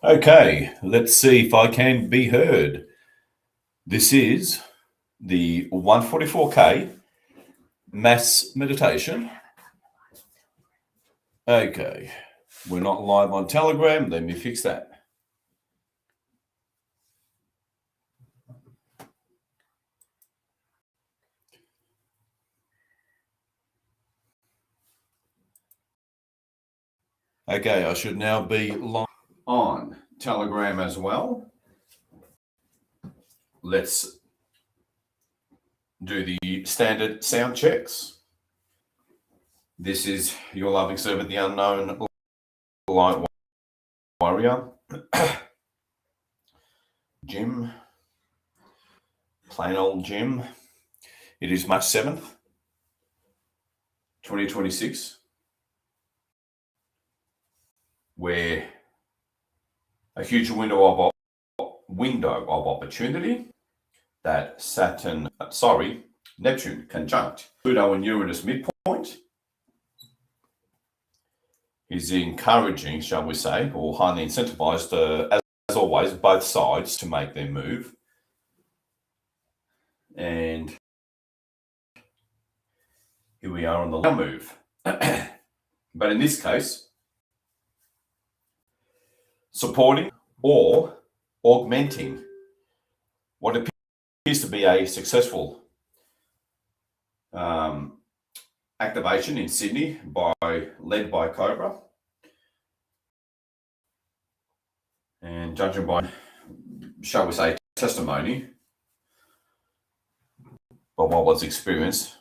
Okay, let's see if I can be heard. This is the 144K mass meditation. Okay, we're not live on Telegram. Let me fix that. Okay, I should now be live on Telegram as well. Let's do the standard sound checks. This is your loving servant, the unknown light warrior, Jim, plain old Jim. It is March 7th, 2026, where a huge window of opportunity that Neptune conjunct Pluto and Uranus midpoint is encouraging, shall we say, or highly incentivized, as always, both sides to make their move. And here we are on the move. But in this case, supporting or augmenting what appears to be a successful activation in Sydney led by Cobra. And judging by, shall we say, testimony of what was experienced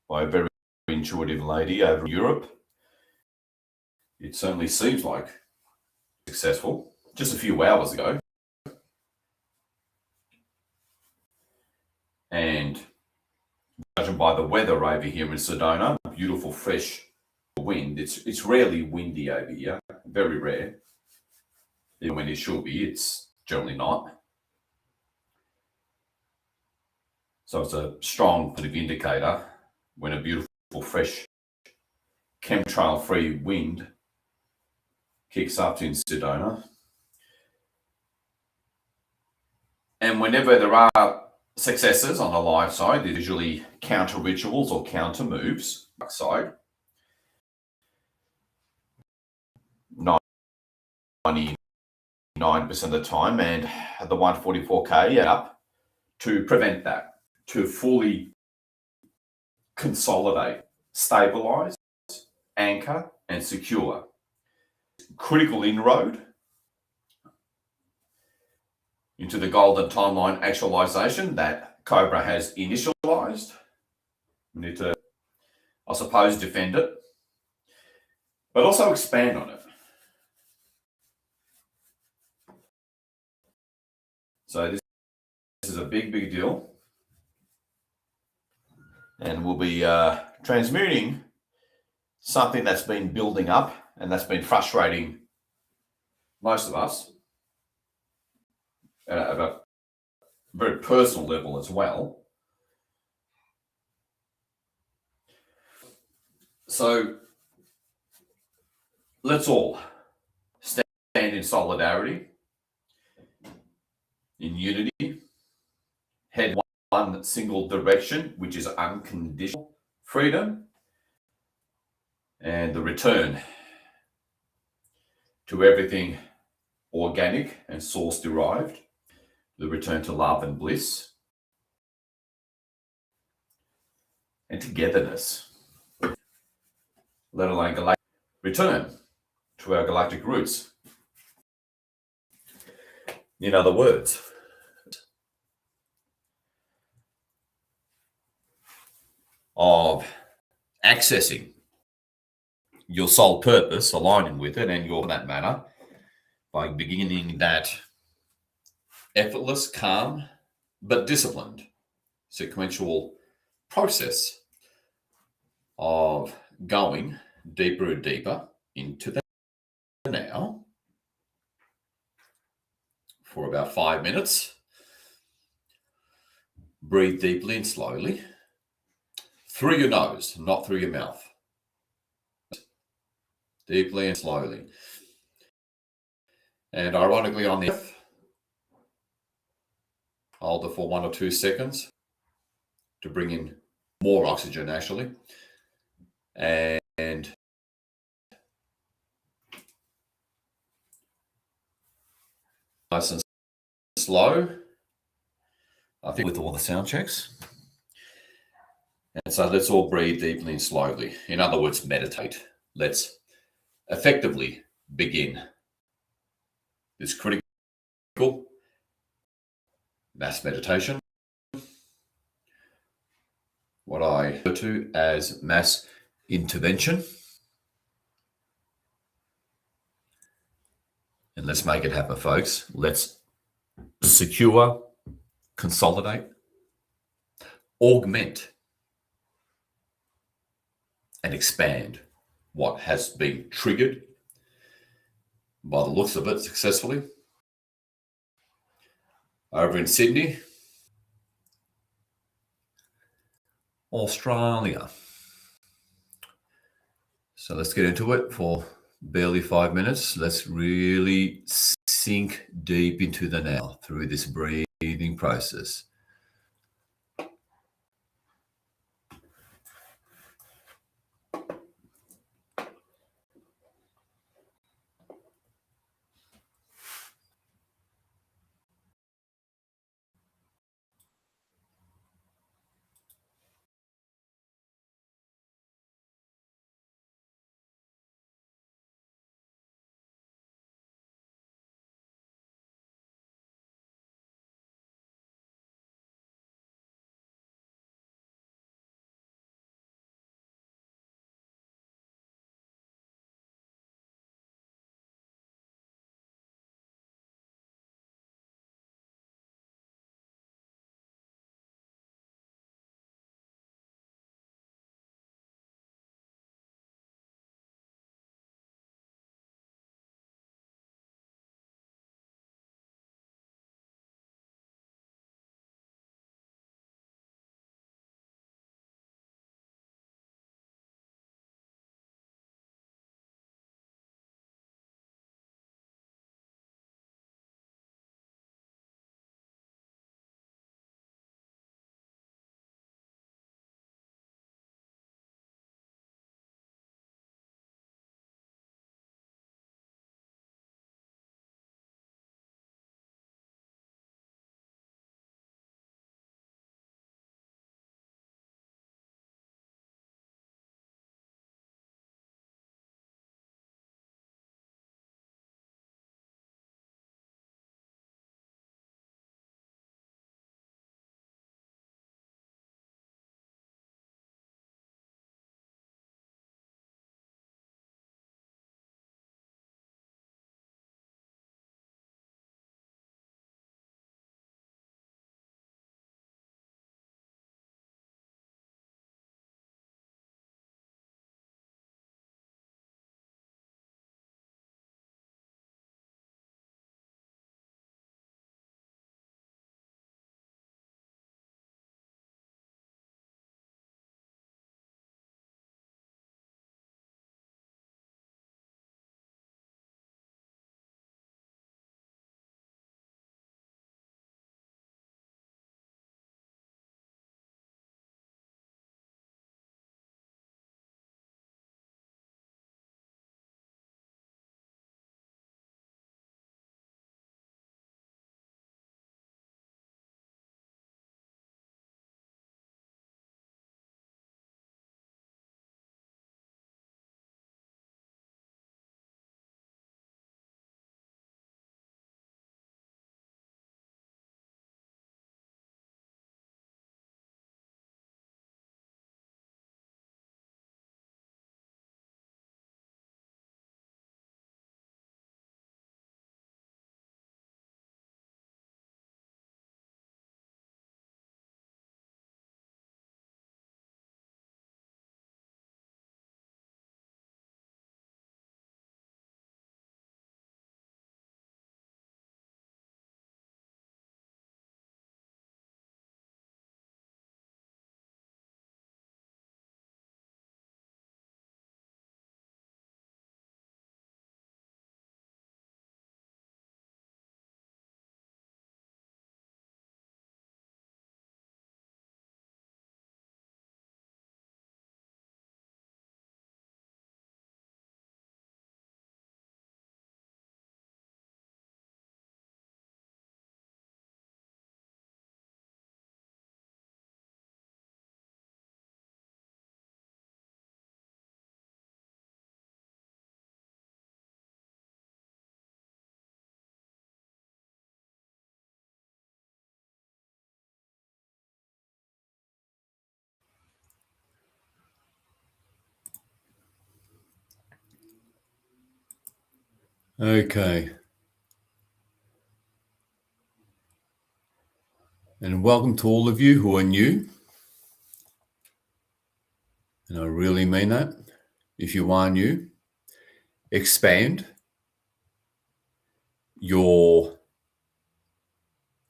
by a very intuitive lady over in Europe, it certainly seems like successful just a few hours ago. And judging by the weather over here in Sedona, beautiful fresh wind. It's rarely windy over here, very rare. Even when it should be, it's generally not. So it's a strong sort of indicator when a beautiful fresh chemtrail-free wind kicks up in Sedona. And whenever there are successes on the live side, there's usually counter rituals or counter moves side. 99% of the time, and the 144K up to prevent that, to fully consolidate, stabilize, anchor, and secure. Critical inroad into the golden timeline actualization that Cobra has initialized. We need to, I suppose, defend it, but also expand on it. So this is a big deal. And we'll be transmuting something that's been building up and that's been frustrating most of us at a very personal level as well. So let's all stand in solidarity, in unity, head one single direction, which is unconditional freedom, and the return to everything organic and source derived, the return to love and bliss and togetherness, let alone galactic, return to our galactic roots. In other words, of accessing your soul purpose, aligning with it, and your, for that matter, by beginning that effortless, calm, but disciplined sequential process of going deeper and deeper into the now for about 5 minutes. Breathe deeply and slowly through your nose, not through your mouth. Deeply and slowly. And ironically on the Earth, hold it for 1 or 2 seconds to bring in more oxygen actually. And nice and slow, I think, with all the sound checks. And so let's all breathe deeply and slowly. In other words, meditate. Let's effectively begin this critical mass meditation, what I refer to as mass intervention. And let's make it happen, folks. Let's secure, consolidate, augment, and expand what has been triggered, by the looks of it, successfully over in Sydney, Australia. So let's get into it for barely 5 minutes. Let's really sink deep into the now through this breathing process. Okay. And welcome to all of you who are new. And I really mean that. If you are new, expand your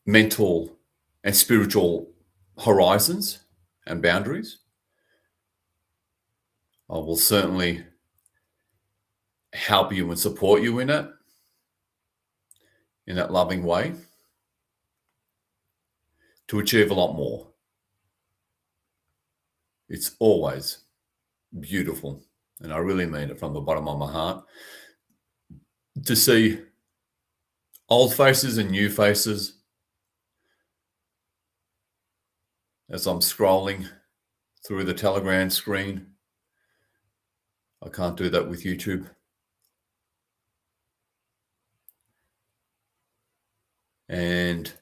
mental and spiritual horizons and boundaries. I will certainly help you and support you in that loving way, to achieve a lot more. It's always beautiful, and I really mean it from the bottom of my heart, to see old faces and new faces as I'm scrolling through the Telegram screen. I can't do that with YouTube. And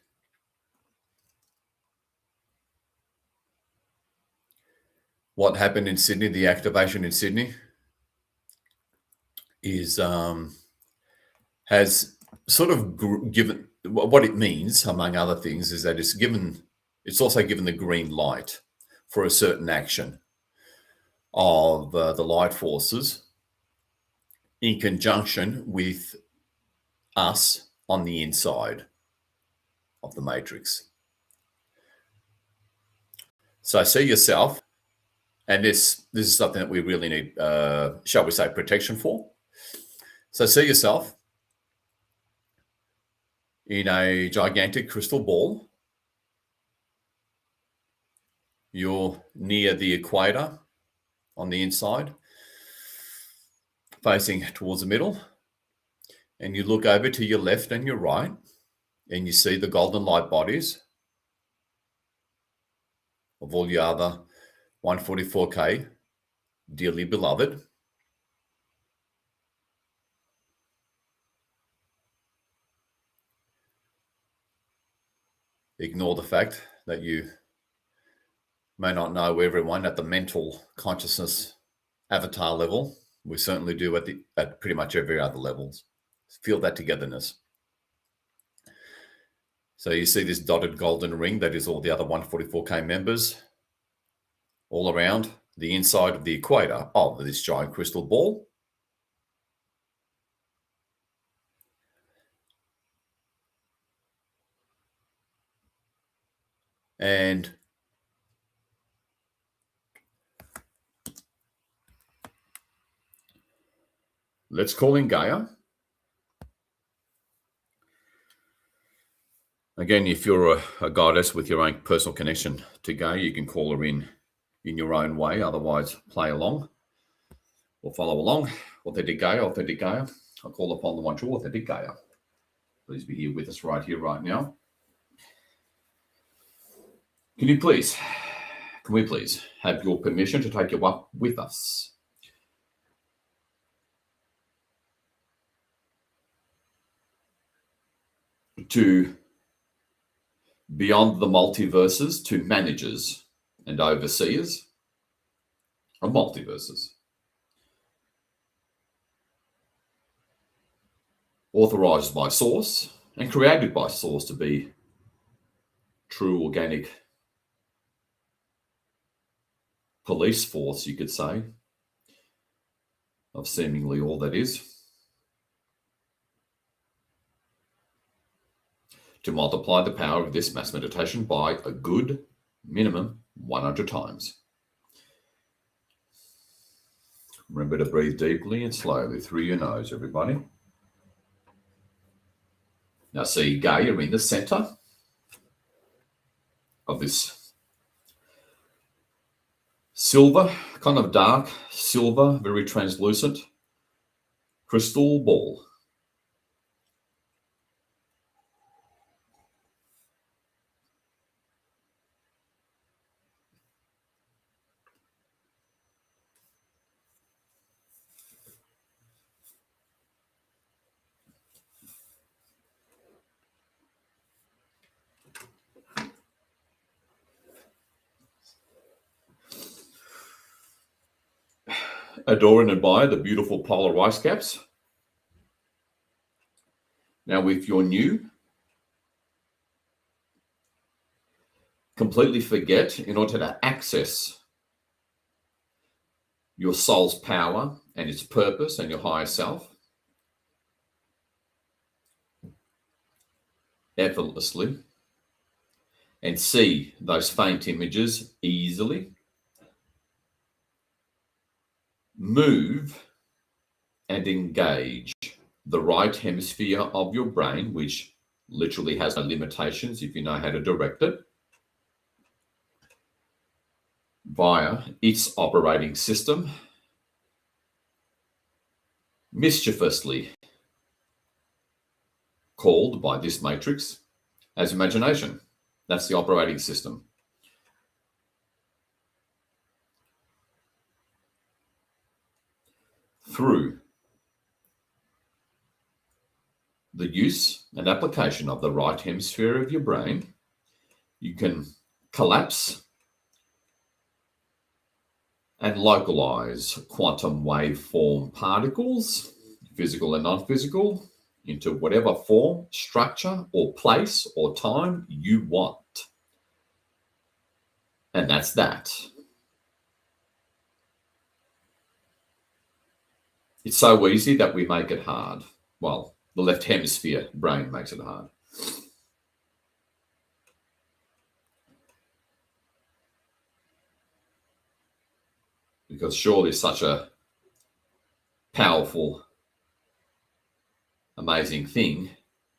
what happened in Sydney, the activation in Sydney, is has sort of given, what it means, among other things, is that it's also given the green light for a certain action of the light forces in conjunction with us on the inside of the matrix. So see yourself, and this is something that we really need, shall we say, protection for. So see yourself in a gigantic crystal ball. You're near the equator on the inside, facing towards the middle, and you look over to your left and your right, and you see the golden light bodies of all your other 144K dearly beloved. Ignore the fact that you may not know everyone at the mental consciousness avatar level. We certainly do at pretty much every other levels. Feel that togetherness. So you see this dotted golden ring that is all the other 144K members all around the inside of the equator of this giant crystal ball. And let's call in Gaia. Again, if you're a goddess with your own personal connection to Gaia, you can call her in your own way. Otherwise, play along or follow along. Authentic Gaia, authentic Gaia. I call upon the one true authentic Gaia. Please be here with us right here, right now. Can we please have your permission to take you up with us? To beyond the multiverses, to managers and overseers of multiverses. Authorized by Source and created by Source to be true organic police force, you could say, of seemingly all that is. To multiply the power of this mass meditation by a good minimum 100 times. Remember to breathe deeply and slowly through your nose, everybody. Now see Gaia in the center of this silver, kind of dark silver, very translucent crystal ball. Adore and admire the beautiful polar ice caps Now, if you're new, completely forget, in order to access your soul's power and its purpose and your higher self effortlessly, and see those faint images easily, move and engage the right hemisphere of your brain, which literally has no limitations if you know how to direct it, via its operating system, mischievously called by this matrix as imagination. That's the operating system. Through the use and application of the right hemisphere of your brain, you can collapse and localize quantum waveform particles, physical and non-physical, into whatever form, structure, or place or time you want. And that's that. It's so easy that we make it hard. Well, the left hemisphere brain makes it hard. Because surely such a powerful, amazing thing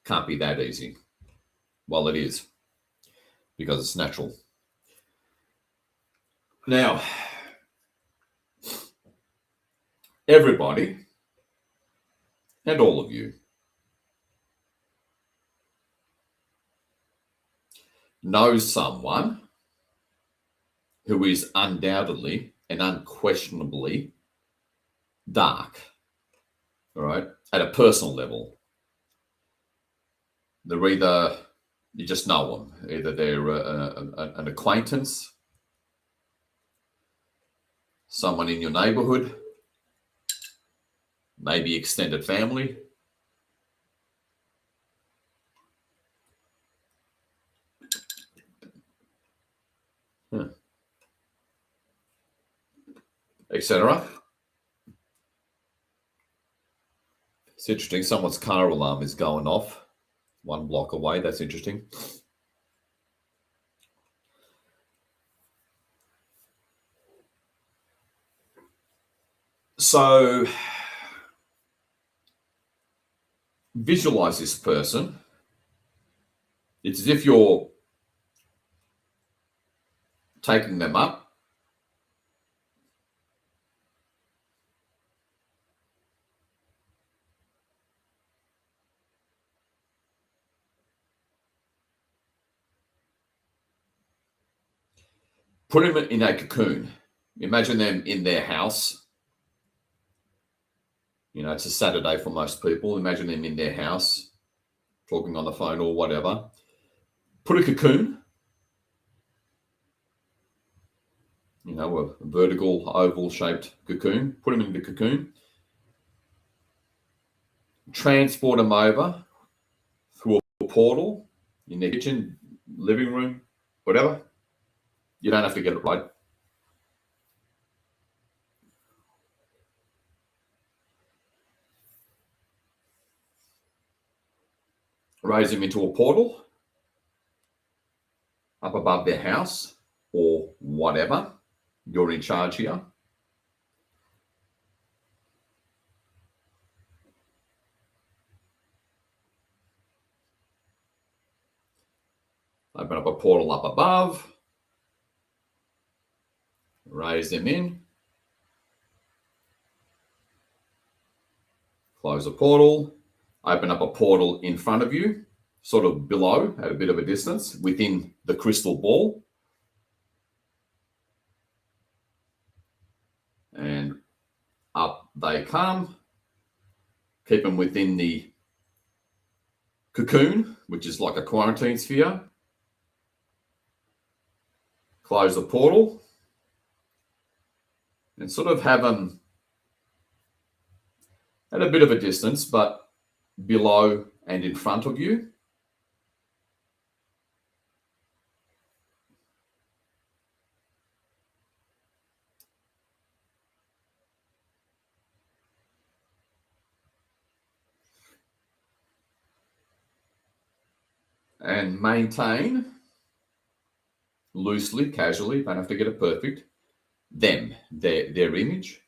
can't be that easy. Well, it is, because it's natural. Now, everybody, and all of you, knows someone who is undoubtedly and unquestionably dark, all right, at a personal level. They're either, you just know them, either they're an acquaintance, someone in your neighborhood, maybe extended family. Etc. It's interesting. Someone's car alarm is going off 1 block away. That's interesting. So visualize this person. It's as if you're taking them up, put them in a cocoon. Imagine them in their house. You know, it's a Saturday for most people. Imagine them in their house, talking on the phone or whatever. Put a cocoon, you know, a vertical, oval-shaped cocoon. Put them in the cocoon. Transport them over through a portal in their kitchen, living room, whatever. You don't have to get it right. Raise them into a portal up above their house or whatever. You're in charge here. Open up a portal up above. Raise them in. Close a portal. Open up a portal in front of you, sort of below at a bit of a distance within the crystal ball. And up they come. Keep them within the cocoon, which is like a quarantine sphere. Close the portal and sort of have them at a bit of a distance, but below and in front of you. And maintain loosely, casually, don't have to get it perfect, their image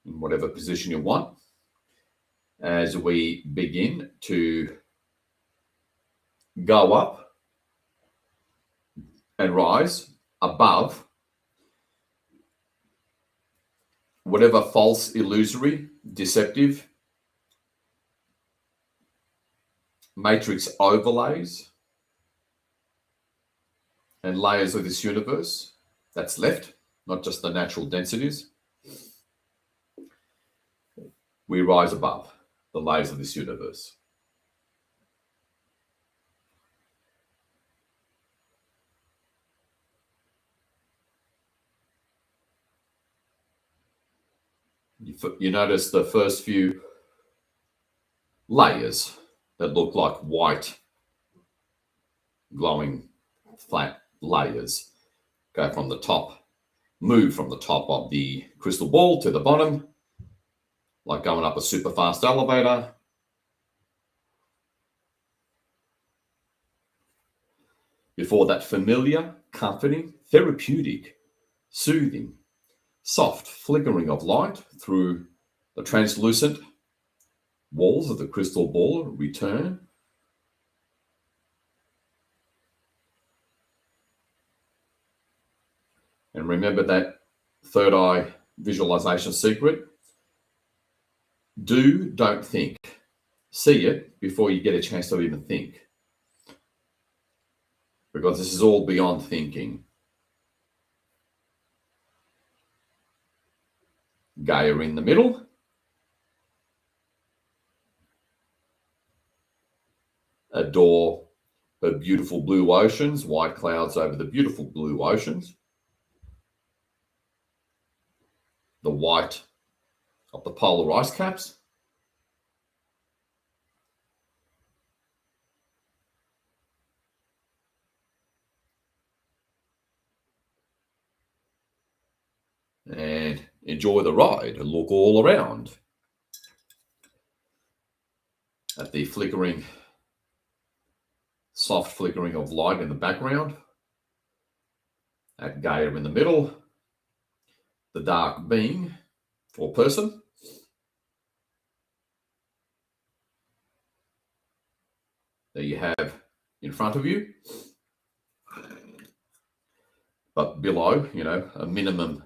in whatever position you want, as we begin to go up and rise above whatever false, illusory, deceptive matrix overlays and layers of this universe that's left, not just the natural densities. We rise above the layers of this universe. You notice the first few layers that look like white, glowing, flat layers go from the top, move from the top of the crystal ball to the bottom, like going up a super fast elevator. Before that familiar, comforting, therapeutic, soothing, soft flickering of light through the translucent walls of the crystal ball return. And remember that third eye visualization secret. Don't think. See it before you get a chance to even think. Because this is all beyond thinking. Gaia in the middle. Adore her beautiful blue oceans, white clouds over the beautiful blue oceans. The white of the polar ice caps. And enjoy the ride and look all around at the flickering, soft flickering of light in the background, at Gaia in the middle, the dark being or person, that you have in front of you, but below, a minimum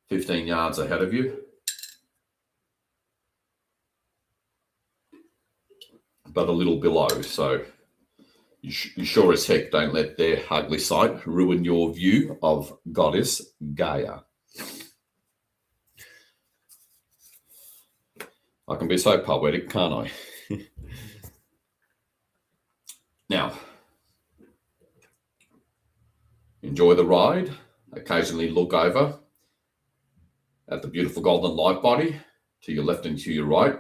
15 yards ahead of you. But a little below, so you sure as heck don't let their ugly sight ruin your view of Goddess Gaia. I can be so poetic, can't I? Now, enjoy the ride. Occasionally look over at the beautiful golden light body to your left and to your right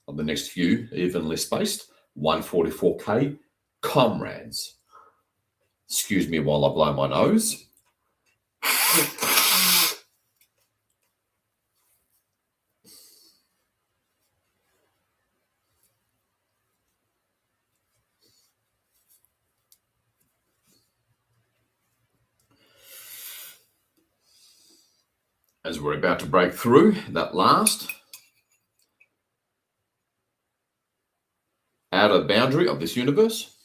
of the next few evenly spaced 144K comrades. Excuse me while I blow my nose. As we're about to break through that last outer boundary of this universe,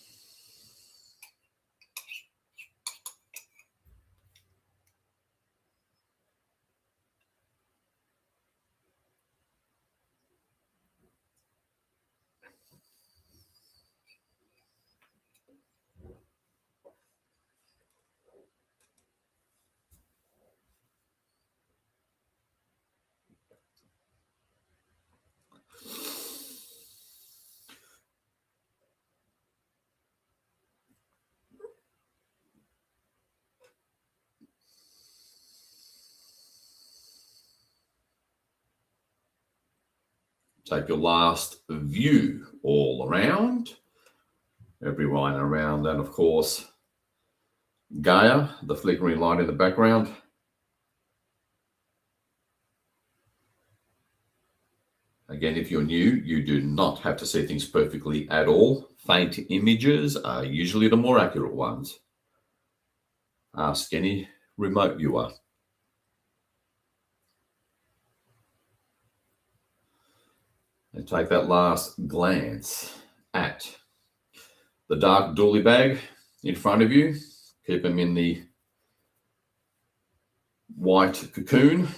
Take your last view all around. Everyone around that, of course, Gaia, the flickering light in the background. Again, if you're new, you do not have to see things perfectly at all. Faint images are usually the more accurate ones. Ask any remote viewer. And take that last glance at the dark dooley bag in front of you. Keep them in the white cocoon,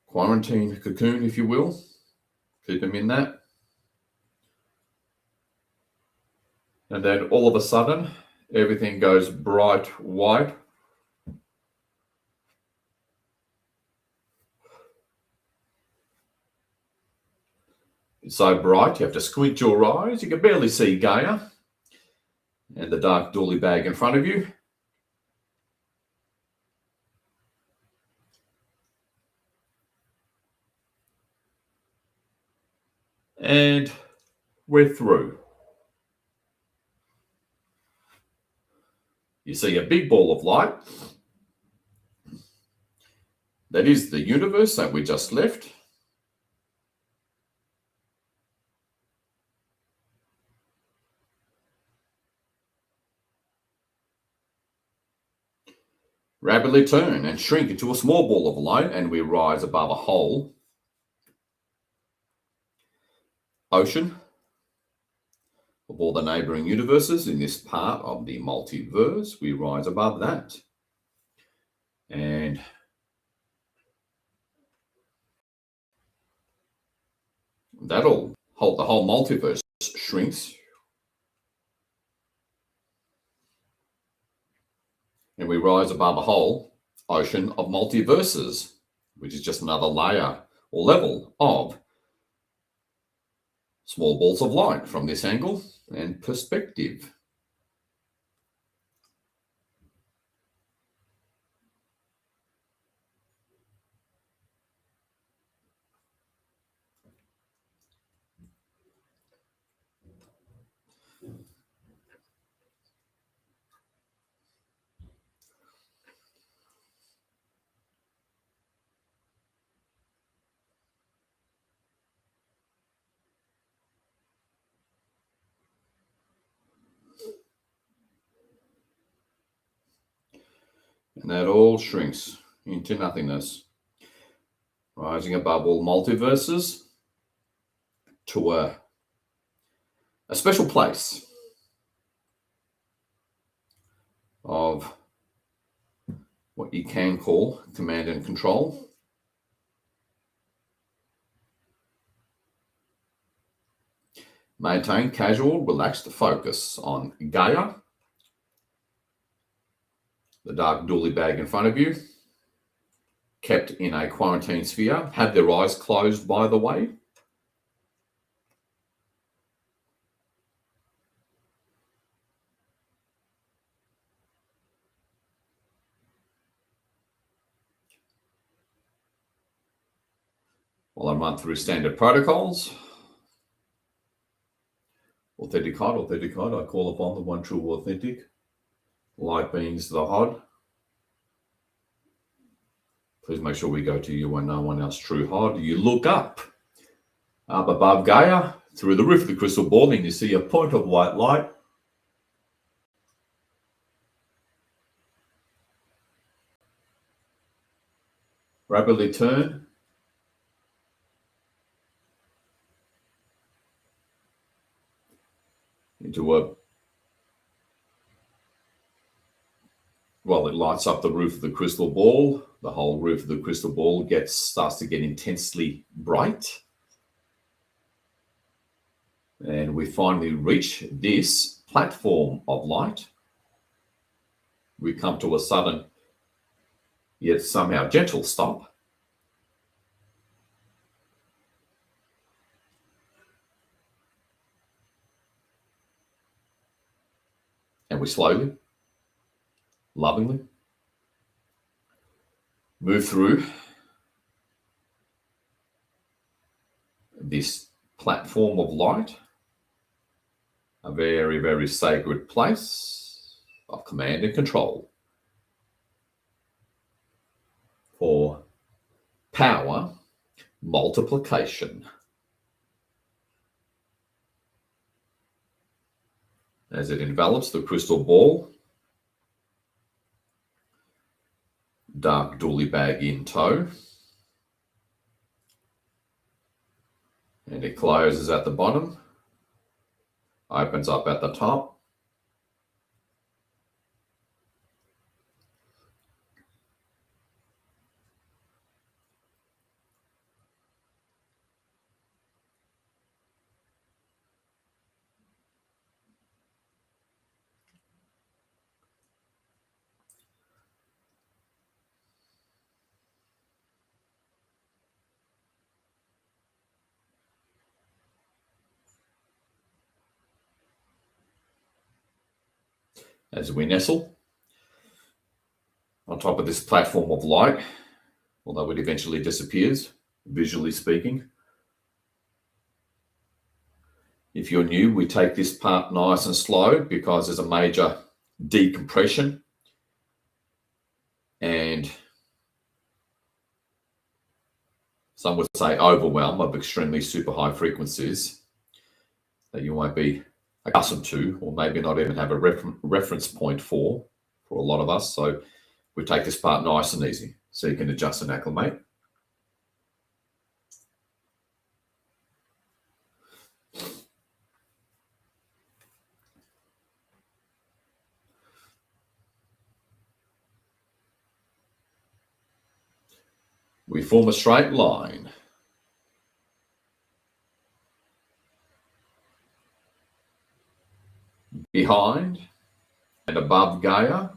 quarantine cocoon, if you will. Keep them in that. And then all of a sudden, everything goes bright white. It's so bright, you have to squint your eyes. You can barely see Gaia and the dark dooley bag in front of you. And we're through. You see a big ball of light. That is the universe that we just left. Rapidly turn and shrink into a small ball of light, and we rise above a whole ocean of all the neighboring universes in this part of the multiverse. We rise above that. And that'll hold the whole multiverse shrinks. And we rise above a whole ocean of multiverses, which is just another layer or level of small balls of light from this angle and perspective. And that all shrinks into nothingness, rising above all multiverses to a special place of what you can call command and control. Maintain casual, relaxed focus on Gaia, the dark dooley bag in front of you, kept in a quarantine sphere, have their eyes closed, by the way. While I run through standard protocols. Authentic HOD, I call upon the one true authentic. Light beings the HOD. Please make sure we go to you and no one else true HOD. You look up above Gaia through the roof of the crystal ball and you see a point of white light. Rapidly turn into a, well, it lights up the roof of the crystal ball. The whole roof of the crystal ball starts to get intensely bright. And we finally reach this platform of light. We come to a sudden, yet somehow gentle stop. And we slowly, lovingly move through this platform of light, a very, very sacred place of command and control for power multiplication. As it envelops the crystal ball, dark dooley bag in tow, and it closes at the bottom, opens up at the top. As we nestle on top of this platform of light, although it eventually disappears, visually speaking. If you're new, we take this part nice and slow because there's a major decompression and some would say overwhelm of extremely super high frequencies that you won't be accustomed to, or maybe not even have a reference point for a lot of us. So we take this part nice and easy so you can adjust and acclimate. We form a straight line. Behind and above Gaia,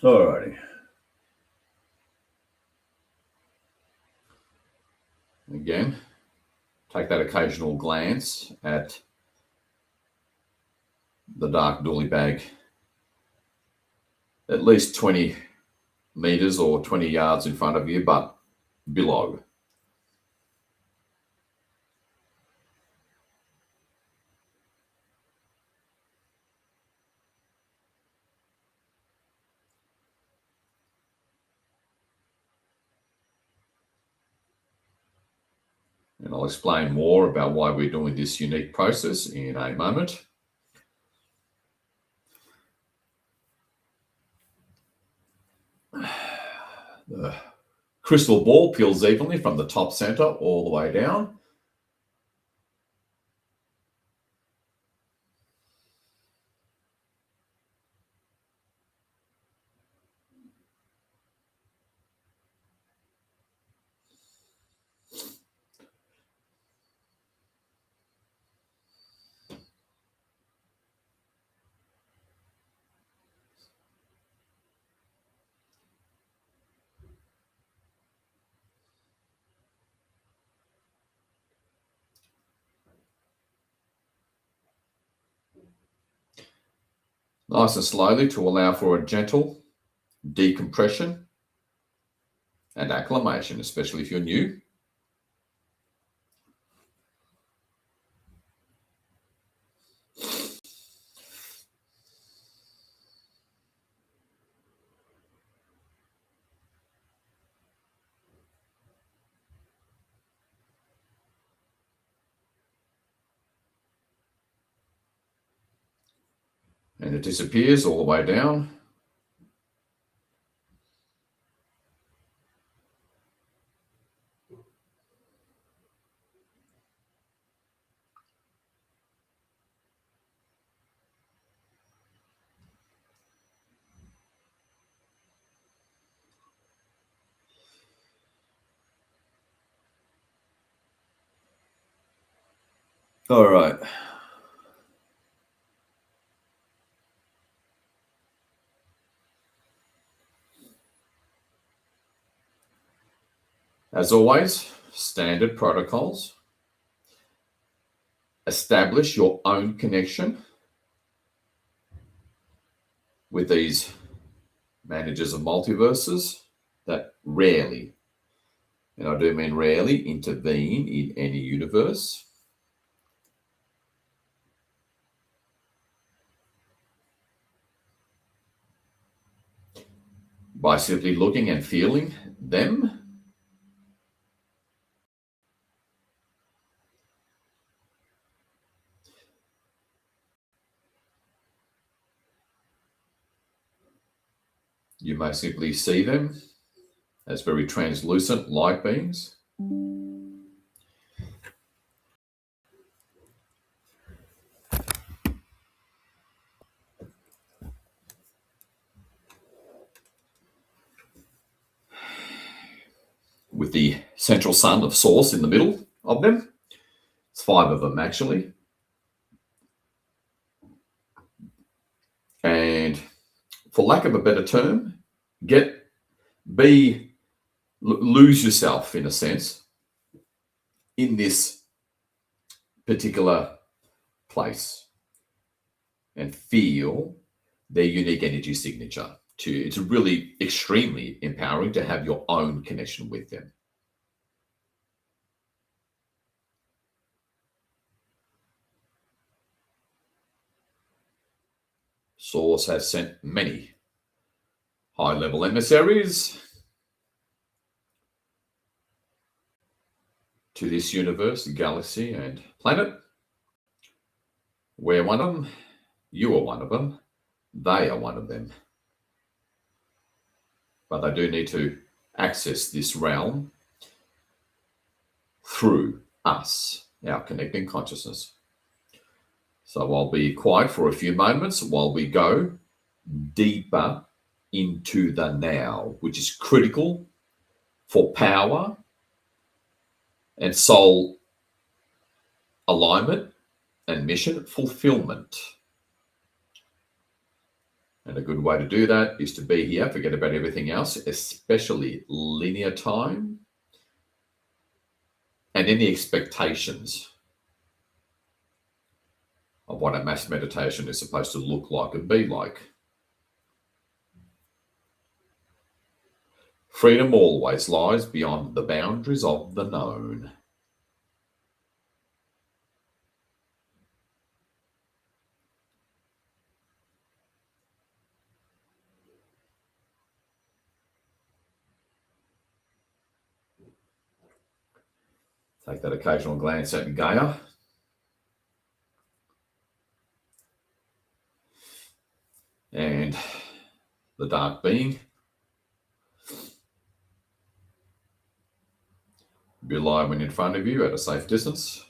alrighty. Again, take that occasional glance at the dark dooley bag at least 20 meters or 20 yards in front of you, but below. And I'll explain more about why we're doing this unique process in a moment. The crystal ball peels evenly from the top center all the way down. Nice and slowly to allow for a gentle decompression and acclimation, especially if you're new. And it disappears all the way down. All right. As always, standard protocols. Establish your own connection with these managers of multiverses that rarely, and I do mean rarely, intervene in any universe. By simply looking and feeling them, you may simply see them as very translucent light beings. With the central sun of source in the middle of them. It's 5 of them actually. And for lack of a better term, lose yourself in a sense in this particular place and feel their unique energy signature. It's really extremely empowering to have your own connection with them. Source has sent many high-level emissaries to this universe, galaxy, and planet. We're one of them. You are one of them. They are one of them. But they do need to access this realm through us, our connecting consciousness. So I'll be quiet for a few moments while we go deeper into the now, which is critical for power and soul alignment and mission fulfillment. And a good way to do that is to be here, forget about everything else, especially linear time and any expectations of what a mass meditation is supposed to look like and be like. Freedom always lies beyond the boundaries of the known. Take that occasional glance at Gaia. And the dark being. Be alive when in front of you at a safe distance.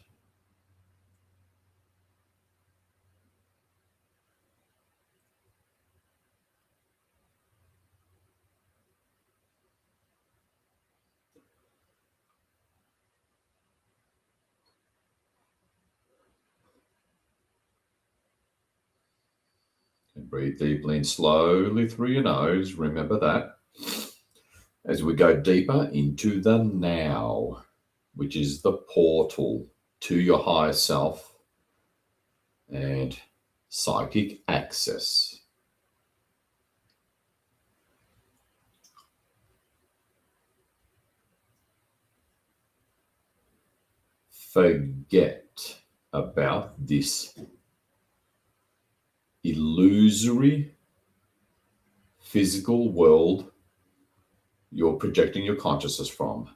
And breathe deeply and slowly through your nose. Remember that. As we go deeper into the now, which is the portal to your higher self and psychic access. Forget about this illusory physical world you're projecting your consciousness from.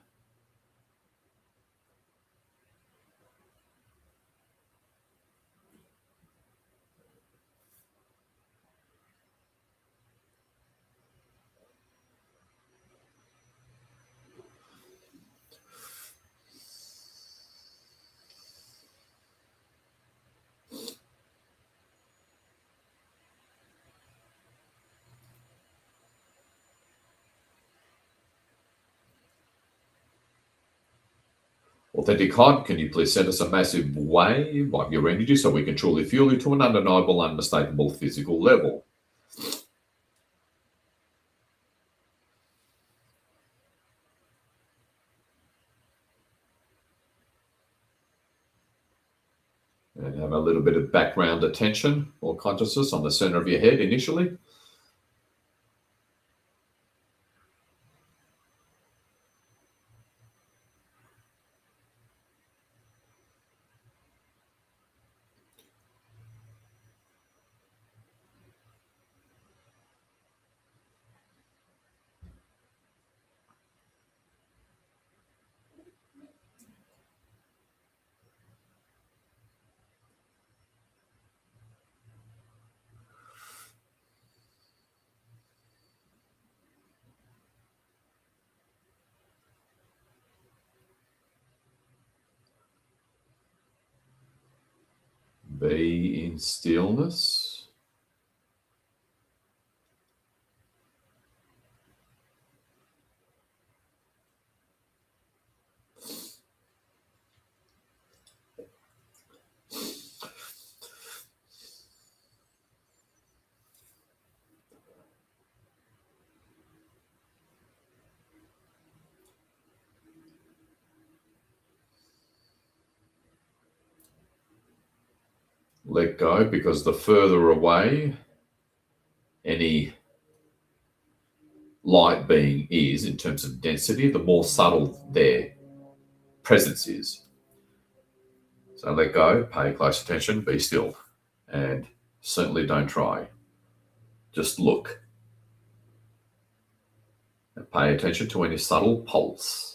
Authentic Hot, can you please send us a massive wave of your energy so we can truly feel you to an undeniable, unmistakable physical level? And have a little bit of background attention or consciousness on the center of your head initially. Be in stillness. Let go, because the further away any light being is in terms of density, the more subtle their presence is. So let go, pay close attention, be still, and certainly don't try. Just look and pay attention to any subtle pulse.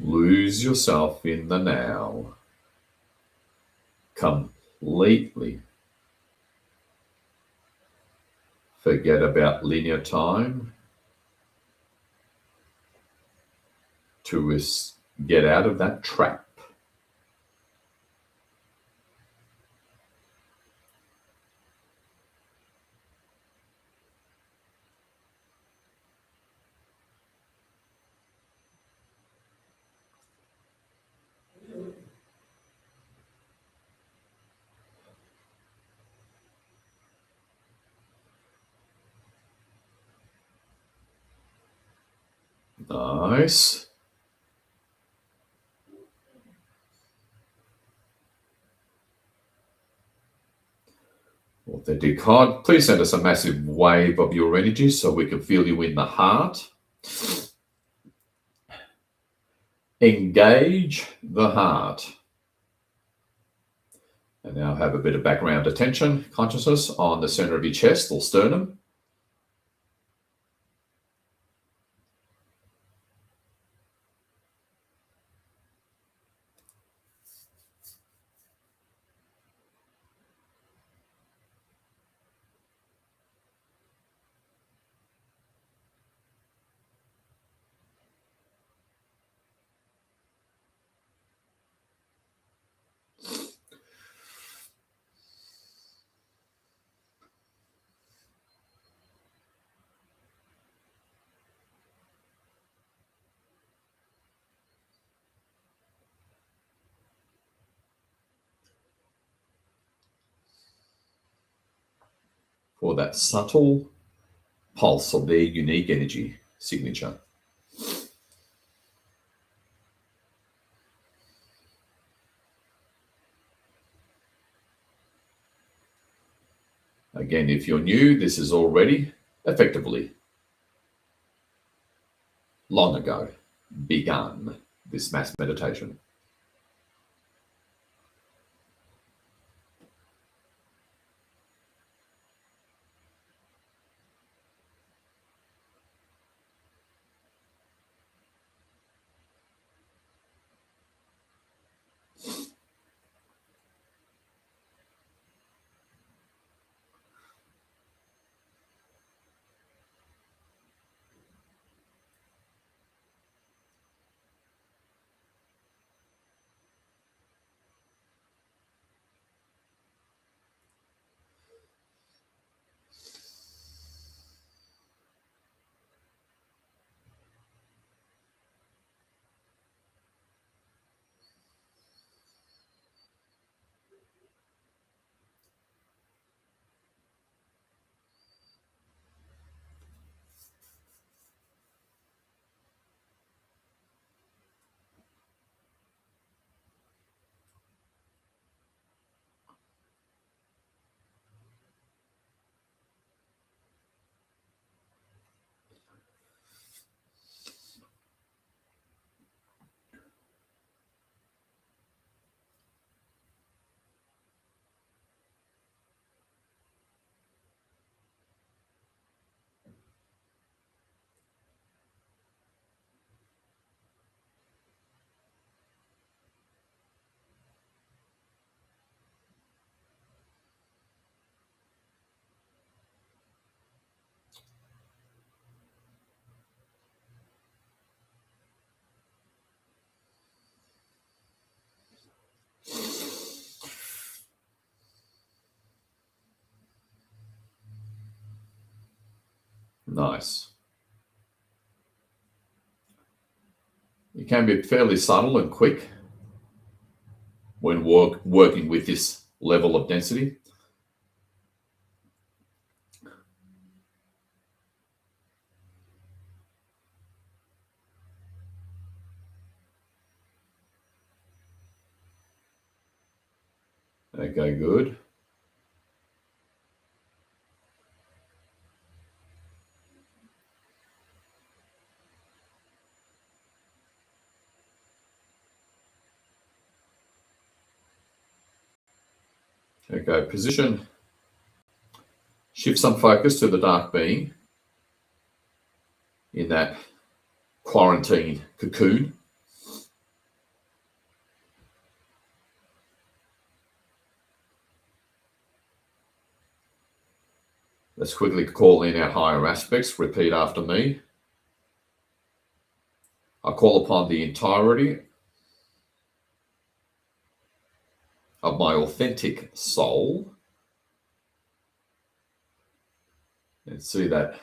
Lose yourself in the now completely. Forget about linear time to get out of that trap. Nice. Authentic God, please send us a massive wave of your energy so we can feel you in the heart. Engage the heart. And now have a bit of background attention, consciousness on the center of your chest or sternum. For that subtle pulse of their unique energy signature. Again, if you're new, this is already effectively long ago begun this mass meditation. Nice. It can be fairly subtle and quick when working with this level of density. Okay, good. Okay, position. Shift some focus to the dark being in that quarantine cocoon. Let's quickly call in our higher aspects. Repeat after me. I call upon the entirety of my authentic soul. And see that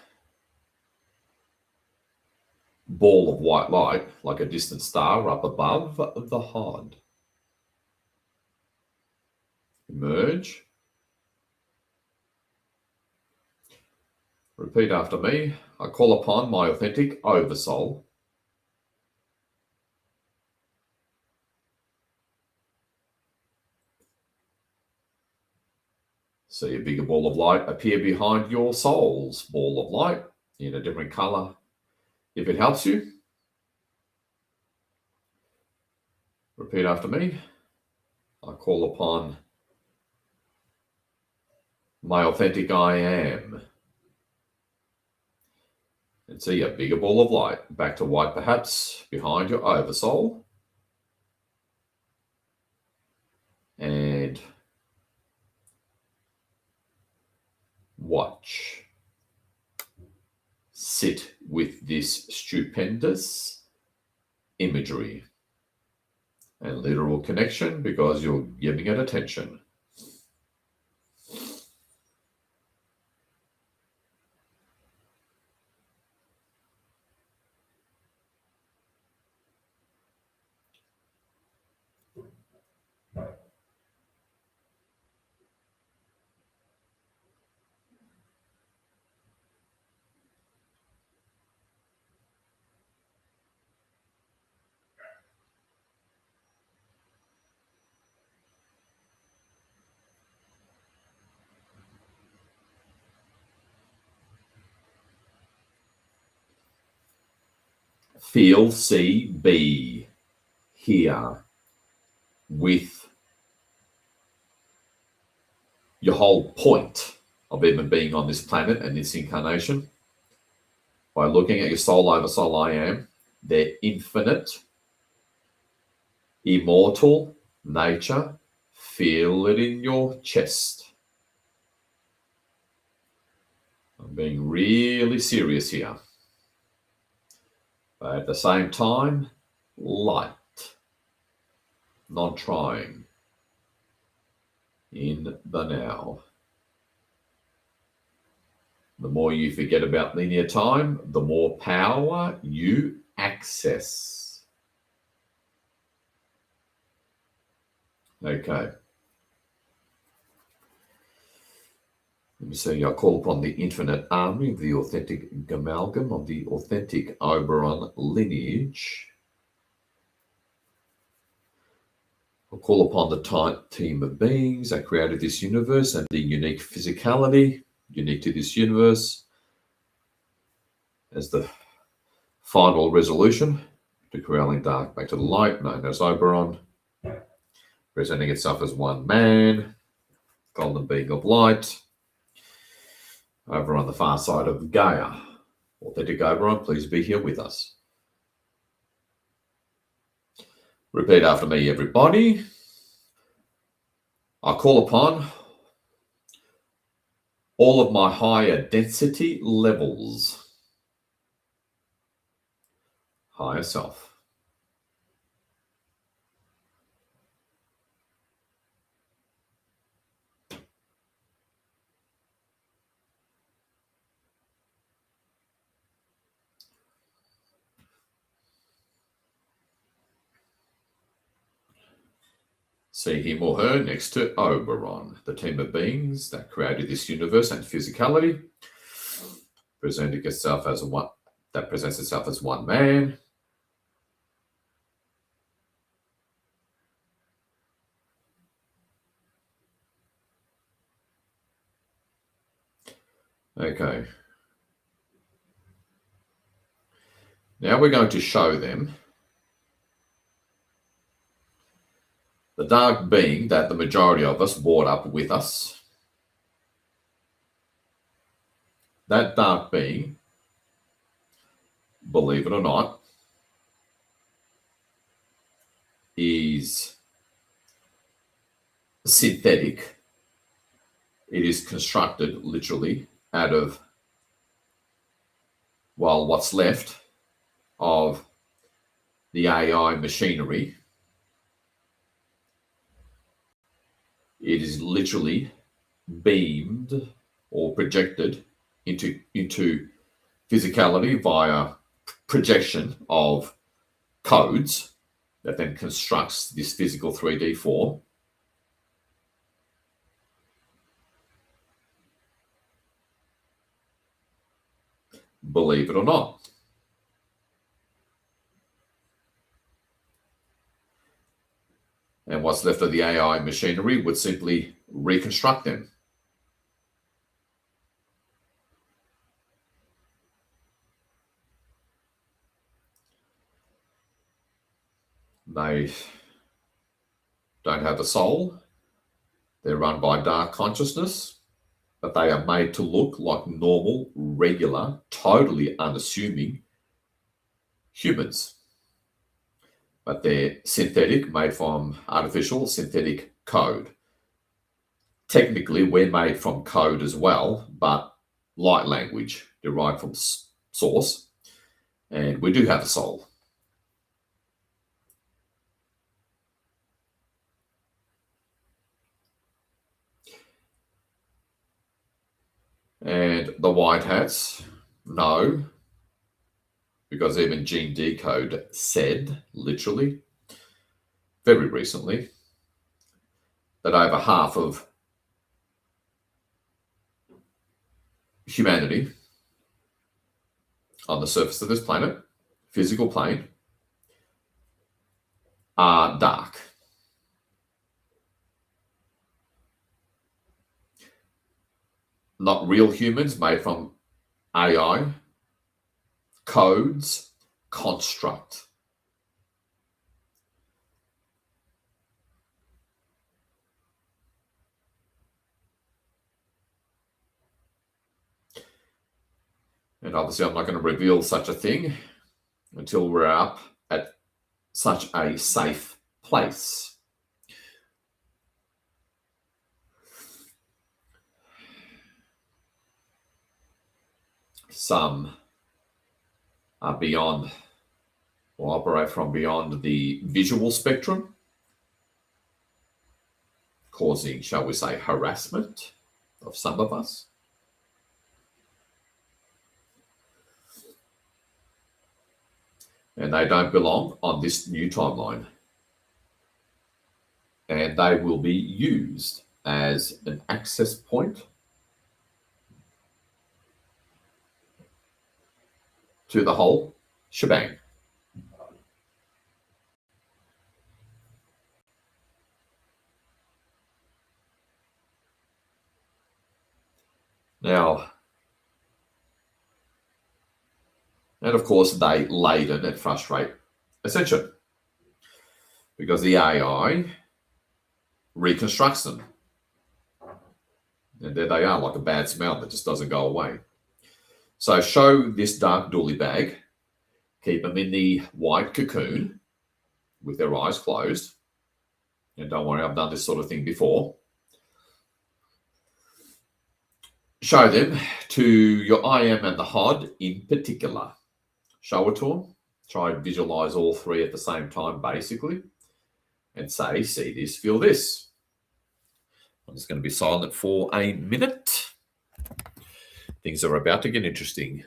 ball of white light like a distant star up above the HUD. Emerge. Repeat after me. I call upon my authentic oversoul. See a bigger ball of light appear behind your soul's ball of light in a different color. If it helps you, repeat after me. I call upon my authentic I am. And see a bigger ball of light, back to white perhaps, behind your oversoul. And watch. Sit with this stupendous imagery and literal connection because you're giving it attention. Feel, see, be here with your whole point of even being on this planet and this incarnation. By looking at your soul over soul I am, their infinite, immortal nature, feel it in your chest. I'm being really serious here. But at the same time, light, not trying, in the now. The more you forget about linear time, the more power you access. Okay. Let me see. I call upon the infinite army of the authentic amalgam of the authentic Oberon lineage. I'll call upon the tight team of beings that created this universe and the unique physicality unique to this universe as the final resolution to corralling dark back to the light, known as Oberon, presenting itself as one man, golden being of light, over on the far side of Gaia. Authentic Oberon, please be here with us. Repeat after me, everybody. I call upon all of my higher density levels. Higher self. See him or her next to Oberon, the team of beings that created this universe and physicality, presenting itself as one that presents itself as one man. Okay. Now we're going to show them the dark being that the majority of us brought up with us. That dark being, believe it or not, is synthetic. It is constructed literally out of, well, what's left of the AI machinery. It is literally beamed or projected into physicality via projection of codes that then constructs this physical 3D form. Believe it or not. And what's left of the AI machinery would simply reconstruct them. They don't have a soul. They're run by dark consciousness, but they are made to look like normal, regular, totally unassuming humans. But they're synthetic, made from artificial synthetic code. Technically, we're made from code as well, but light language derived from source. And we do have a soul. And the white hats, no, because even Gene Decode said, literally, very recently, that over half of humanity on the surface of this planet, physical plane, are dark. Not real humans, made from AI, codes, construct. And obviously, I'm not going to reveal such a thing until we're up at such a safe place. Some are beyond or operate from beyond the visual spectrum, causing, shall we say, harassment of some of us. And they don't belong on this new timeline. And they will be used as an access point to the whole shebang. Now, and of course, they laden and frustrate Ascension because the AI reconstructs them. And there they are, like a bad smell that just doesn't go away. So show this dark doolie bag, keep them in the white cocoon with their eyes closed. And don't worry, I've done this sort of thing before. Show them to your I am and the HOD in particular. Show it to them. Try and visualize all three at the same time, basically. And say, see this, feel this. I'm just going to be silent for a minute. Things are about to get interesting.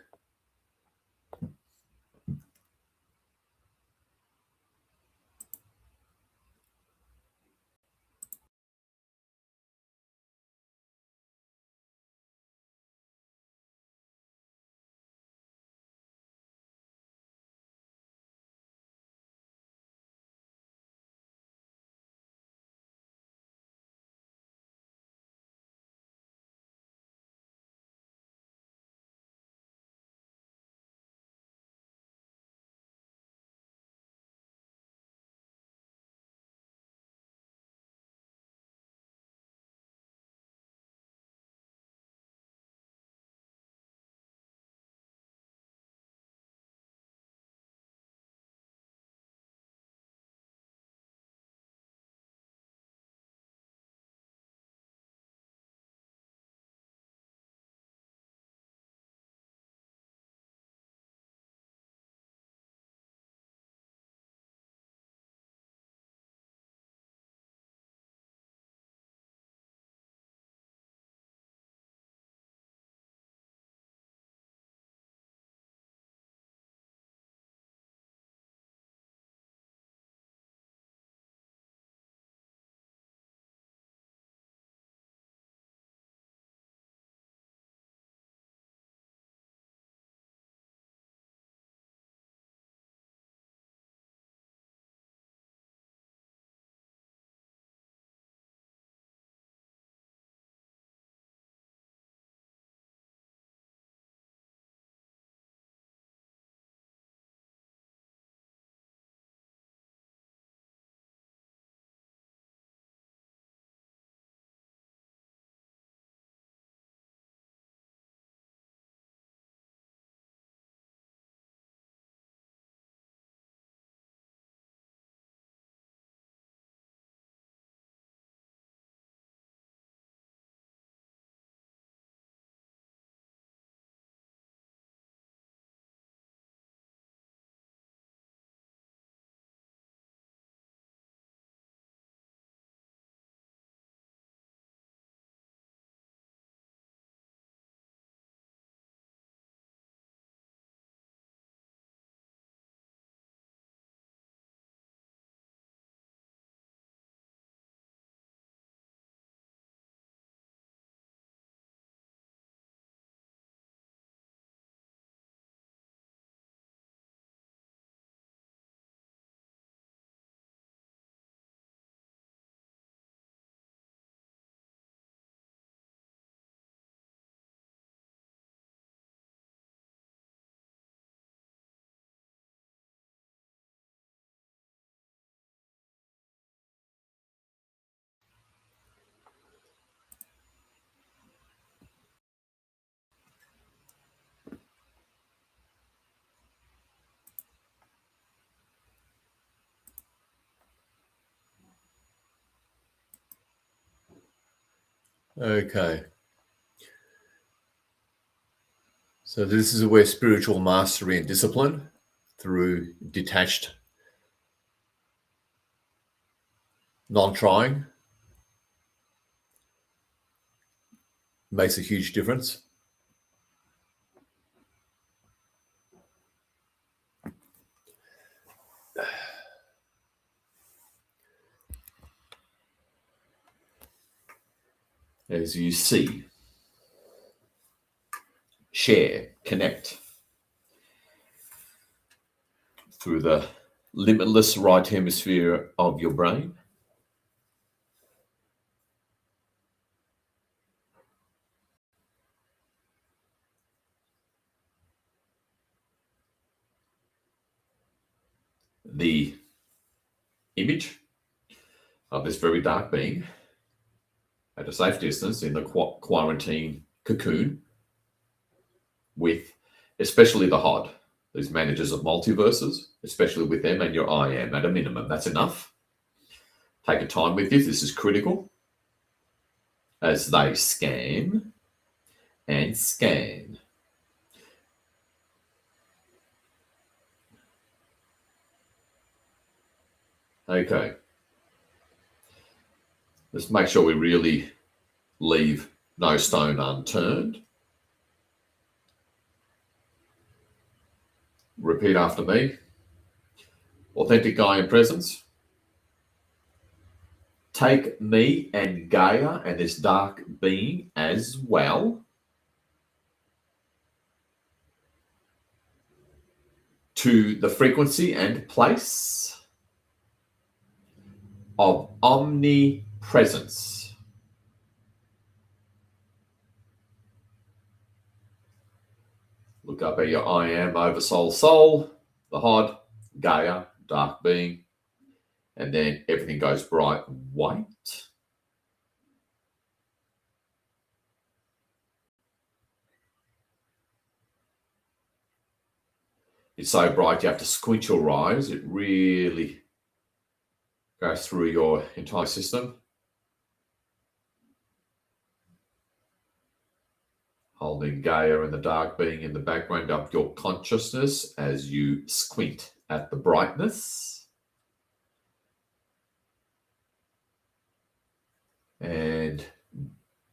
Okay. So this is where spiritual mastery and discipline through detached non-trying makes a huge difference. As you see, share, connect through the limitless right hemisphere of your brain. The image of this very dark being at a safe distance in the quarantine cocoon with especially the HOD, these managers of multiverses, especially with them and your I am at a minimum. That's enough. Take your time with this. This is critical as they scan and scan. Okay. Let's make sure we really leave no stone unturned. Repeat after me. Authentic Gaia presence. Take me and Gaia and this dark being as well to the frequency and place of omnipresence. Look up at your I am over soul, the HOD, Gaia, dark being, and then everything goes bright white. It's so bright you have to squint your eyes. It really goes through your entire system. Holding Gaia and the dark being in the background of your consciousness as you squint at the brightness. And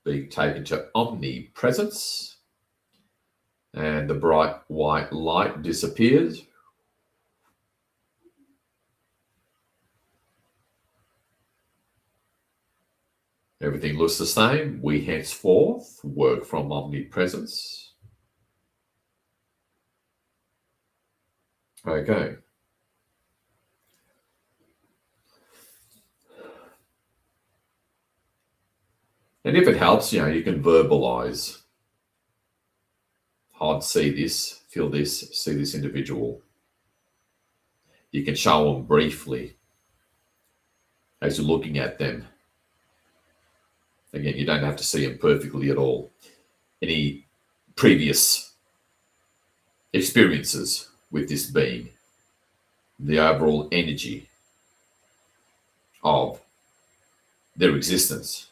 being taken to omnipresence. And the bright white light disappears. Everything looks the same. We henceforth work from omnipresence. Okay. And if it helps, you can verbalize. I'd see this, feel this, see this individual. You can show them briefly as you're looking at them. Again, you don't have to see them perfectly at all. Any previous experiences with this being, the overall energy of their existence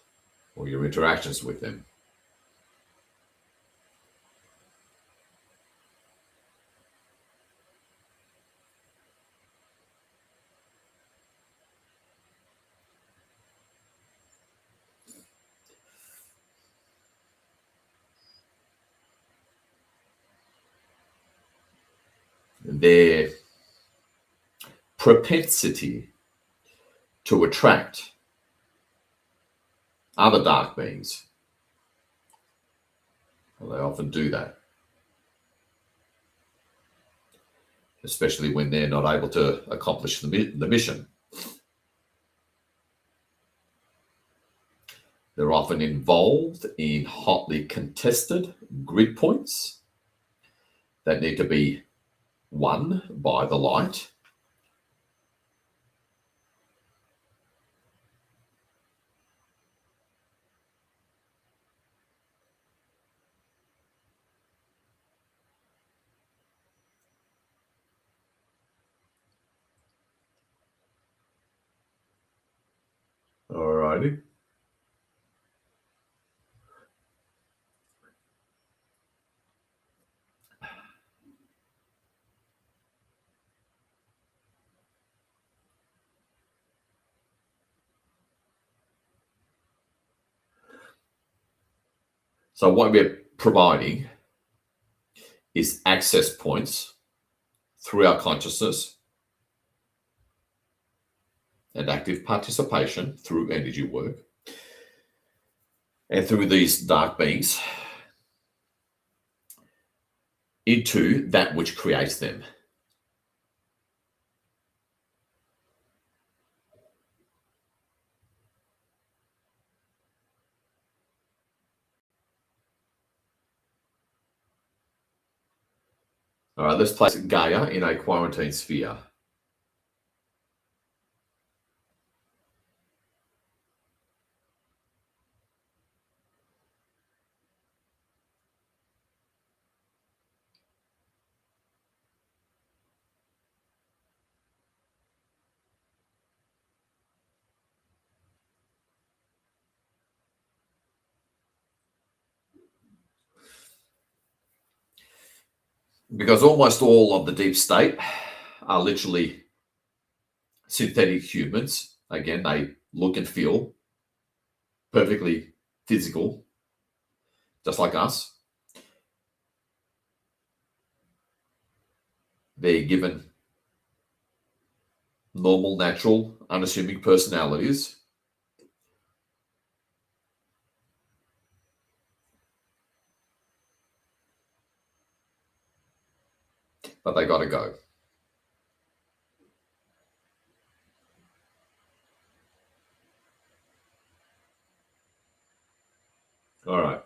or your interactions with them. Their propensity to attract other dark beings. Well, they often do that, especially when they're not able to accomplish the mission. They're often involved in hotly contested grid points that need to be won by the light. Alrighty. So what we're providing is access points through our consciousness and active participation through energy work and through these dark beings into that which creates them. All right, let's place Gaia in a quarantine sphere. Because almost all of the deep state are literally synthetic humans. Again, they look and feel perfectly physical, just like us. They're given normal, natural, unassuming personalities. But they got to go. All right.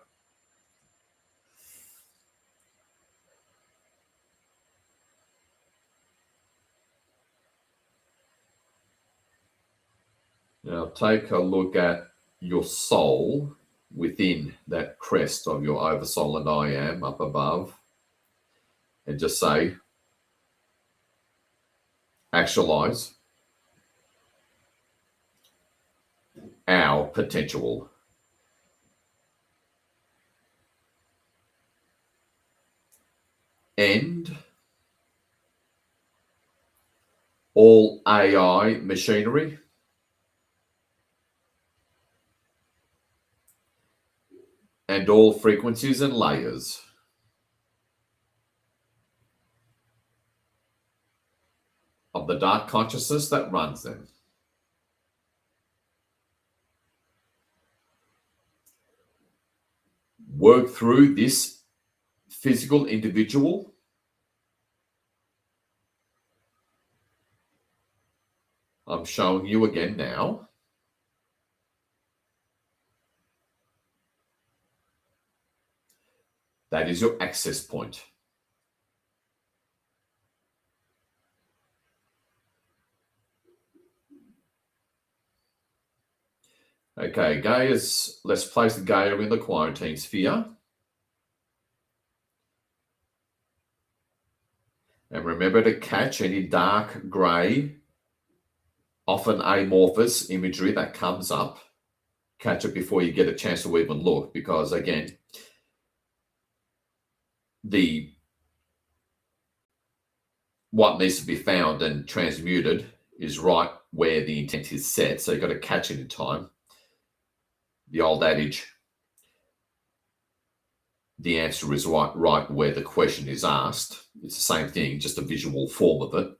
Now take a look at your soul within that crest of your oversoul and I am up above, and just say, actualize our potential. End all AI machinery and all frequencies and layers of the dark consciousness that runs them. Work through this physical individual I'm showing you again now. That is your access point. Okay, Gaia's, let's place the Gaia in the quarantine sphere. And remember to catch any dark grey, often amorphous imagery that comes up. Catch it before you get a chance to even look, because again, what needs to be found and transmuted is right where the intent is set. So you've got to catch it in time. The old adage, the answer is right where the question is asked. It's the same thing, just a visual form of it.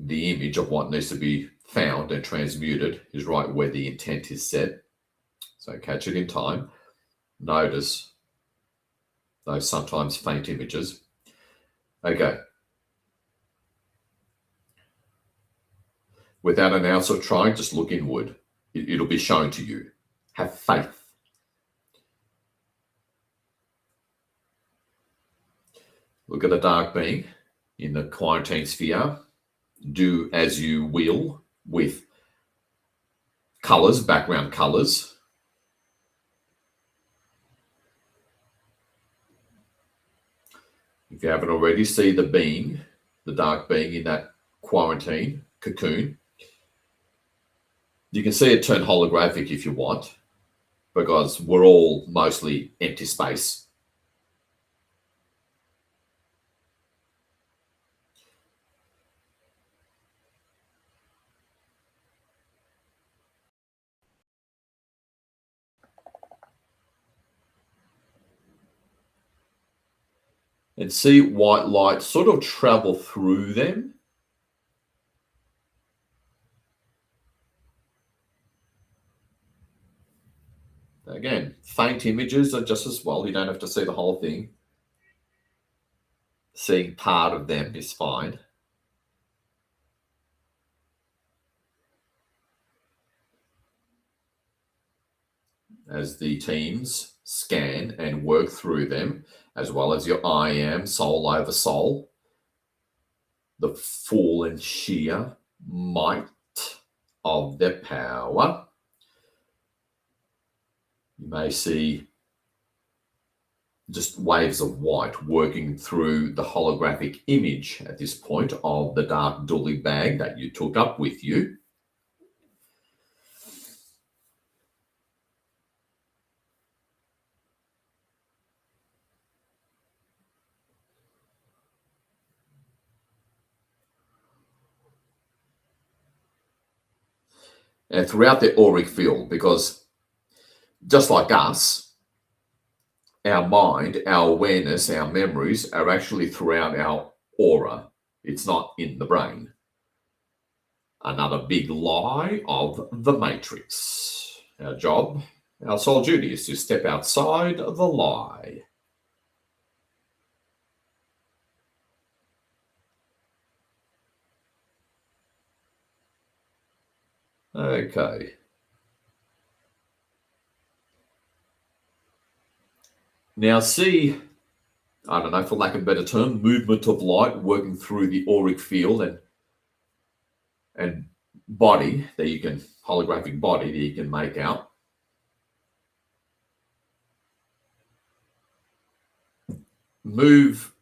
The image of what needs to be found and transmuted is right where the intent is set. So catch it in time. Notice those sometimes faint images. Okay. Without an ounce of trying, just look inward. It'll be shown to you. Have faith. Look at the dark being in the quarantine sphere. Do as you will with colors, background colors. If you haven't already, see the being, the dark being in that quarantine cocoon. You can see it turn holographic if you want, because we're all mostly empty space. and see white light sort of travel through them. Again, faint images are just as well. You don't have to see the whole thing. Seeing part of them is fine. As the teams scan and work through them, as well as your I am, soul over soul, the full and sheer might of their power. You may see just waves of white working through the holographic image at this point of the dark Dooley bag that you took up with you. And throughout the auric field, because just like us, our mind, our awareness, our memories are actually throughout our aura. It's not in the brain. Another big lie of the Matrix. Our job, our sole duty is to step outside the lie. Okay. Now see, I don't know, for lack of a better term, movement of light working through the auric field and body that you can, holographic body that you can make out. Move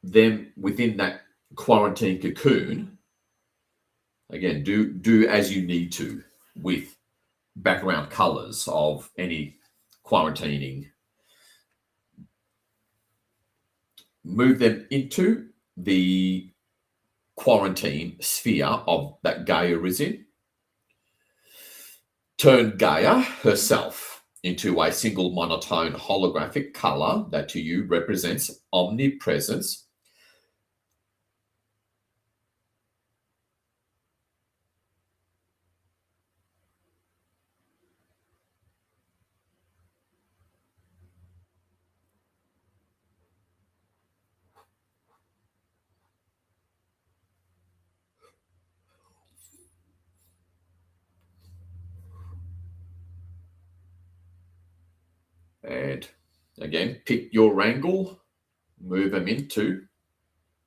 them within that quarantine cocoon. Again, do as you need to with background colors of any quarantining. Move them into the quarantine sphere of that Gaia is in. Turn Gaia herself into a single monotone holographic color that to you represents omnipresence. And again, pick your angle, move them into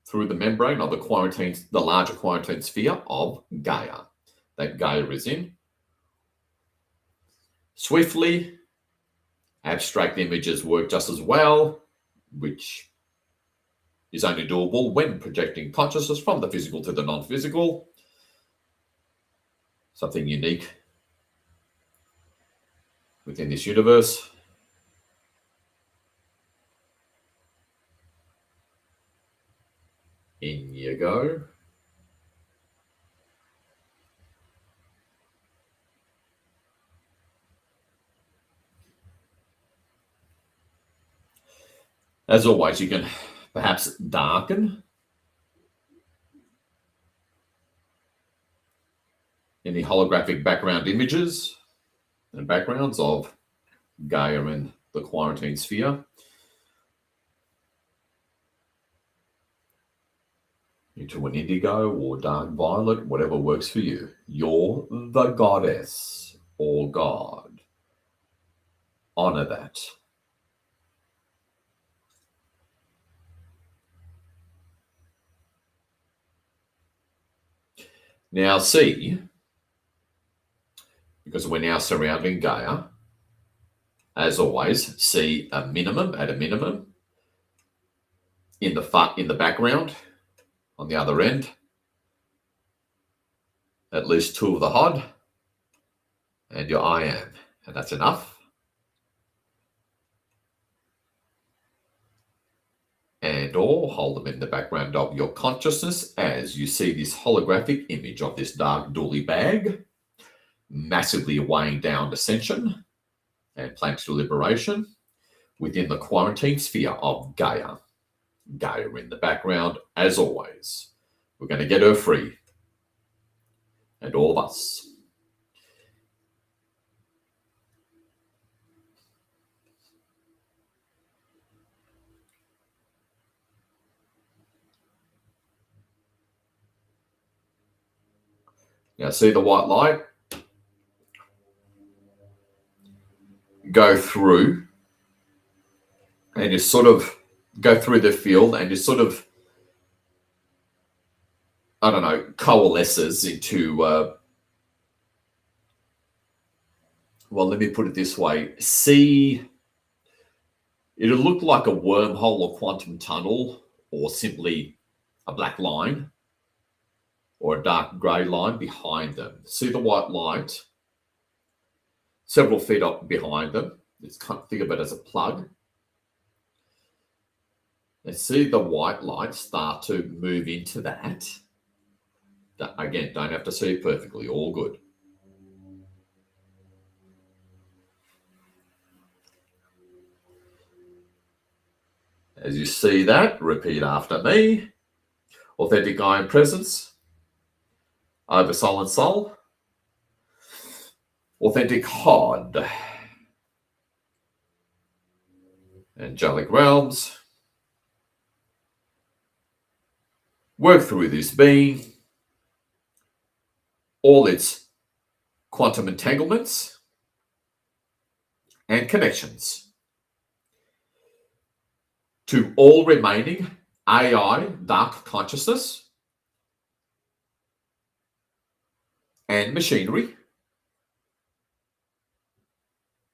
through the membrane of the larger quarantine sphere of Gaia that Gaia is in. Swiftly, abstract images work just as well, which is only doable when projecting consciousness from the physical to the non-physical. Something unique within this universe. In you go. As always, you can perhaps darken any holographic background images and backgrounds of Gaia and the quarantine sphere. Into an indigo or dark violet, whatever works for you. You're the goddess or god. Honor that. Now see, because we're now surrounding Gaia, as always, see at a minimum, in the background, on the other end, at least two of the HOD and your I am, and that's enough. And or hold them in the background of your consciousness as you see this holographic image of this dark Dooley bag, massively weighing down ascension and planetary liberation, within the quarantine sphere of Gaia. Gaia in the background, as always. We're going to get her free. And all of us. Now, see the white light? Go through and you sort of go through the field and you sort of, I don't know, coalesces into, well, let me put it this way. See, it'll look like a wormhole or quantum tunnel or simply a black line or a dark grey line behind them. See the white light? Several feet up behind them. Let's think of it as a plug. And see the white light start to move into that. Again, don't have to see it perfectly, all good. As you see that, repeat after me. Authentic I am presence over soul and soul. Authentic Hod. Angelic realms. Work through this being. All its quantum entanglements and connections to all remaining AI dark consciousness and machinery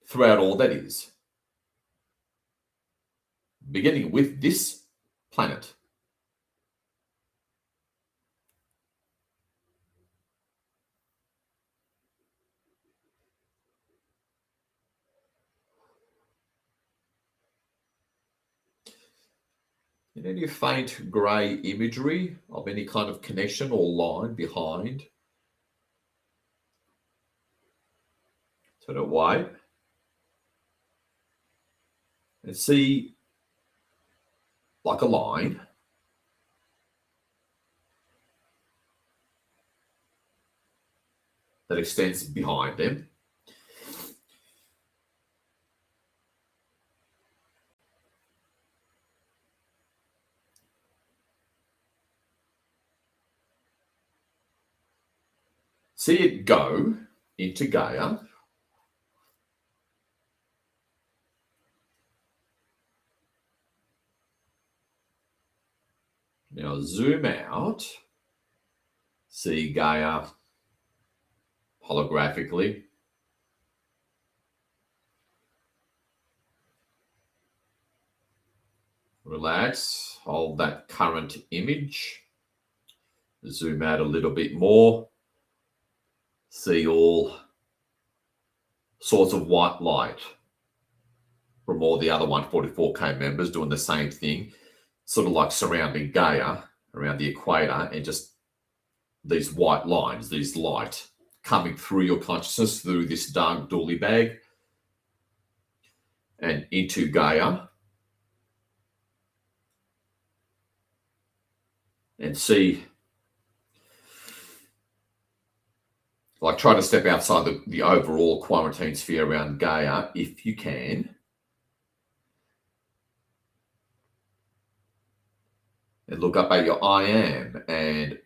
throughout all that is, beginning with this planet. And any faint grey imagery of any kind of connection or line behind, turn it away and see like a line that extends behind them. See it go into Gaia. Now zoom out. See Gaia holographically. Relax, hold that current image. Zoom out a little bit more. See all sorts of white light from all the other 144K members doing the same thing, sort of like surrounding Gaia around the equator, and just these white lines, these light coming through your consciousness through this dark dooley bag and into Gaia. And see, like, try to step outside the overall quarantine sphere around Gaia if you can. And look up at your I am and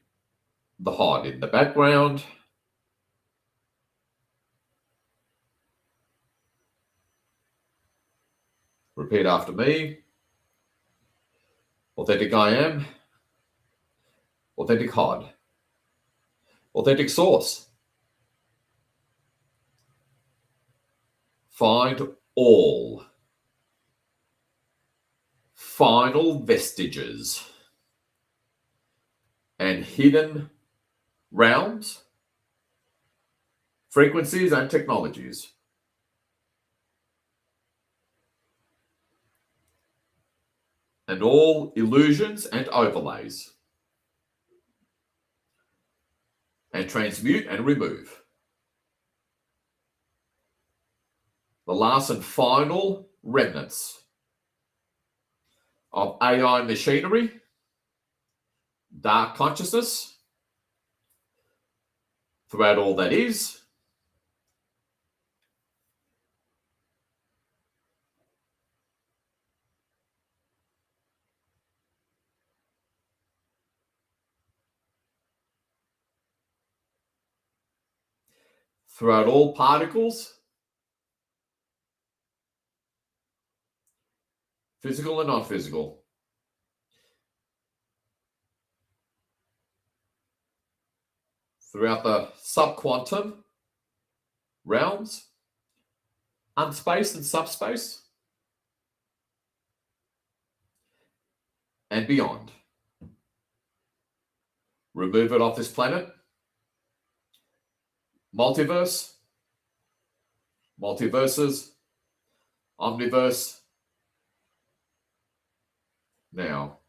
the Hod in the background. Repeat after me. Authentic I am. Authentic Hod. Authentic source. Find all final vestiges and hidden realms, frequencies, and technologies. And all illusions and overlays. And transmute and remove. The last and final remnants of AI machinery, dark consciousness, throughout all that is, throughout all particles, physical and non-physical, throughout the subquantum realms, unspace and subspace, and beyond. Remove it off this planet. Multiverse, multiverses, omniverse. Now,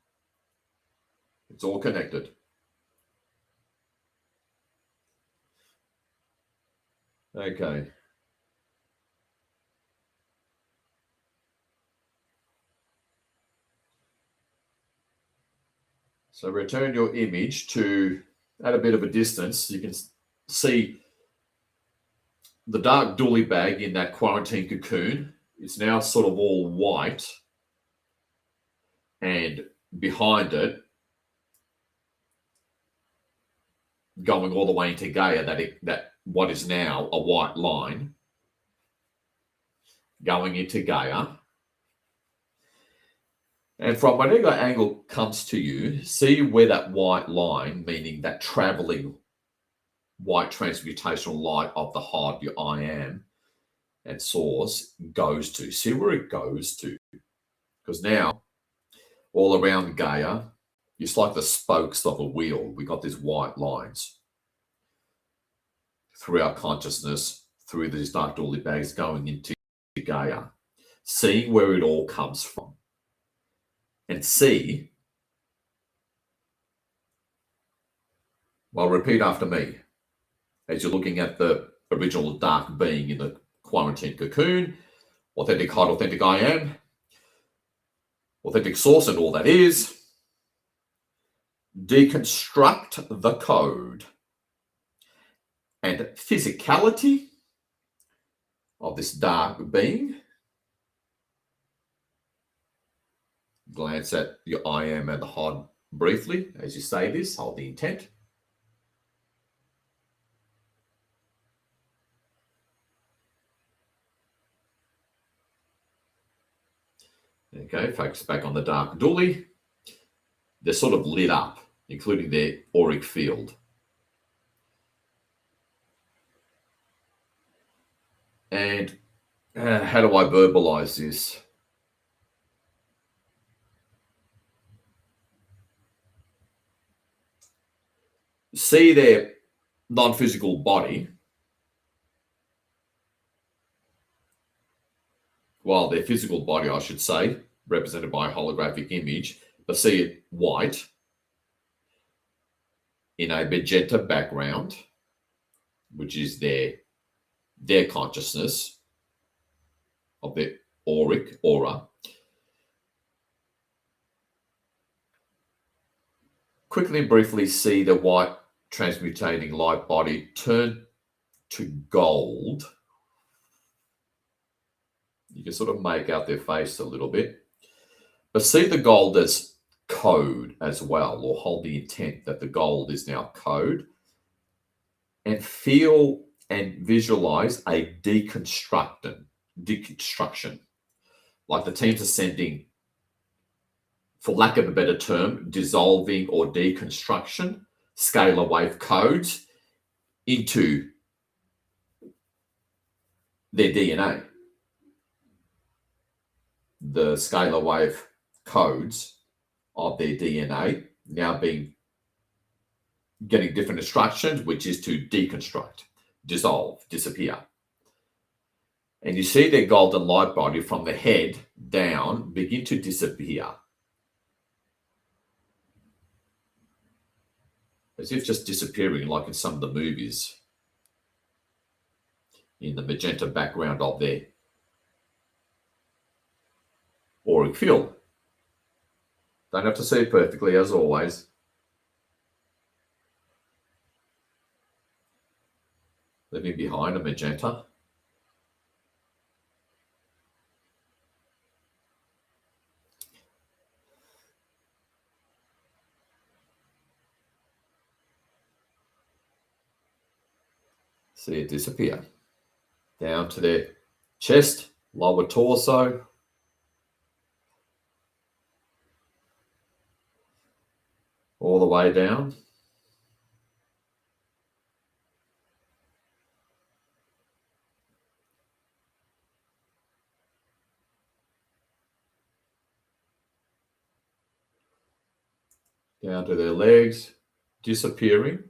it's all connected. Okay. So return your image to at a bit of a distance. You can see the dark dually bag in that quarantine cocoon. It's now sort of all white. And behind it, going all the way into Gaia, that what is now a white line going into Gaia. And from whatever angle comes to you, see where that white line, meaning that traveling white transmutational light of the heart, your I am and source, goes to. See where it goes to. Because now, all around Gaia, it's like the spokes of a wheel. We got these white lines through our consciousness, through these dark dually bags going into Gaia. Seeing where it all comes from. And see, well, repeat after me. As you're looking at the original dark being in the quarantine cocoon, authentic heart, authentic I am, authentic source and all that is, deconstruct the code and physicality of this dark being. Glance at your I am and the heart briefly as you say this, hold the intent. Okay, focus back on the dark dually. They're sort of lit up, including their auric field. And how do I verbalize this? See their non-physical body, well, their physical body, I should say, represented by a holographic image, but see it white in a magenta background, which is their consciousness of their auric aura. Quickly and briefly see the white transmutating light body turn to gold. You can sort of make out their face a little bit, but see the gold as code as well, or hold the intent that the gold is now code, and feel and visualize a deconstruction, like the teams are sending, for lack of a better term, dissolving or deconstruction scalar wave codes into their DNA. The scalar wave codes of their DNA now getting different instructions, which is to deconstruct, dissolve, disappear. And you see their golden light body from the head down begin to disappear. As if just disappearing, like in some of the movies, in the magenta background of their auric field. Don't have to see it perfectly, as always. Leaving behind a magenta. See it disappear. Down to their chest, lower torso. All the way down. Down to their legs, disappearing.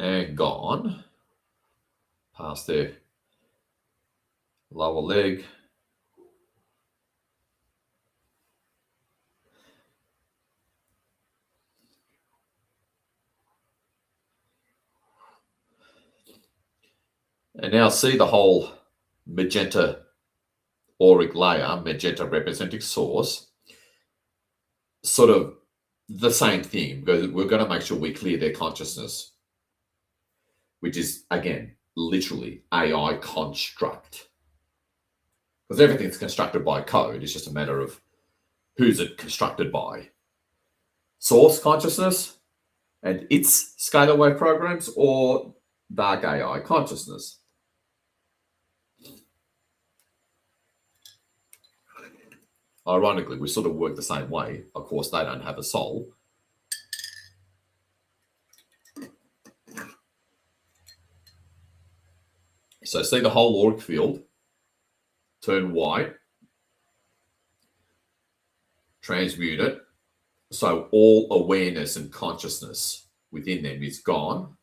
And gone. Past their lower leg. And now see the whole magenta auric layer, magenta representing source, sort of the same thing, because we're going to make sure we clear their consciousness, which is, again, literally AI construct. Because everything's constructed by code. It's just a matter of who's it constructed by. Source consciousness and its scalar wave programs, or dark AI consciousness. Ironically, we sort of work the same way. Of course, they don't have a soul. So see the whole auric field turn white, transmute it. So all awareness and consciousness within them is gone.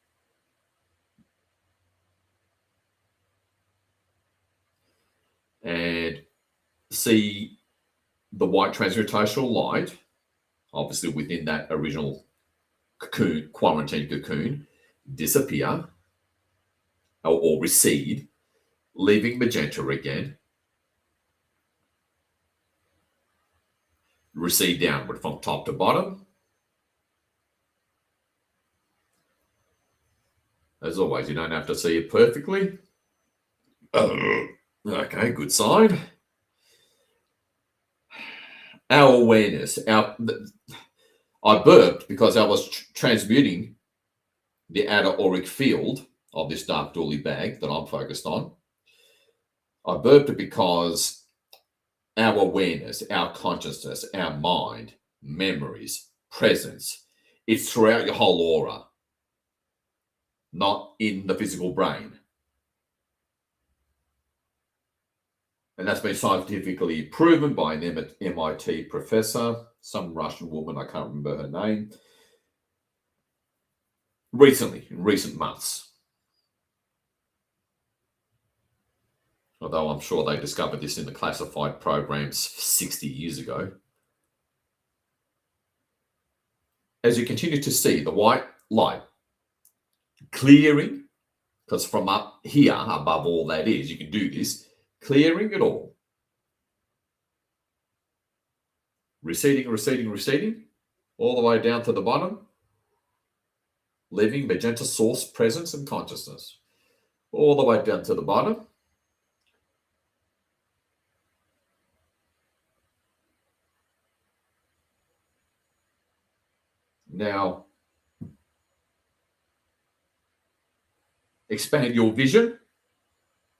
And see the white transmutational light, obviously within that original cocoon, quarantine cocoon, disappear or recede, leaving magenta again, recede downward from top to bottom. As always, you don't have to see it perfectly. Okay, good sign. Our awareness, I burped because I was transmuting the outer auric field of this dark doily bag that I'm focused on. I burped because our awareness, our consciousness, our mind, memories, presence, it's throughout your whole aura, not in the physical brain. And that's been scientifically proven by an MIT professor, some Russian woman, I can't remember her name, recently, in recent months. Although I'm sure they discovered this in the classified programs 60 years ago. As you continue to see the white light clearing, because from up here, above all that is, you can do this, clearing it all. Receding, receding, receding, all the way down to the bottom, leaving magenta source, presence, and consciousness. All the way down to the bottom. Now, expand your vision.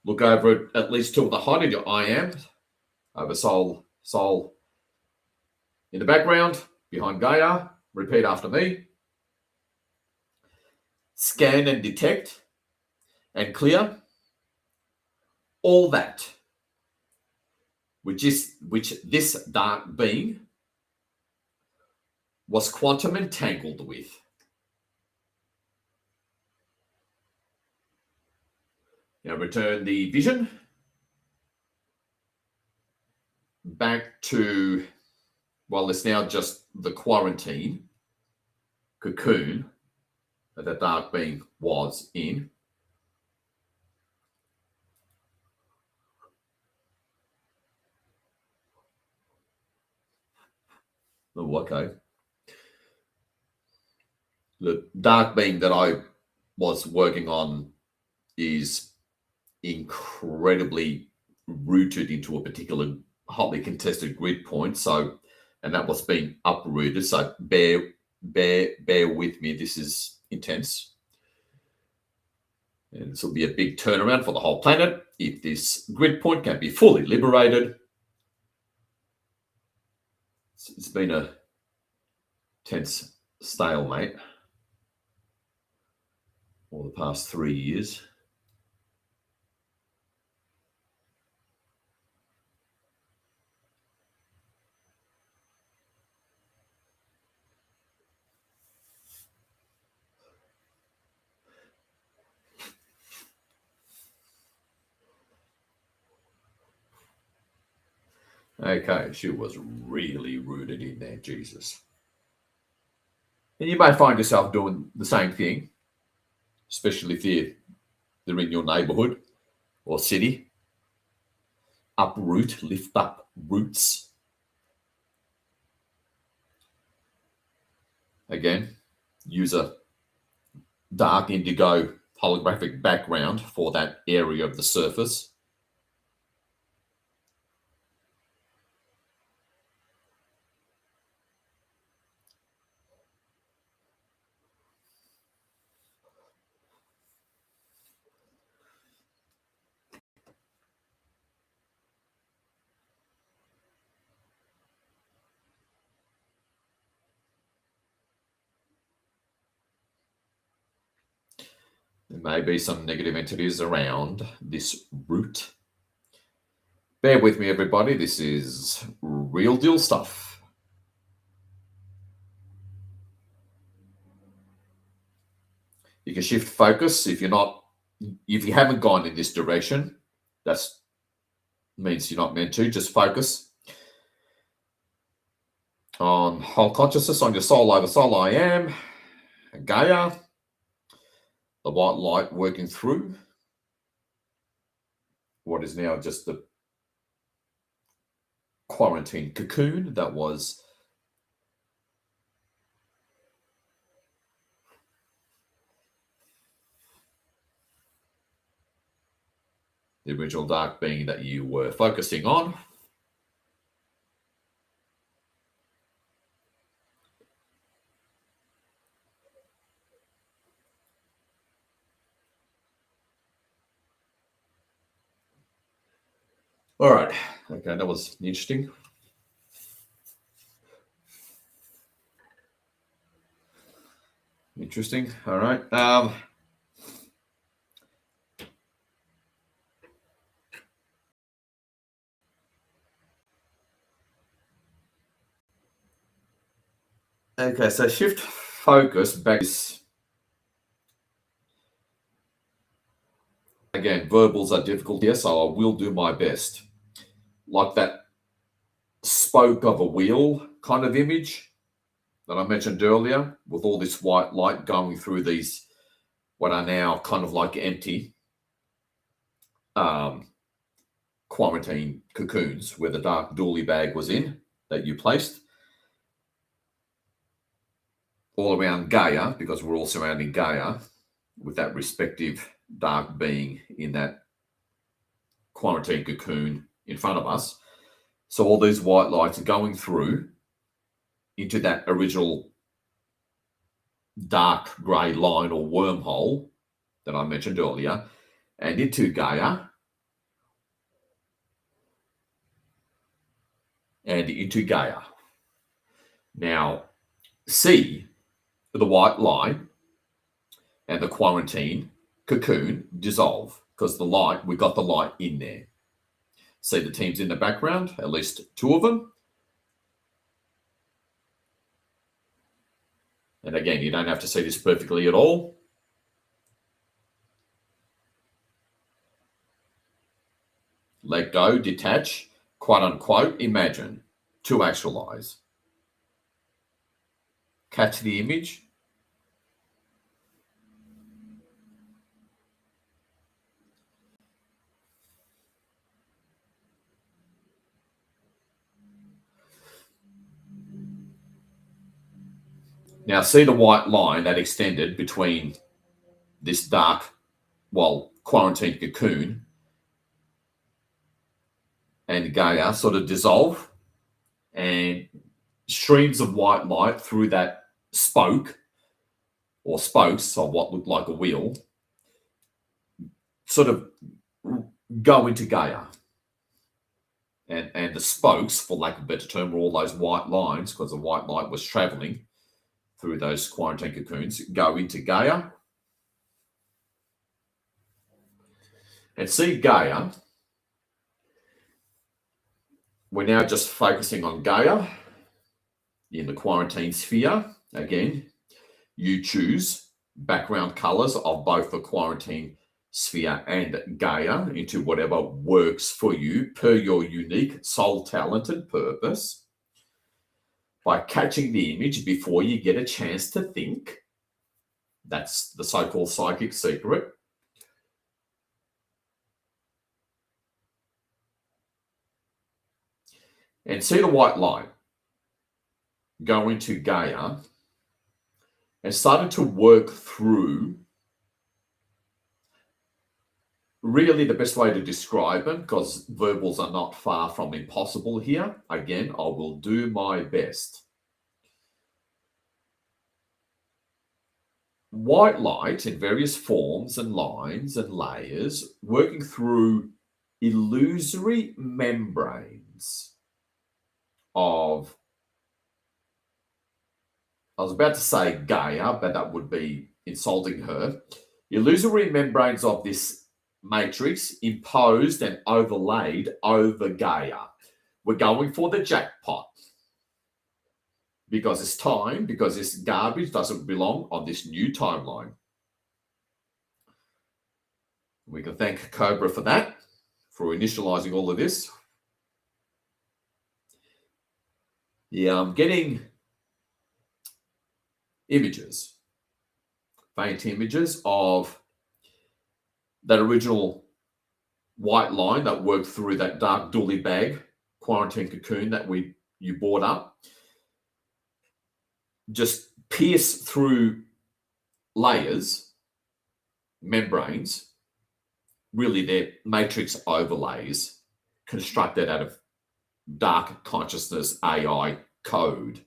Look over it at least till the height of your I am. Over soul in the background, behind Gaia. Repeat after me. Scan and detect and clear all that which this dark being was quantum entangled with. Now return the vision back to, well, it's now just the quarantine cocoon that the dark being was in. Oh, okay. The dark being that I was working on is incredibly rooted into a particular hotly contested grid point. So, and that was being uprooted. So bear with me. This is intense. And this will be a big turnaround for the whole planet if this grid point can be fully liberated. It's been a tense stalemate for the past 3 years. Okay, she was really rooted in there, Jesus. And you may find yourself doing the same thing, especially if they're in your neighborhood or city. Uproot, lift up roots. Again, use a dark indigo holographic background for that area of the surface. There may be some negative entities around this root. Bear with me, everybody. This is real deal stuff. You can shift focus if you haven't gone in this direction. That means you're not meant to. Just focus on whole consciousness, on your soul over soul I am, Gaia, the white light working through what is now just the quarantine cocoon that was the original dark being that you were focusing on. All right. Okay, that was interesting. Interesting. All right. Okay, so shift focus back. Again, verbals are difficult here, so I will do my best. Like that spoke of a wheel kind of image that I mentioned earlier, with all this white light going through these, what are now kind of like empty quarantine cocoons where the dark dually bag was in that you placed all around Gaia, because we're all surrounding Gaia with that respective dark being in that quarantine cocoon in front of us. So all these white lights are going through into that original dark grey line or wormhole that I mentioned earlier, and into Gaia, and into Gaia. Now, see the white line and the quarantine cocoon dissolve, because the light, we got the light in there. See the teams in the background, at least two of them. And again, you don't have to see this perfectly at all. let go, detach, quote unquote, imagine, to actualize. Catch the image? Now see the white line that extended between this dark, quarantine cocoon and Gaia sort of dissolve, and streams of white light through that spoke or spokes of what looked like a wheel sort of go into Gaia. And the spokes, for lack of a better term, were all those white lines, because the white light was traveling through those quarantine cocoons, go into Gaia. And see Gaia, we're now just focusing on Gaia in the quarantine sphere. Again, you choose background colors of both the quarantine sphere and Gaia into whatever works for you per your unique soul talented purpose, by catching the image before you get a chance to think. That's the so-called psychic secret. And see the white light go into Gaia and started to work through, really the best way to describe them, because verbals are not far from impossible here. Again, I will do my best. White light in various forms and lines and layers working through illusory membranes of, I was about to say Gaia, but that would be insulting her. Illusory membranes of this matrix imposed and overlaid over Gaia. We're going for the jackpot, because it's time, because this garbage doesn't belong on this new timeline. We can thank Cobra for that, for initializing all of this. Yeah, I'm getting images, faint images of that original white line that worked through that dark doolie bag quarantine cocoon that you bought up, just pierce through layers, membranes, really they're matrix overlays constructed out of dark consciousness AI code.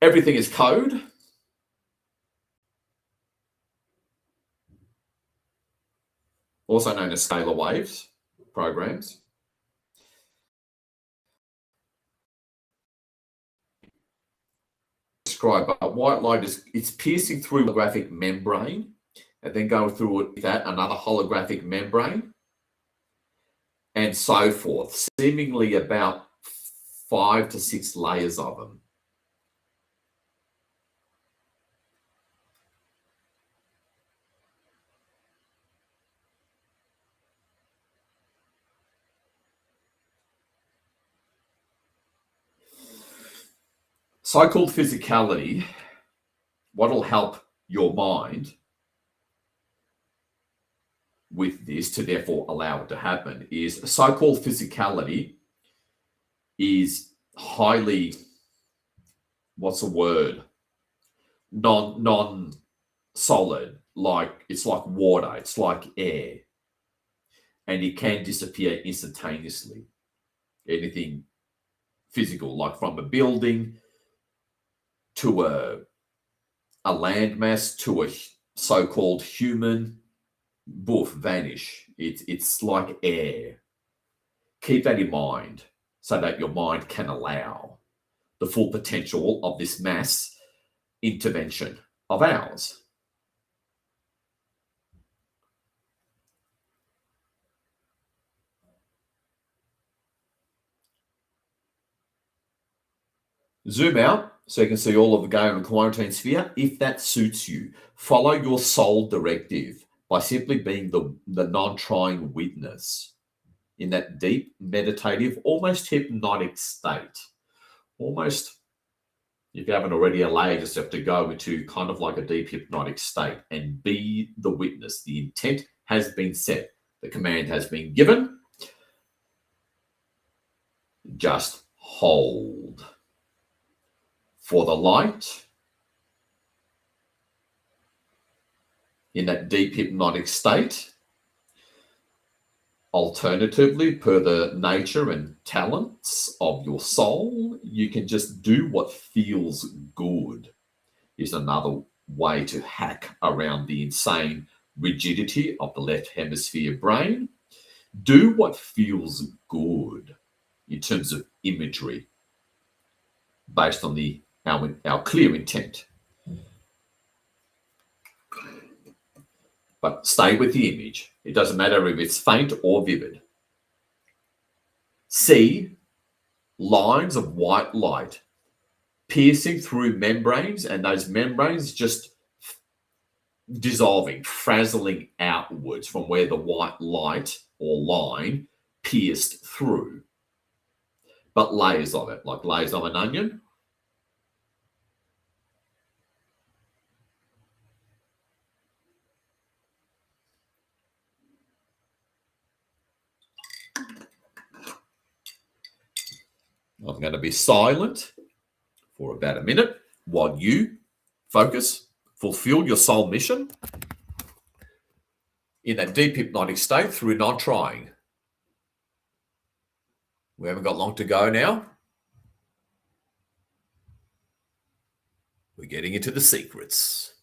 Everything is code. Also known as scalar waves programs. Describe white light is, it's piercing through a holographic membrane and then going through that another holographic membrane and so forth, seemingly about 5 to 6 layers of them. So-called physicality, what will help your mind with this to therefore allow it to happen, is so-called physicality is highly, what's the word? Non-solid, like it's like water, it's like air, and it can disappear instantaneously. Anything physical, like from a building to a landmass to a so-called human, boof, vanish. It's like air. Keep that in mind so that your mind can allow the full potential of this mass intervention of ours. Zoom out so you can see all of the Gaia and quarantine sphere if that suits you. Follow your soul directive by simply being the non-trying witness. in that deep, meditative, almost hypnotic state. Almost, if you haven't already, allow yourself to go into kind of like a deep hypnotic state and be the witness. The intent has been set. The command has been given. Just hold for the light in that deep hypnotic state. Alternatively, per the nature and talents of your soul, you can just do what feels good, is another way to hack around the insane rigidity of the left hemisphere brain. Do what feels good in terms of imagery based on our clear intent. But stay with the image. It doesn't matter if it's faint or vivid. See lines of white light piercing through membranes, and those membranes just dissolving, frazzling outwards from where the white light or line pierced through. But layers of it, like layers of an onion. I'm going to be silent for about a minute while you focus, fulfill your soul mission in that deep hypnotic state through not trying. We haven't got long to go now. We're getting into the secrets.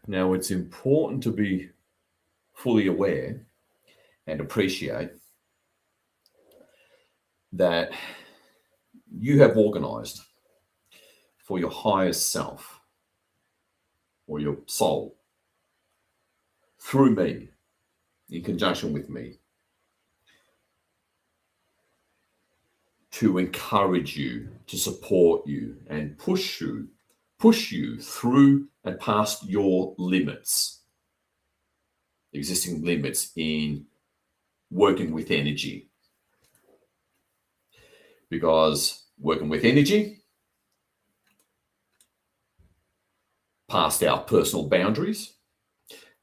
Now, it's important to be fully aware and appreciate that you have organized for your highest self or your soul through me, in conjunction with me, to encourage you, to support you, and push you through and past your limits, existing limits in working with energy. Because working with energy, past our personal boundaries,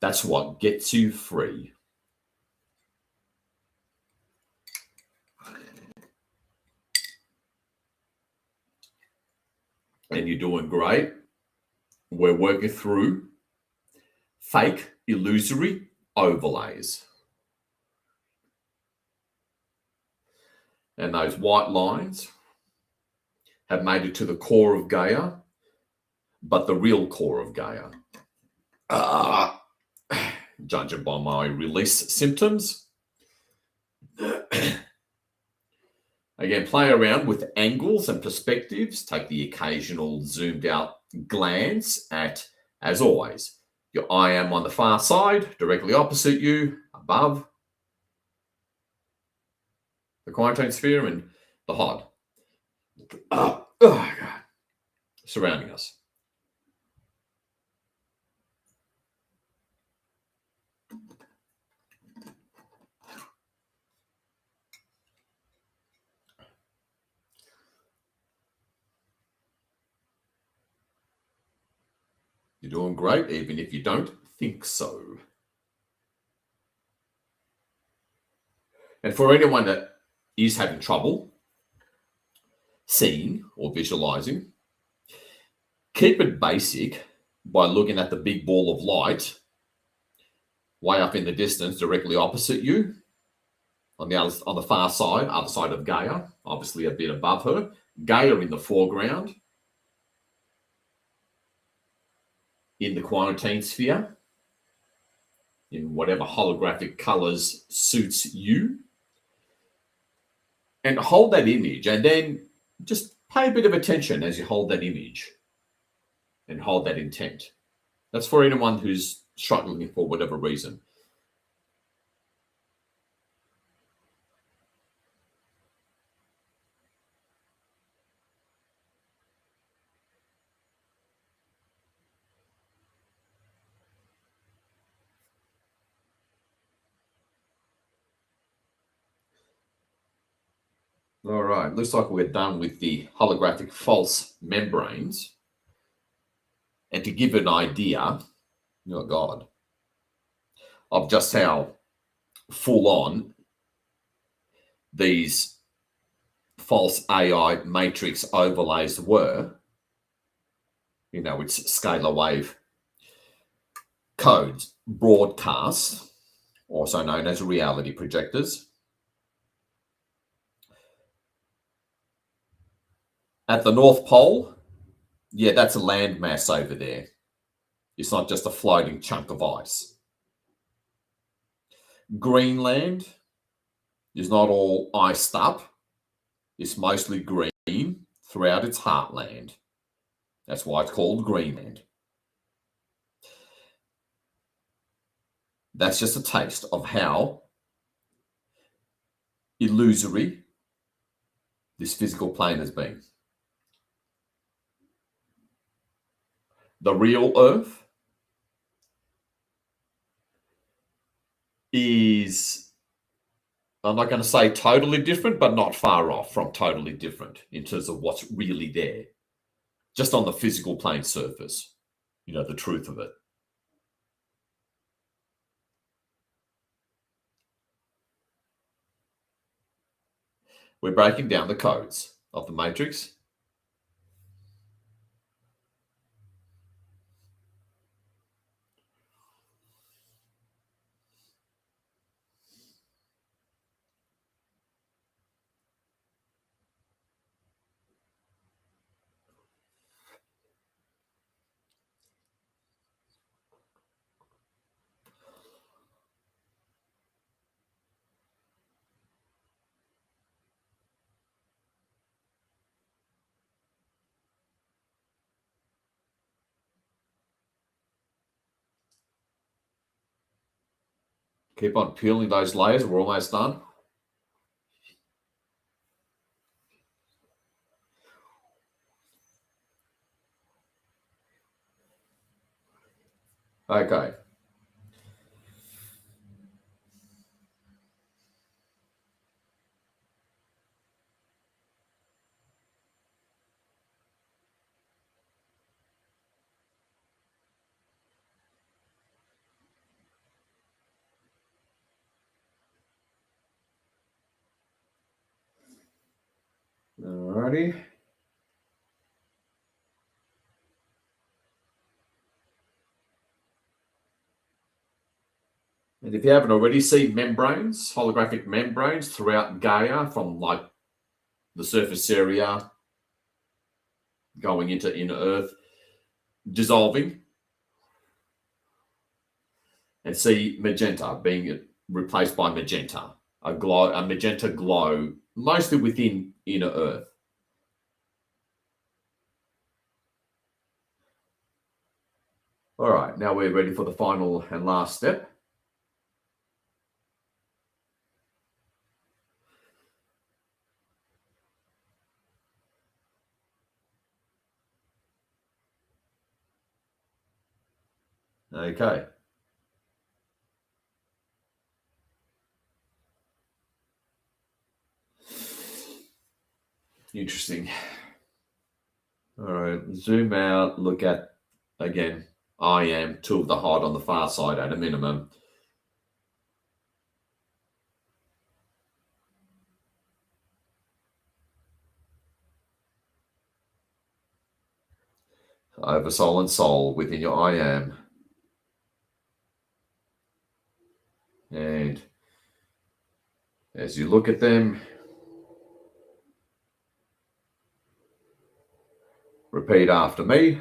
that's what gets you free. And you're doing great. We're working through fake, illusory overlays. And those white lines have made it to the core of Gaia, but the real core of Gaia, judging by my release symptoms. Again, play around with angles and perspectives. Take the occasional zoomed out glance at, as always, your I am on the far side, directly opposite you, above the quarantine sphere, and the HOD surrounding us. You're doing great, even if you don't think so. And for anyone that is having trouble seeing or visualizing, keep it basic by looking at the big ball of light way up in the distance, directly opposite you, on the far side, other side of Gaia, obviously a bit above her. Gaia in the foreground, in the quarantine sphere, in whatever holographic colors suits you. And hold that image, and then just pay a bit of attention as you hold that image and hold that intent. That's for anyone who's struggling for whatever reason. All right, looks like we're done with the holographic false membranes. And to give an idea, oh God, of just how full on these false AI matrix overlays were, it's scalar wave codes, broadcasts, also known as reality projectors. At the North Pole, yeah, that's a landmass over there. It's not just a floating chunk of ice. Greenland is not all iced up. It's mostly green throughout its heartland. That's why it's called Greenland. That's just a taste of how illusory this physical plane has been. The real Earth is, I'm not going to say totally different, but not far off from totally different in terms of what's really there, just on the physical plane surface, the truth of it. We're breaking down the codes of the matrix. Keep on peeling those layers. We're almost done. Okay. Alrighty. And if you haven't already, see membranes, holographic membranes throughout Gaia, from like the surface area going into inner Earth, dissolving. And see magenta being replaced by magenta, a magenta glow, mostly within inner Earth. All right, now we're ready for the final and last step. Okay. Interesting. All right, zoom out, look at, again, I am two of the hot on the far side at a minimum. Over soul and soul within your I am. And as you look at them, repeat after me.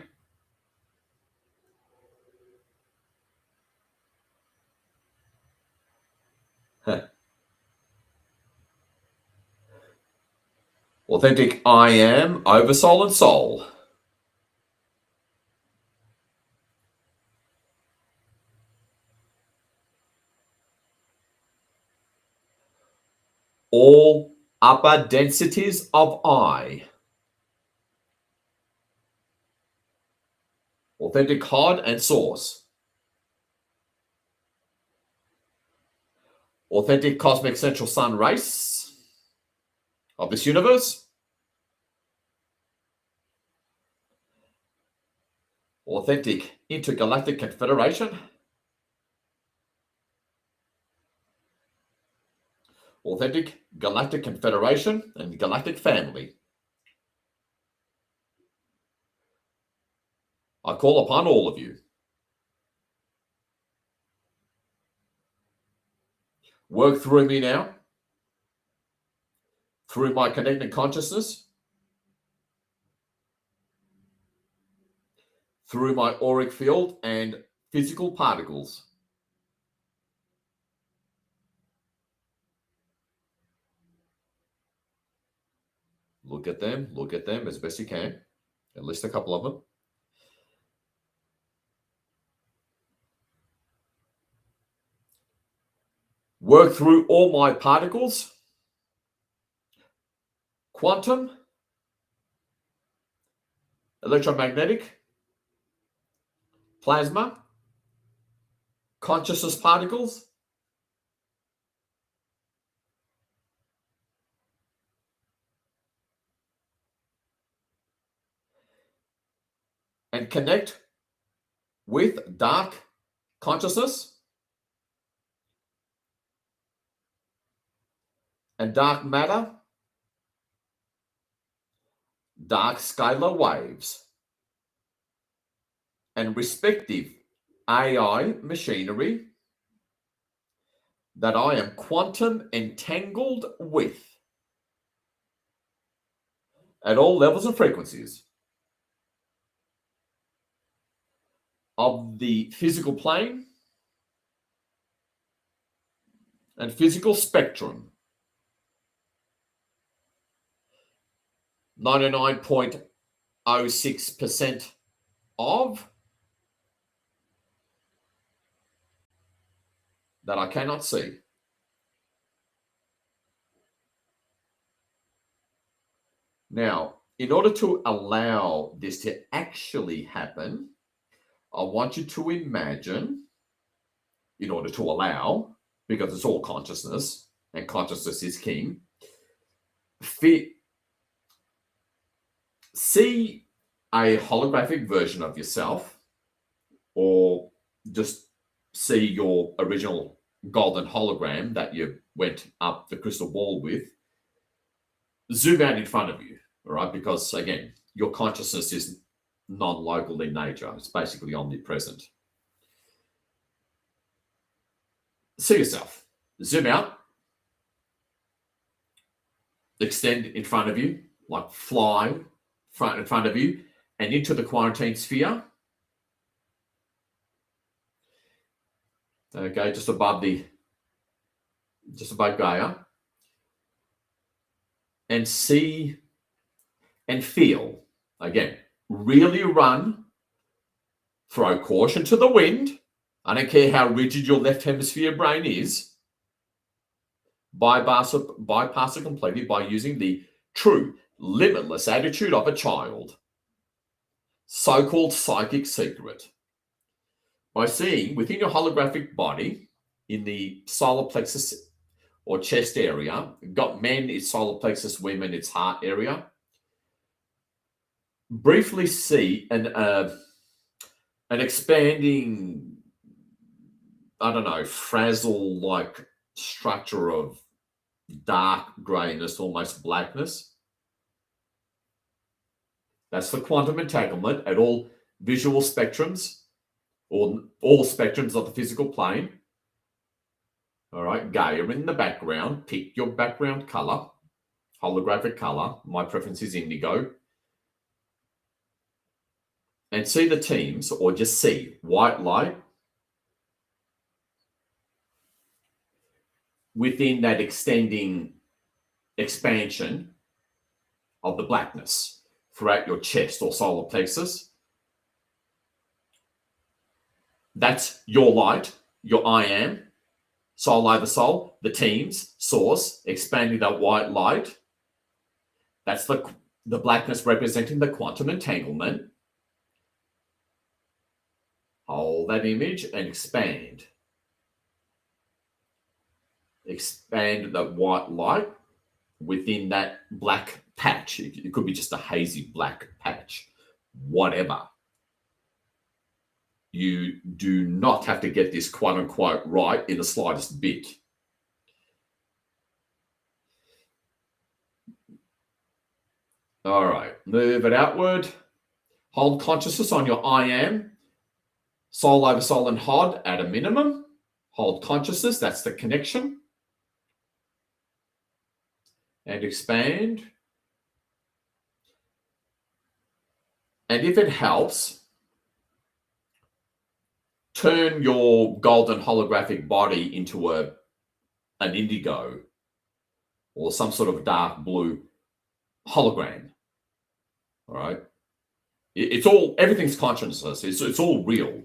Authentic I am over soul and soul. All upper densities of I. Authentic Hod and Source. Authentic cosmic central sun race of this universe. Authentic intergalactic confederation. Authentic galactic confederation and galactic family. I call upon all of you. Work through me now, through my connected consciousness, through my auric field and physical particles. Look at them as best you can, at least a couple of them. Work through all my particles, quantum, electromagnetic, plasma, consciousness particles, and connect with dark consciousness and dark matter, dark scalar waves, and respective AI machinery that I am quantum entangled with at all levels and frequencies of the physical plane and physical spectrum. 99.06% of that I cannot see. Now, in order to allow this to actually happen, I want you to imagine, in order to allow, because it's all consciousness, and consciousness is king, see a holographic version of yourself, or just see your original golden hologram that you went up the crystal ball with, zoom out in front of you, all right? Because again, your consciousness is non-local in nature. It's basically omnipresent. See yourself. Zoom out. Extend in front of you, like fly in front of you, and into the quarantine sphere. Okay, just above Gaia. And see and feel. Again, really run. Throw caution to the wind. I don't care how rigid your left hemisphere brain is. Bypass it completely by using the true, limitless attitude of a child. So-called psychic secret. By seeing within your holographic body, in the solar plexus or chest area, got men, it's solar plexus, women, it's heart area. Briefly see an expanding, I don't know, frazzle-like structure of dark grayness, almost blackness. That's the quantum entanglement at all visual spectrums, or all spectrums of the physical plane. All right, Gaia in the background. Pick your background color, holographic color. My preference is indigo. And see the teams, or just see white light within that extending expansion of the blackness throughout your chest or solar plexus. That's your light, your I am, soul over soul, the teams, source, expanding that white light. That's the blackness representing the quantum entanglement. Hold that image and expand. Expand that white light within that black patch. It could be just a hazy black patch, whatever. You do not have to get this quote unquote right in the slightest bit. All right, move it outward. Hold consciousness on your I am, soul over soul and HOD at a minimum. Hold consciousness, that's the connection. And expand. And if it helps, turn your golden holographic body into an indigo or some sort of dark blue hologram. All right. It's all, everything's consciousness. It's all real.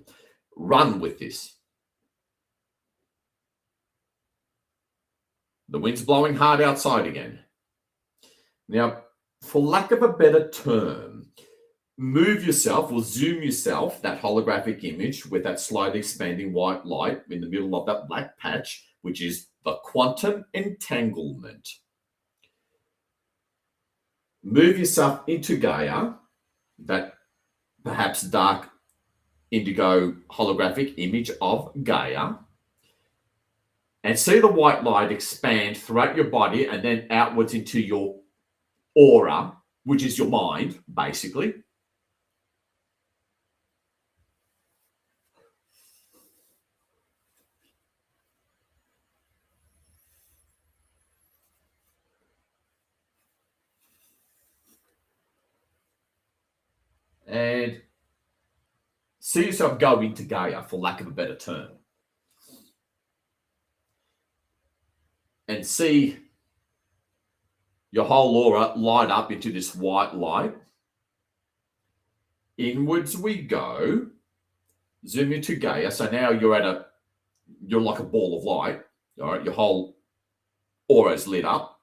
Run with this. The wind's blowing hard outside again. Now, for lack of a better term, move yourself or zoom yourself, that holographic image with that slightly expanding white light in the middle of that black patch, which is the quantum entanglement. Move yourself into Gaia, that perhaps dark indigo holographic image of Gaia, and see the white light expand throughout your body and then outwards into your aura, which is your mind, basically. And see yourself go into Gaia, for lack of a better term. And see your whole aura light up into this white light. Inwards we go. Zoom into Gaia. So now you're at you're like a ball of light. All right, your whole aura's lit up.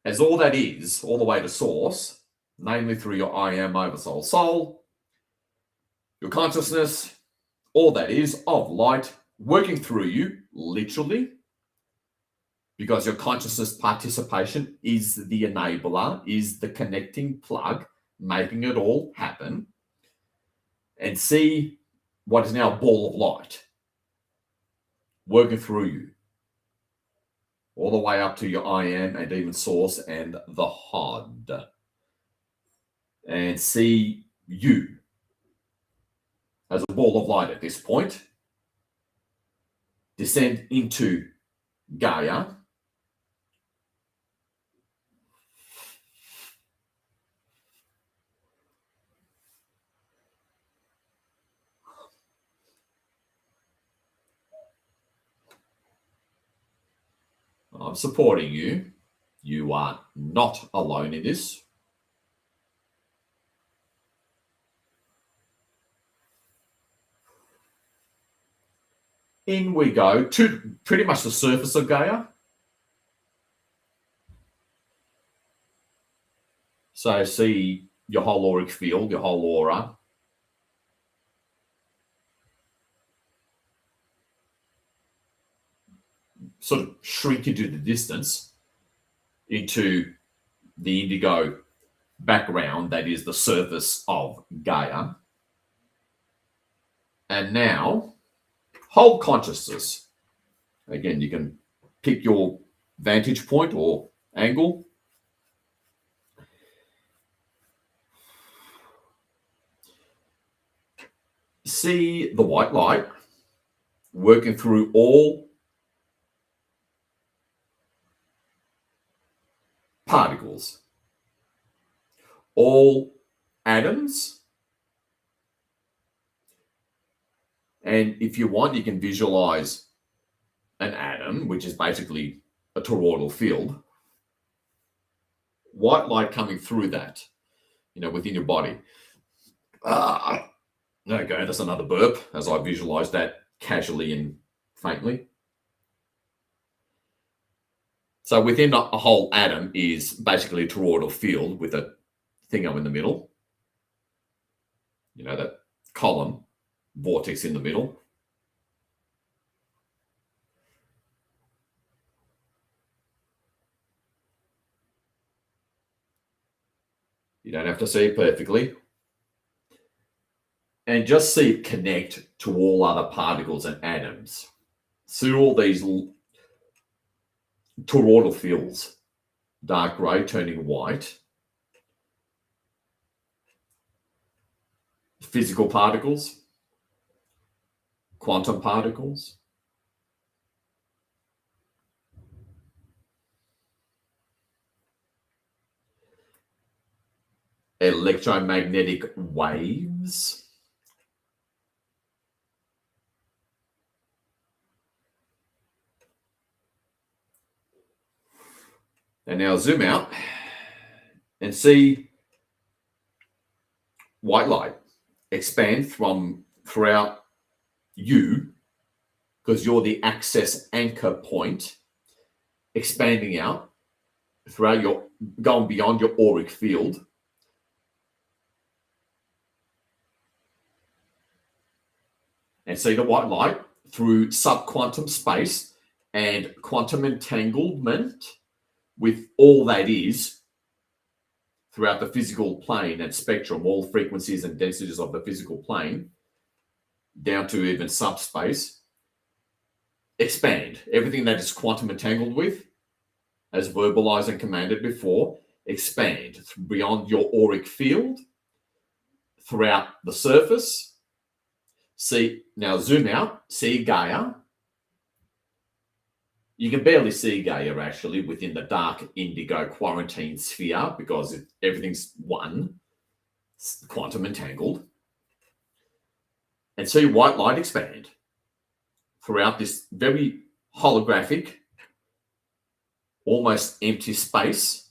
As all that is, all the way to source, namely through your I am oversoul soul, your consciousness, all that is of light working through you, literally, because your consciousness participation is the enabler, is the connecting plug, making it all happen. And see what is now a ball of light working through you, all the way up to your I am and even source and the HOD. And see you as a ball of light at this point descend into Gaia. I'm supporting you. You are not alone in this. In we go to pretty much the surface of Gaia. So see your whole auric field, your whole aura. Sort of shrink into the distance, into the indigo background that is the surface of Gaia. And now, hold consciousness. Again, you can pick your vantage point or angle. See the white light working through all particles, all atoms. And if you want, you can visualize an atom, which is basically a toroidal field. White light coming through that, within your body. Okay, that's another burp as I visualize that casually and faintly. So within a whole atom is basically a toroidal field with a thingo in the middle. That column, vortex in the middle. You don't have to see it perfectly. And just see it connect to all other particles and atoms through all these toroidal fields, dark grey turning white, physical particles, quantum particles, electromagnetic waves, and now zoom out and see white light expand from throughout you, because you're the access anchor point, expanding out throughout your, going beyond your auric field. And see the white light through subquantum space and quantum entanglement with all that is throughout the physical plane and spectrum, all frequencies and densities of the physical plane, down to even subspace. Expand. Everything that is quantum entangled with, as verbalized and commanded before, expand beyond your auric field, throughout the surface. See, now zoom out, see Gaia. You can barely see Gaia actually within the dark indigo quarantine sphere because everything's one, quantum entangled. and see white light expand throughout this very holographic, almost empty space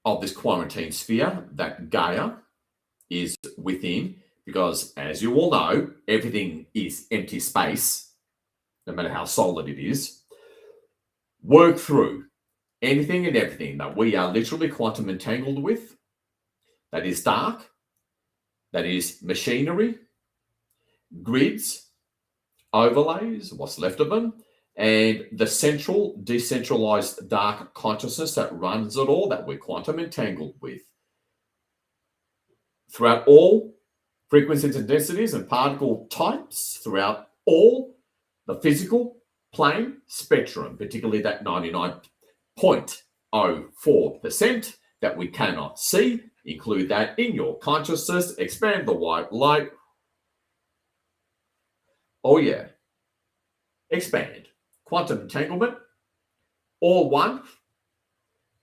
of this quarantine sphere that Gaia is within, because as you all know, everything is empty space, no matter how solid it is. Work through anything and everything that we are literally quantum entangled with, that is dark, that is machinery, grids, overlays, what's left of them, and the central decentralized dark consciousness that runs it all, that we're quantum entangled with. Throughout all frequencies and densities and particle types, throughout all the physical plane spectrum, particularly that 99.04% that we cannot see, include that in your consciousness, expand the white light. Oh yeah, expand. Quantum entanglement, all one,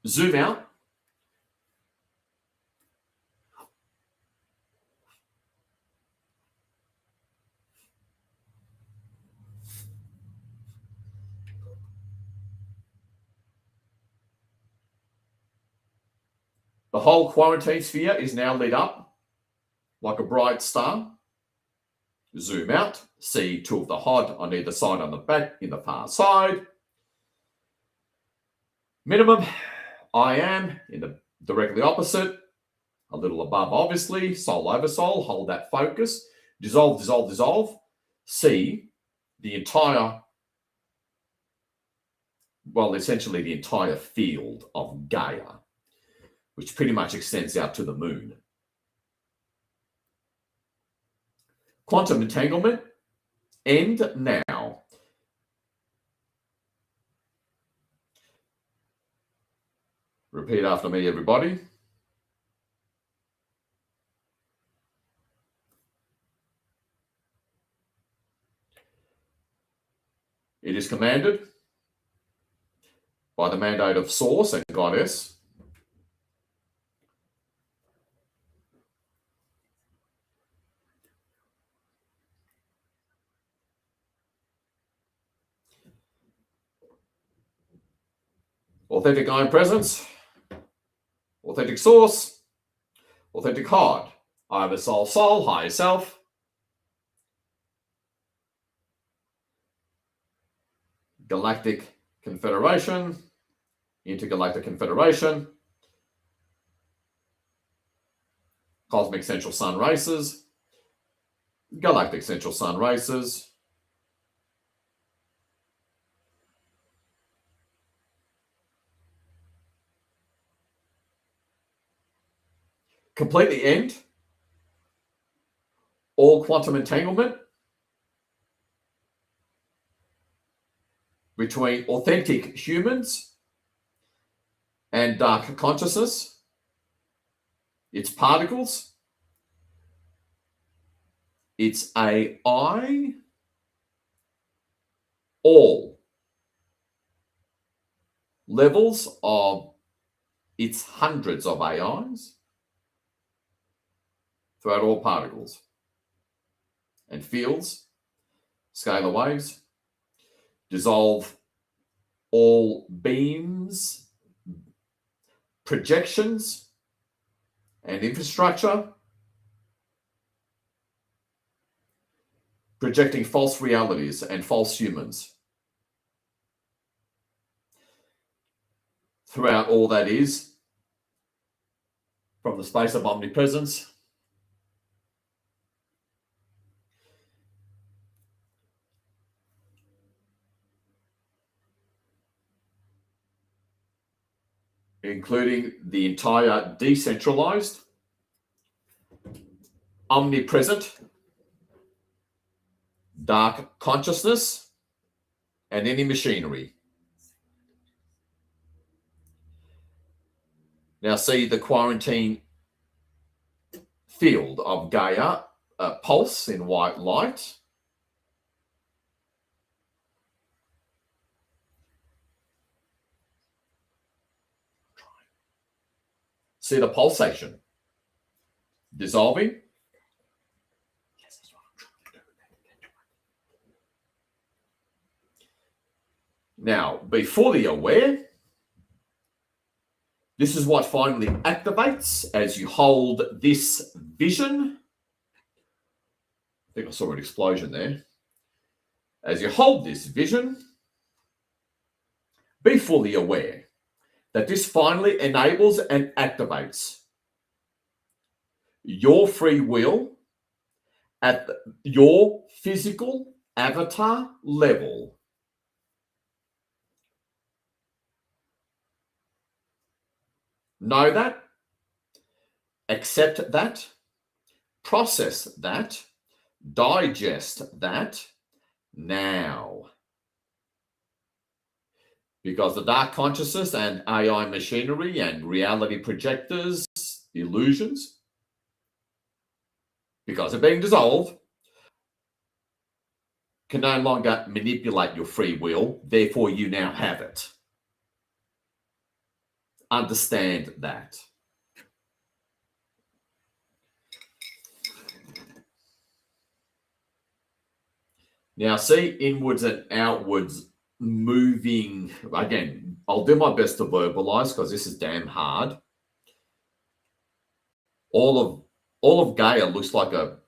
zoom out. The whole quarantine sphere is now lit up like a bright star. Zoom out, see two of the HOD on either side on the back in the far side. Minimum, I am in the directly opposite, a little above obviously, soul over soul, hold that focus, dissolve, dissolve, dissolve. See the entire, well, essentially the entire field of Gaia, which pretty much extends out to the moon. Quantum entanglement, end now. Repeat after me, everybody. It is commanded by the mandate of Source and Goddess authentic I am presence, authentic source, authentic HOD, I have a soul, soul, higher self, Galactic Confederation, Intergalactic Confederation, Cosmic Central Sun Races, Galactic Central Sun Races, completely end all quantum entanglement between authentic humans and dark consciousness, its particles, its AI, all levels of its hundreds of AIs throughout all particles and fields, scalar waves, dissolve all beams, projections, and infrastructure, projecting false realities and false humans throughout all that is, from the space of omnipresence, including the entire decentralized, omnipresent, dark consciousness, and any machinery. Now see the quarantine field of Gaia pulse in white light. See the pulsation dissolving Now, be fully aware. This is what finally activates as you hold this vision. I think I saw an explosion there. As you hold this vision, be fully aware that this finally enables and activates your free will at your physical avatar level. Know that, accept that, process that, digest that now. Because the dark consciousness and AI machinery and reality projectors, illusions, because they're being dissolved, can no longer manipulate your free will. Therefore, you now have it. Understand that. Now, see inwards and outwards moving. Again, I'll do my best to verbalize because this is damn hard. All of Gaia looks like a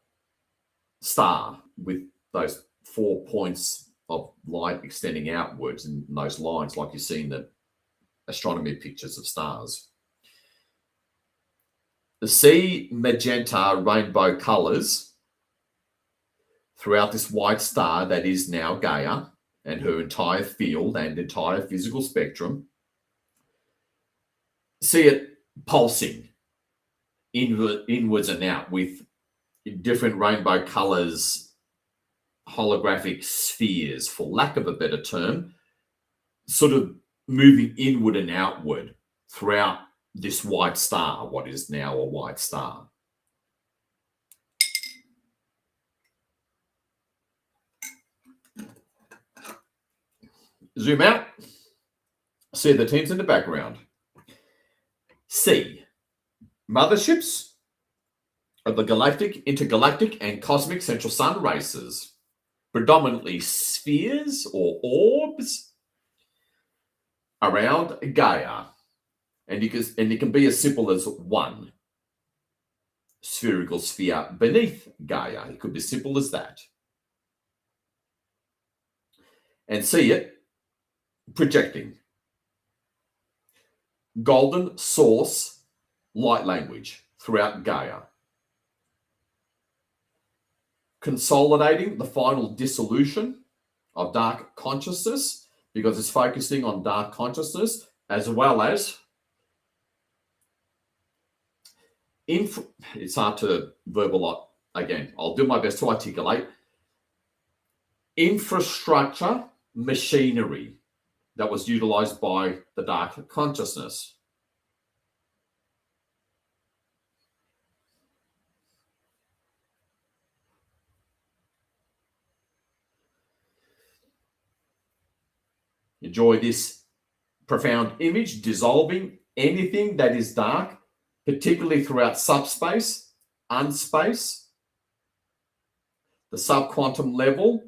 star with those 4 points of light extending outwards in those lines, like you see in the astronomy pictures of stars. The sea magenta rainbow colors throughout this white star that is now Gaia and her entire field and entire physical spectrum. See it pulsing inwards and out with different rainbow colors, holographic spheres, for lack of a better term, sort of moving inward and outward throughout this white star, what is now a white star. Zoom out. See the teams in the background. C. Motherships of the galactic, intergalactic, and cosmic central sun races. Predominantly spheres or orbs around Gaia. And it can be as simple as one spherical sphere beneath Gaia. It could be simple as that. And see it projecting. Golden source light language throughout Gaia. Consolidating the final dissolution of dark consciousness, because it's focusing on dark consciousness, as well as it's hard to verbalize. Again, I'll do my best to articulate. Infrastructure machinery that was utilized by the dark consciousness. Enjoy this profound image, dissolving anything that is dark, particularly throughout subspace, unspace, the subquantum level,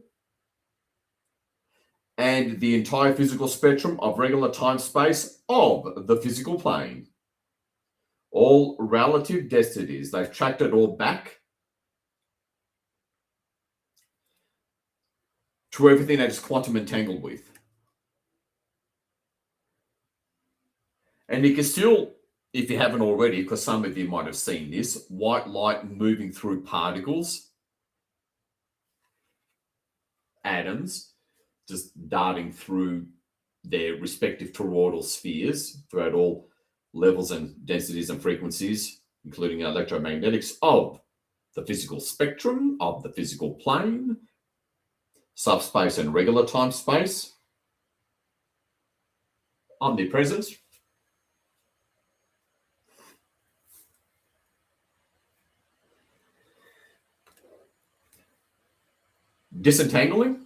and the entire physical spectrum of regular time-space of the physical plane. All relative densities. They've tracked it all back to everything that is quantum entangled with. And you can still, if you haven't already, because some of you might have seen this, white light moving through particles, atoms, just darting through their respective toroidal spheres throughout all levels and densities and frequencies, including electromagnetics of the physical spectrum, of the physical plane, subspace and regular time space, omnipresent. Disentangling.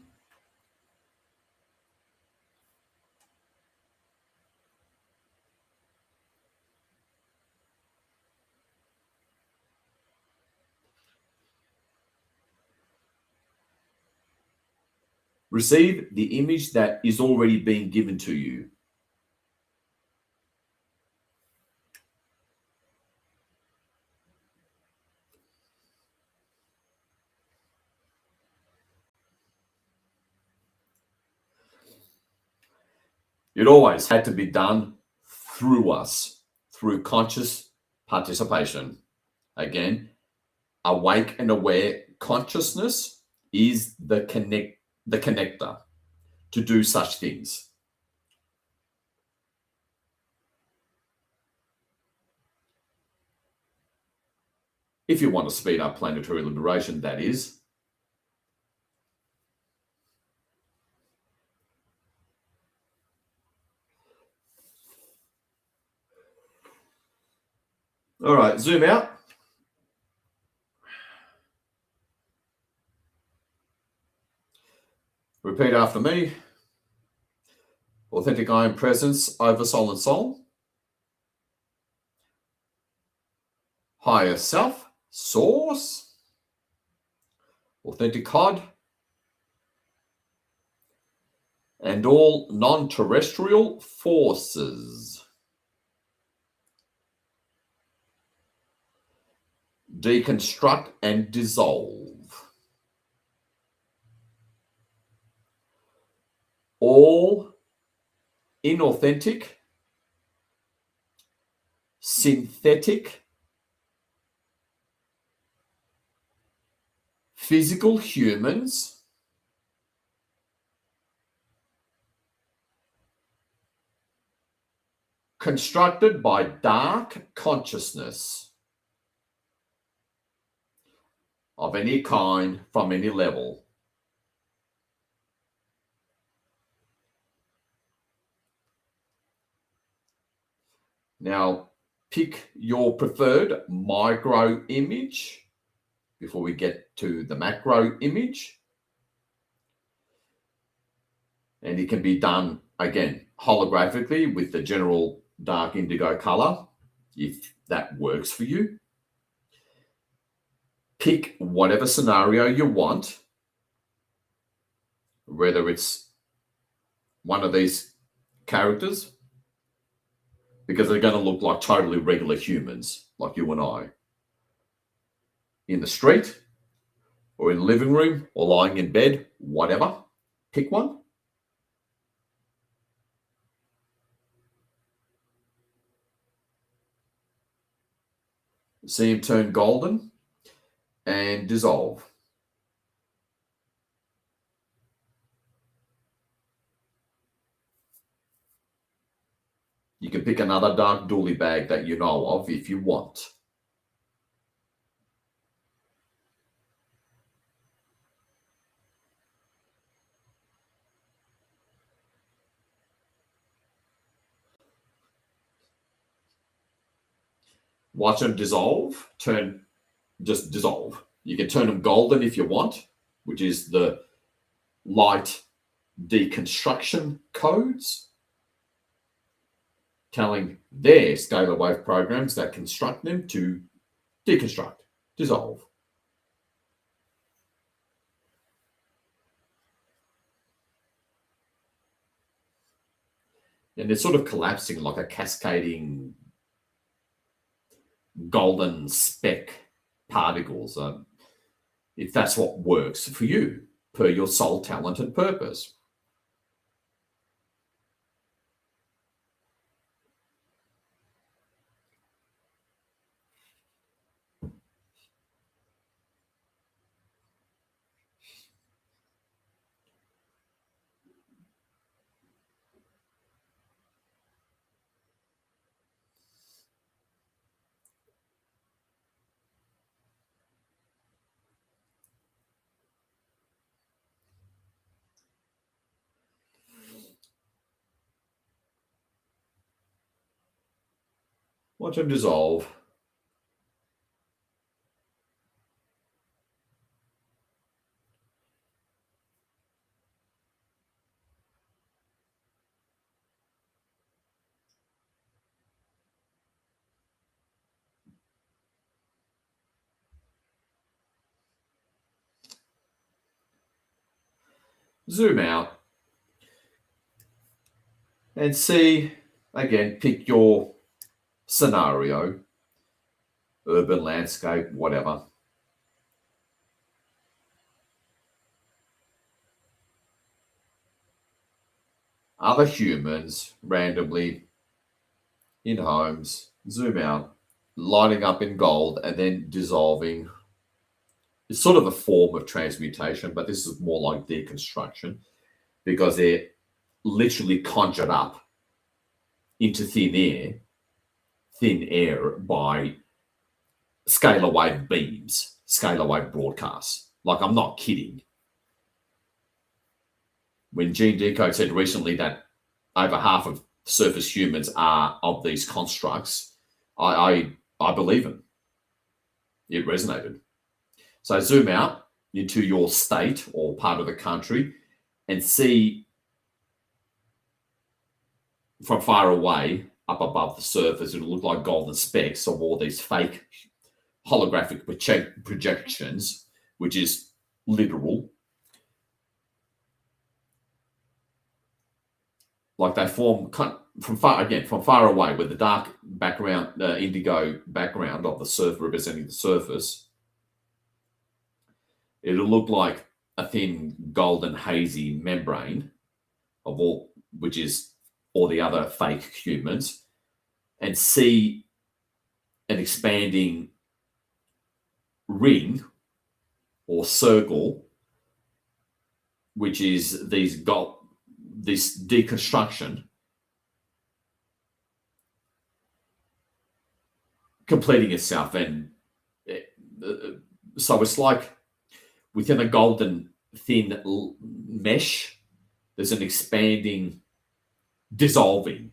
Receive the image that is already being given to you. It always had to be done through us, through conscious participation. Again, awake and aware consciousness is the connector to do such things. If you want to speed up planetary liberation, that is. All right, zoom out. Repeat after me. Authentic I am presence over soul and soul. Higher self, source. Authentic God. And all non-terrestrial forces. Deconstruct and dissolve. All inauthentic, synthetic, physical humans constructed by dark consciousness of any kind from any level. Now, pick your preferred micro image before we get to the macro image. And it can be done, again, holographically with the general dark indigo color, if that works for you. Pick whatever scenario you want, whether it's one of these characters, because they're going to look like totally regular humans, like you and I, in the street or in the living room or lying in bed, whatever. Pick one. See him turn golden and dissolve. You can pick another dark dooley bag that you know of if you want. Watch them dissolve, just dissolve. You can turn them golden if you want, which is the light deconstruction codes, telling their scalar wave programs that construct them to deconstruct, dissolve. And they're sort of collapsing like a cascading golden speck particles, if that's what works for you, per your soul talent and purpose. Watch them dissolve. zoom out, and see, again, pick your scenario, urban landscape, whatever. Other humans randomly in homes, zoom out, lighting up in gold, and then dissolving. It's sort of a form of transmutation, but this is more like deconstruction because they're literally conjured up into thin air by scalar wave beams, scalar wave broadcasts. Like, I'm not kidding. When Gene Decode said recently that over half of surface humans are of these constructs, I believe him. It resonated. So zoom out into your state or part of the country and see from far away, up above the surface, it'll look like golden specks of all these fake holographic projections, which is literal. Like they form from far away with the dark background, indigo background of the surface representing the surface. It'll look like a thin golden hazy membrane of all, which is all the other fake humans, and see an expanding ring or circle, which is this deconstruction completing itself. And so it's like within a golden thin mesh, there's an expanding, dissolving,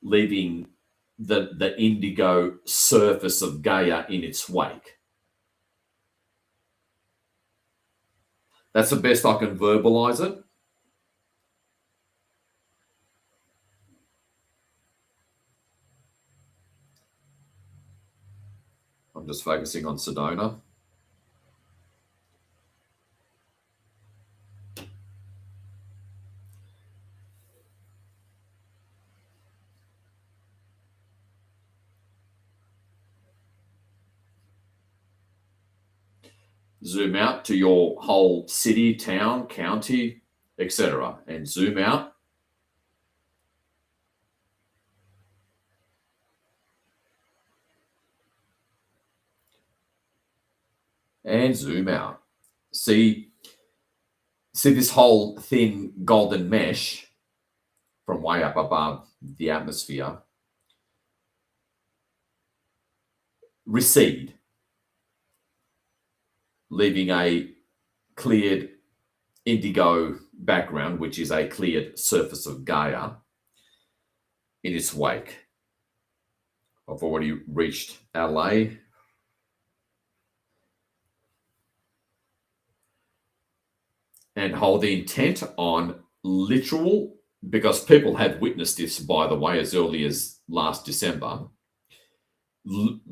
leaving the indigo surface of Gaia in its wake. That's the best I can verbalize it. I'm just focusing on Sedona. Zoom out to your whole city, town, county, etc. And zoom out. And zoom out. See this whole thin golden mesh from way up above the atmosphere recede, leaving a cleared indigo background, which is a cleared surface of Gaia, in its wake. I've already reached LA. And hold the intent on literal, because people have witnessed this, by the way, as early as last December,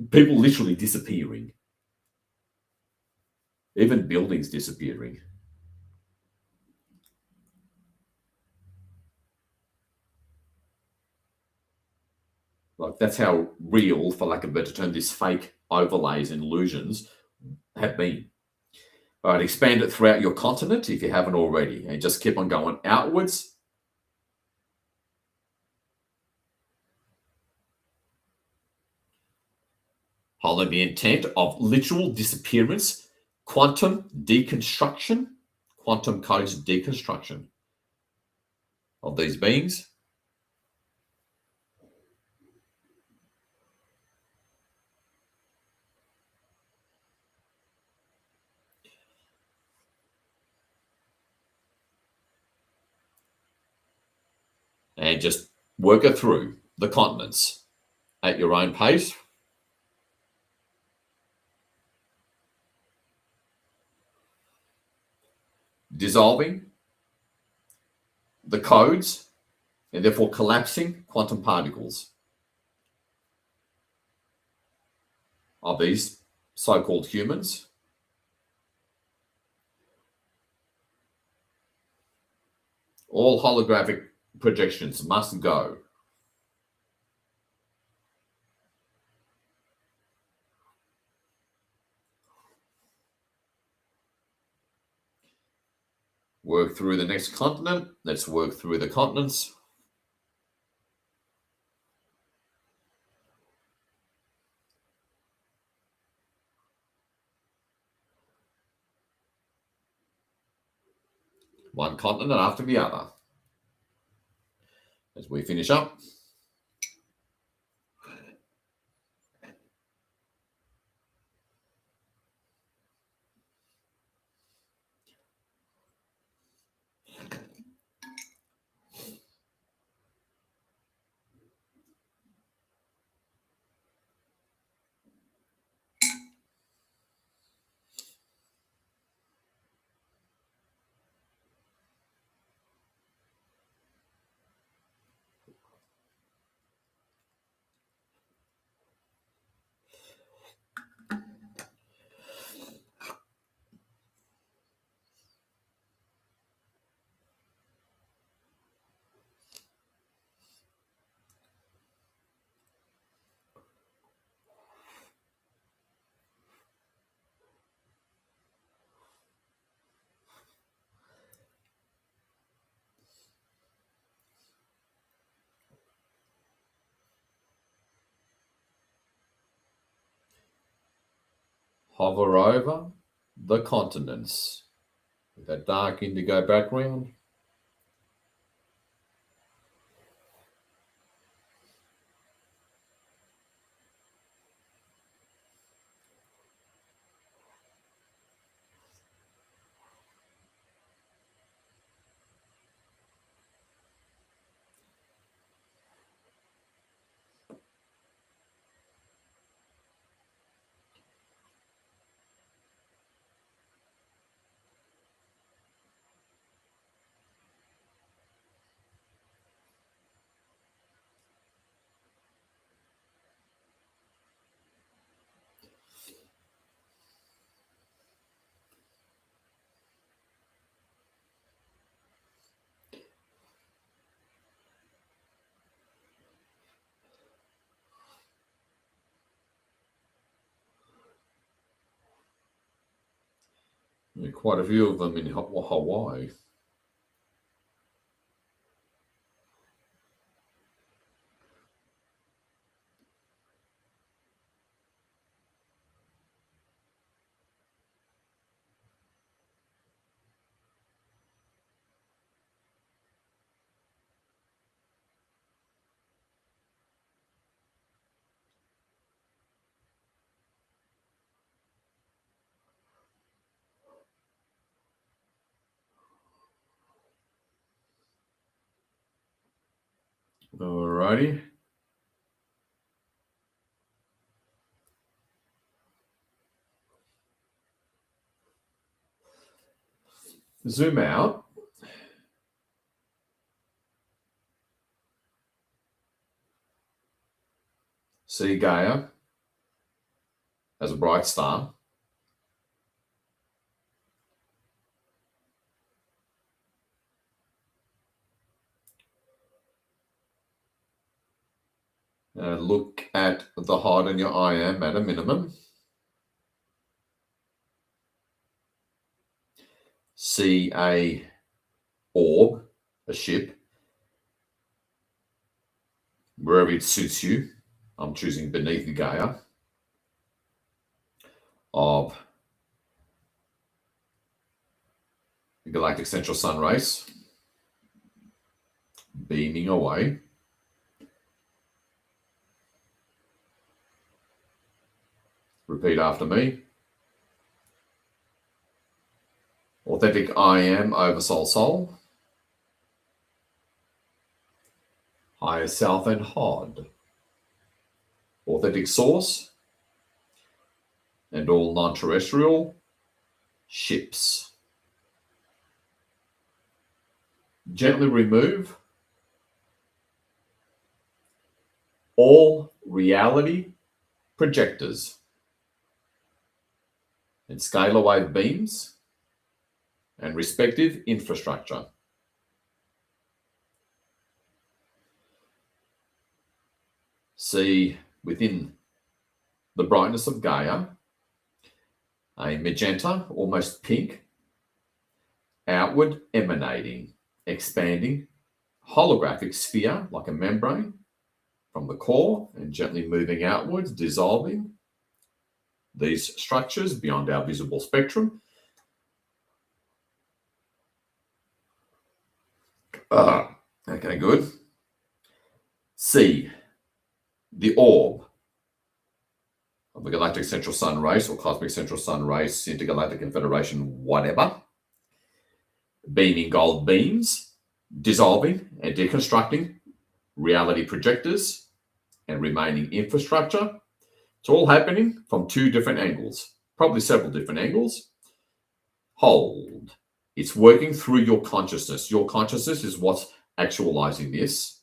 people literally disappearing, even buildings disappearing. Like, that's how real, for lack of a better term, these fake overlays and illusions have been. All right, expand it throughout your continent if you haven't already, and just keep on going outwards. Holding the intent of literal disappearance, quantum deconstruction, quantum codes deconstruction of these beings. And just work it through the continents at your own pace. Dissolving the codes and therefore collapsing quantum particles of these so-called humans. All holographic projections must go. Work through the next continent. Let's work through the continents. One continent after the other. As we finish up. Hover over the continents with that dark indigo background. There are quite a few of them in Hawaii. Alrighty. Zoom out. See Gaia as a bright star. Look at the height on your IM at a minimum. See a orb, a ship, wherever it suits you. I'm choosing beneath the Gaia of the galactic central sun race, beaming away. Repeat after me. Authentic I am over soul. Higher self and Hod. Authentic source and all non-terrestrial ships. Gently remove all reality projectors and scalar wave beams and respective infrastructure. see within the brightness of Gaia a magenta, almost pink, outward emanating, expanding, holographic sphere like a membrane from the core and gently moving outwards, dissolving these structures beyond our visible spectrum. Okay, good. C, the orb of the galactic central sun race or cosmic central sun race, intergalactic confederation, whatever. Beaming gold beams, dissolving and deconstructing reality projectors and remaining infrastructure. It's all happening from two different angles, probably several different angles. Hold. It's working through your consciousness. Your consciousness is what's actualizing this.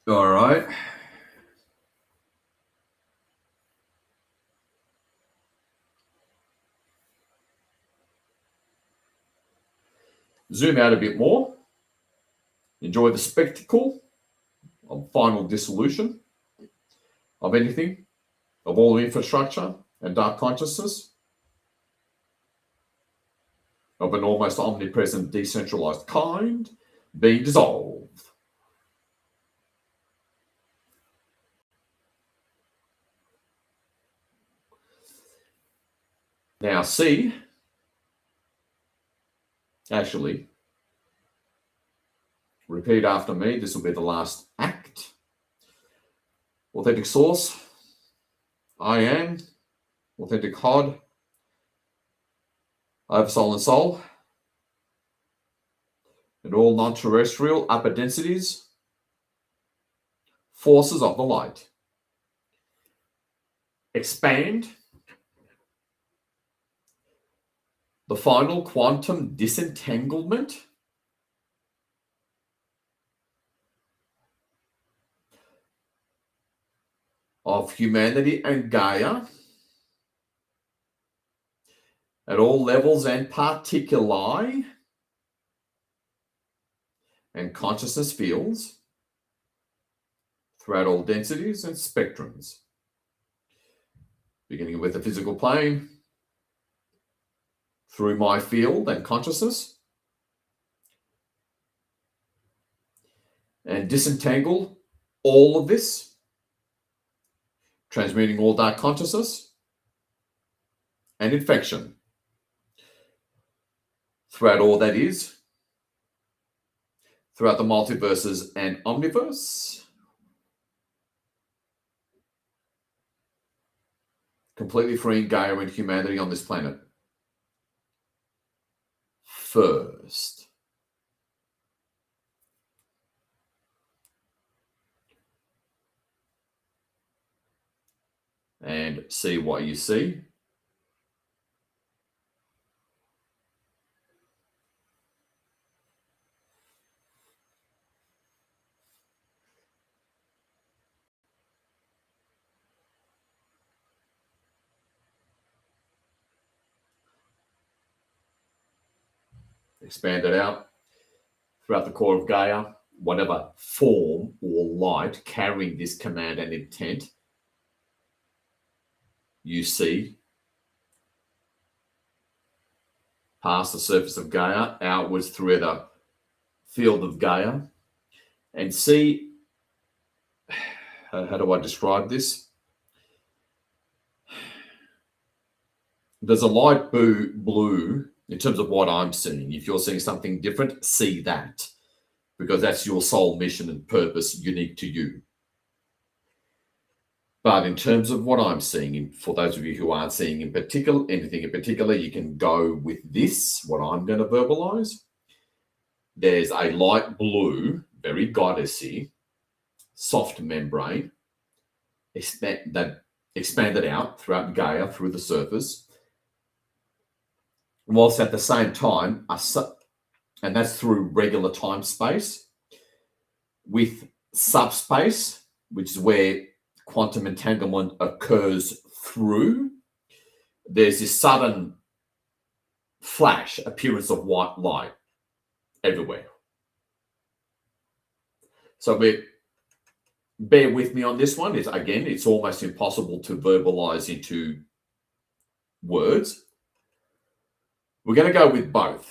All right. Zoom out a bit more. Enjoy the spectacle of final dissolution of anything, of all infrastructure and dark consciousness, of an almost omnipresent decentralized kind being dissolved. Now C, actually, repeat after me. This will be the last act. Authentic source, I am, authentic HOD, oversoul and soul, and all non-terrestrial upper densities, forces of the light. Expand the final quantum disentanglement of humanity and Gaia at all levels and particuli and consciousness fields throughout all densities and spectrums, beginning with the physical plane, through my field and consciousness, and disentangle all of this, transmuting all dark consciousness and infection throughout all that is, throughout the multiverses and omniverse, completely freeing Gaia and humanity on this planet. First. And see what you see. Expand it out throughout the core of Gaia, whatever form or light carrying this command and intent you see, past the surface of Gaia, outwards through the field of Gaia, and see, how do I describe this? There's a light blue in terms of what I'm seeing. If you're seeing something different, see that, because that's your soul mission and purpose unique to you. But in terms of what I'm seeing, for those of you who aren't seeing anything in particular, you can go with this, what I'm going to verbalize. There's a light blue, very goddessy, soft membrane that expanded out throughout Gaia, through the surface, whilst at the same time, and that's through regular time space, with subspace, which is where quantum entanglement occurs through, there's this sudden flash appearance of white light everywhere. So bear with me on this one. It's almost impossible to verbalize into words. We're going to go with both.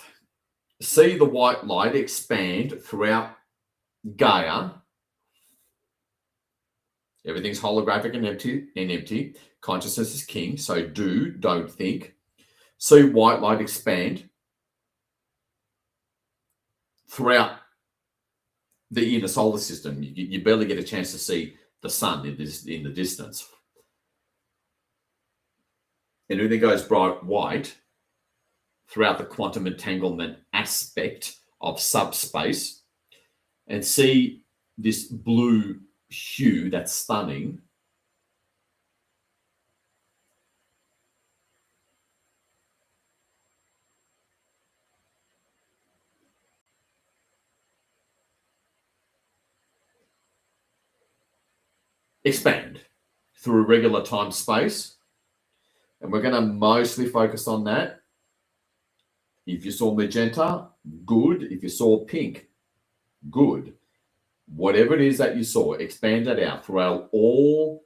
See the white light expand throughout Gaia. Everything's holographic and empty. Consciousness is king. So don't think. See white light expand throughout the inner solar system. You barely get a chance to see the sun in the distance. And everything goes bright white throughout the quantum entanglement aspect of subspace, and see this blue hue that's stunning. Expand through regular time space. And we're going to mostly focus on that. If you saw magenta, good. If you saw pink, good. Whatever it is that you saw, expand it out throughout all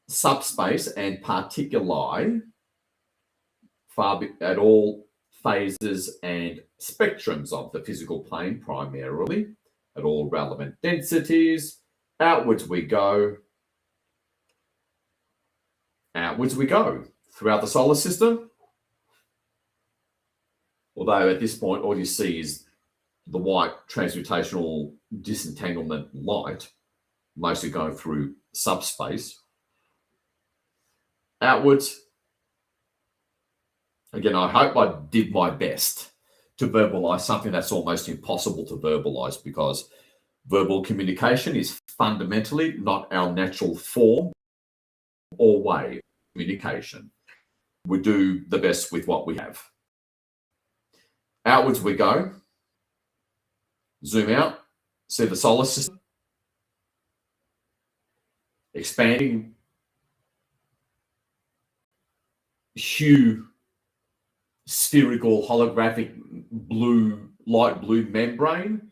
subspace and particuli, at all phases and spectrums of the physical plane, primarily, at all relevant densities. Outwards we go. Outwards we go throughout the solar system. Although at this point, all you see is the white transmutational disentanglement light, mostly going through subspace. Outwards, again, I hope I did my best to verbalize something that's almost impossible to verbalize, because verbal communication is fundamentally not our natural form or way of communication. We do the best with what we have. Outwards we go. Zoom out. See the solar system expanding. Hue, spherical, holographic blue, light blue membrane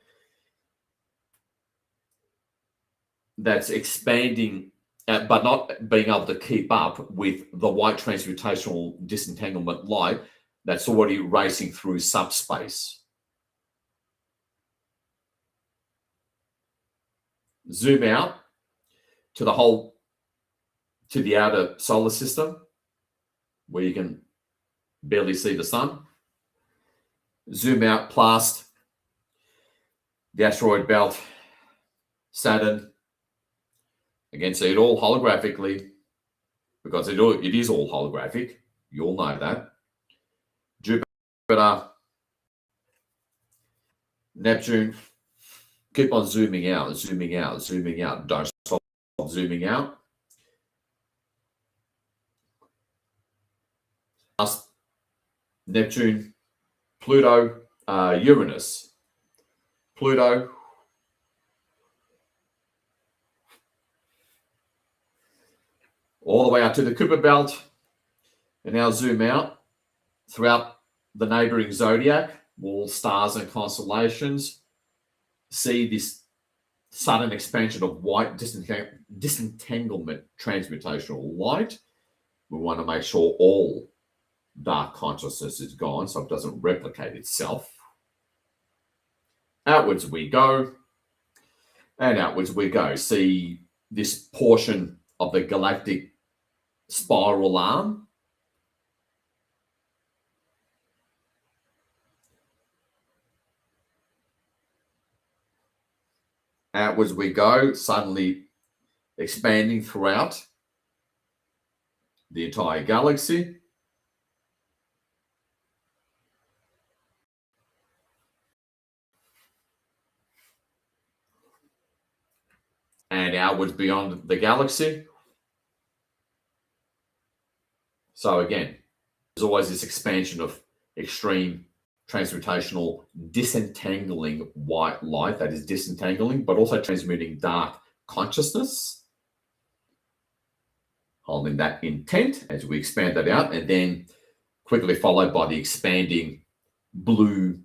that's expanding, but not being able to keep up with the white transmutational disentanglement light that's already racing through subspace. Zoom out to the outer solar system, where you can barely see the sun. Zoom out past the asteroid belt, Saturn. Again, see it all holographically, because it is all holographic. You all know that. Jupiter, Neptune. Keep on zooming out, zooming out, zooming out. Don't stop zooming out. Neptune, Pluto, Uranus. Pluto, all the way out to the Kuiper belt, and now zoom out throughout the neighboring zodiac, all stars and constellations. See this sudden expansion of white disentanglement transmutational light. We want to make sure all dark consciousness is gone, so it doesn't replicate itself. Outwards we go, and outwards we go. See this portion of the galactic spiral arm. Outwards we go, suddenly expanding throughout the entire galaxy. And outwards beyond the galaxy. So again, there's always this expansion of extreme transmutational disentangling white light, that is disentangling, but also transmuting dark consciousness, holding that intent as we expand that out, and then quickly followed by the expanding blue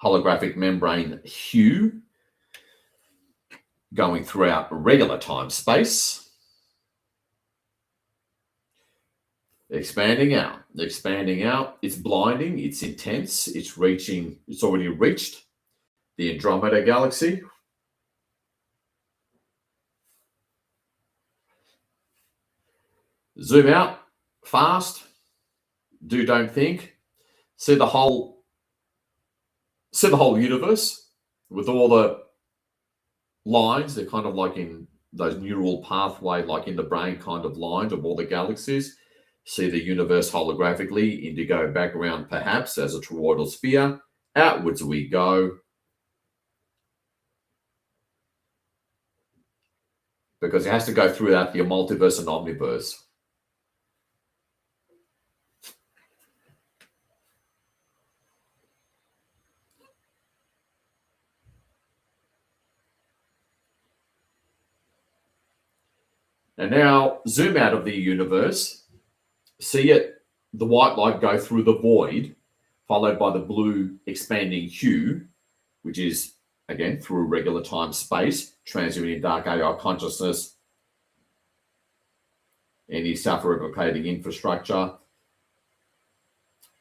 holographic membrane hue going throughout regular time space. Expanding out. It's blinding, it's intense, it's already reached the Andromeda galaxy. Zoom out fast. Don't think. See the whole universe with all the lines. They're kind of like in those neural pathway, like in the brain kind of lines of all the galaxies. See the universe holographically, indigo background perhaps as a toroidal sphere. Outwards we go. Because it has to go throughout the multiverse and omniverse. And now zoom out of the universe. See it, the white light go through the void, followed by the blue expanding hue, which is, again, through regular time space, transmuting dark AI consciousness, any self-replicating infrastructure,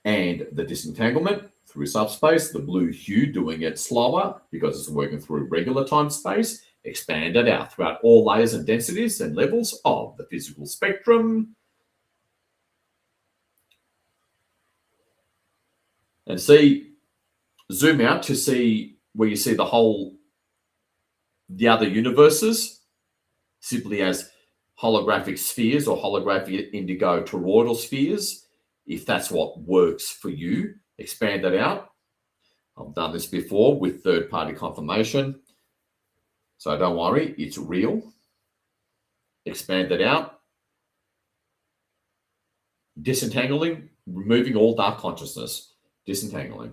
and the disentanglement through subspace, the blue hue doing it slower because it's working through regular time space, expanded out throughout all layers and densities and levels of the physical spectrum. And zoom out to see where you see the other universes simply as holographic spheres or holographic indigo toroidal spheres, if that's what works for you. Expand that out. I've done this before with third-party confirmation, so don't worry, it's real. Expand that out. Disentangling, removing all dark consciousness. Disentangling.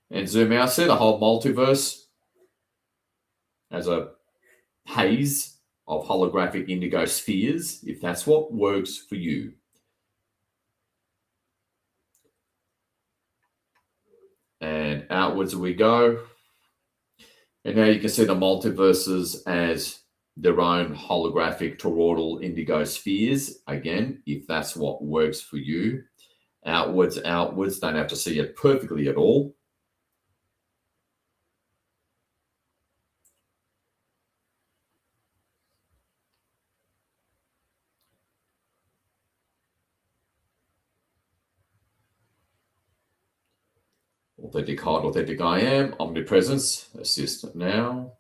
And zoom out, see the whole multiverse as a haze of holographic indigo spheres, if that's what works for you. And outwards we go. And now you can see the multiverses as their own holographic toroidal indigo spheres. Again, if that's what works for you. Outwards, don't have to see it perfectly at all. Authentic heart, authentic I am, omnipresence, assist now.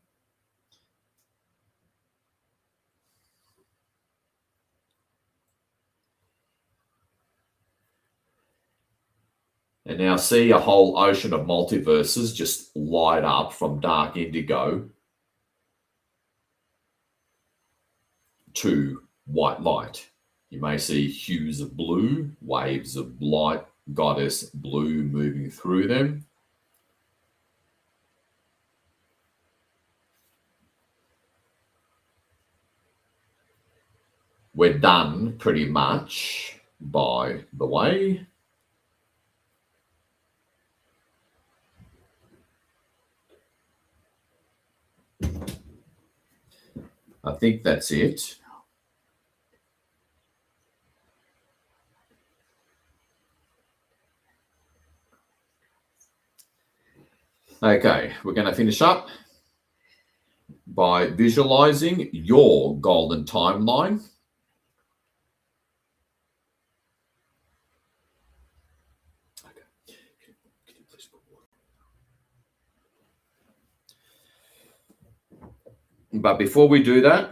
And now see a whole ocean of multiverses just light up from dark indigo to white light. You may see hues of blue, waves of light, goddess blue moving through them. We're done pretty much, by the way. I think that's it. Okay, we're going to finish up by visualizing your golden timeline. But before we do that,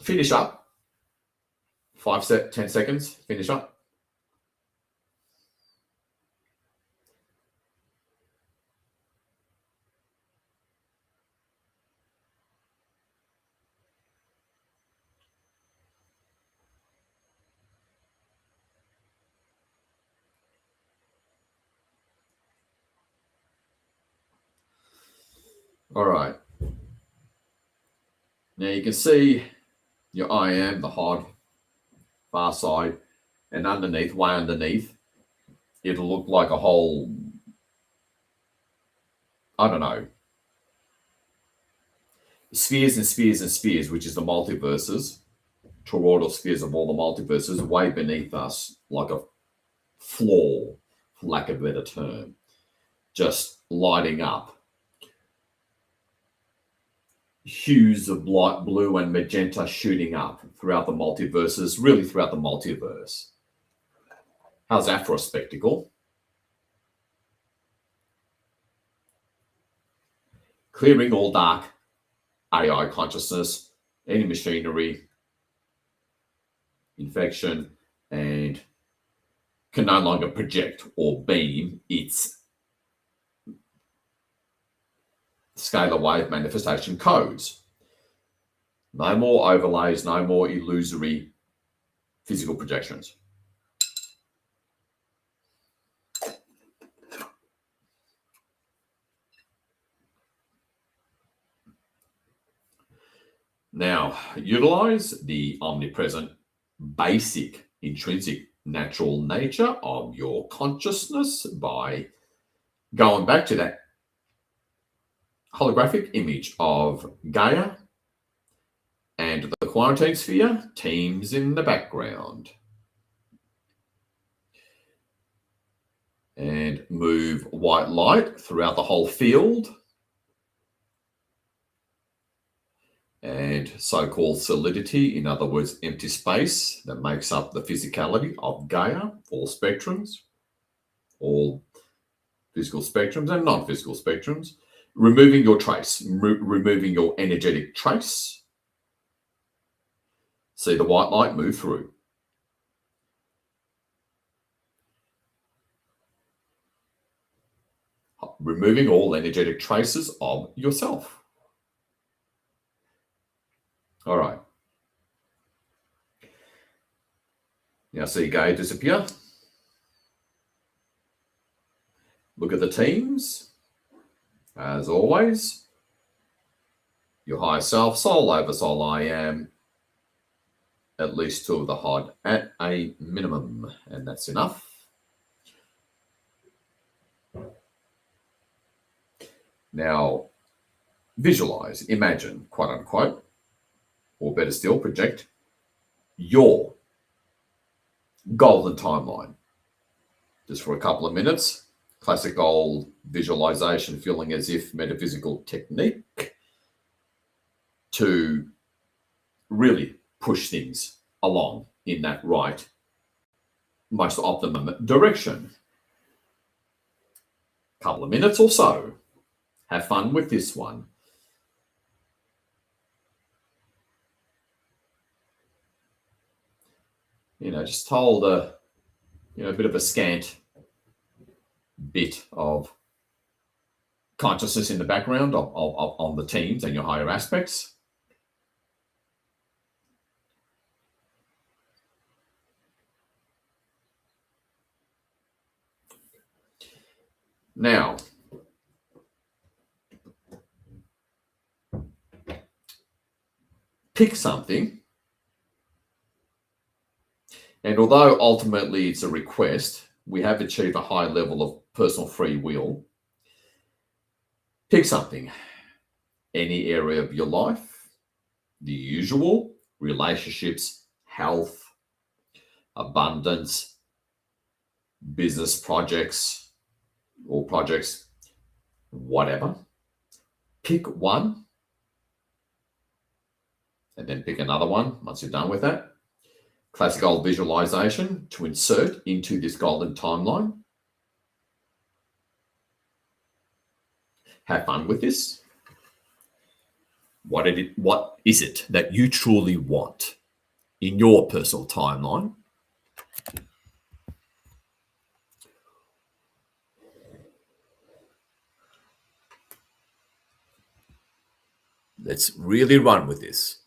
Finish up. 10 seconds. Finish up. All right. Now you can see your I am, the HOD, far side, and underneath, way underneath, it'll look like a whole, I don't know, spheres and spheres and spheres, which is the multiverses, toroidal spheres of all the multiverses, way beneath us, like a floor, for lack of a better term, just lighting up. Hues of light blue and magenta shooting up throughout the multiverses, really throughout the multiverse. How's that for a spectacle? Clearing all dark AI consciousness, any machinery, infection, and can no longer project or beam its scalar wave manifestation codes. No more overlays, no more illusory physical projections. Now, utilize the omnipresent, basic, intrinsic, natural nature of your consciousness by going back to that holographic image of Gaia and the quarantine sphere, teams in the background. And move white light throughout the whole field. And so-called solidity, in other words, empty space that makes up the physicality of Gaia, all spectrums, all physical spectrums and non-physical spectrums. Removing your trace, removing your energetic trace. See the white light move through. Removing all energetic traces of yourself. All right. Now see Gaia disappear. Look at the teams. As always, your higher self, soul, oversoul, I am, at least two of the HOD at a minimum, and that's enough. Now, visualize, imagine, quote unquote, or better still, project your golden timeline. Just for a couple of minutes, classic old visualization, feeling as if metaphysical technique to really push things along in that right, most optimum direction. Couple of minutes or so. Have fun with this one. Just hold a bit of a scant bit of consciousness in the background on the teams and your higher aspects. Now, pick something, and although ultimately it's a request, we have achieved a high level of personal free will. Pick something, any area of your life, the usual, relationships, health, abundance, business projects, or projects, whatever. Pick one, and then pick another one once you're done with that. Classic old visualization to insert into this golden timeline. Have fun with this. What is it that you truly want in your personal timeline? Let's really run with this.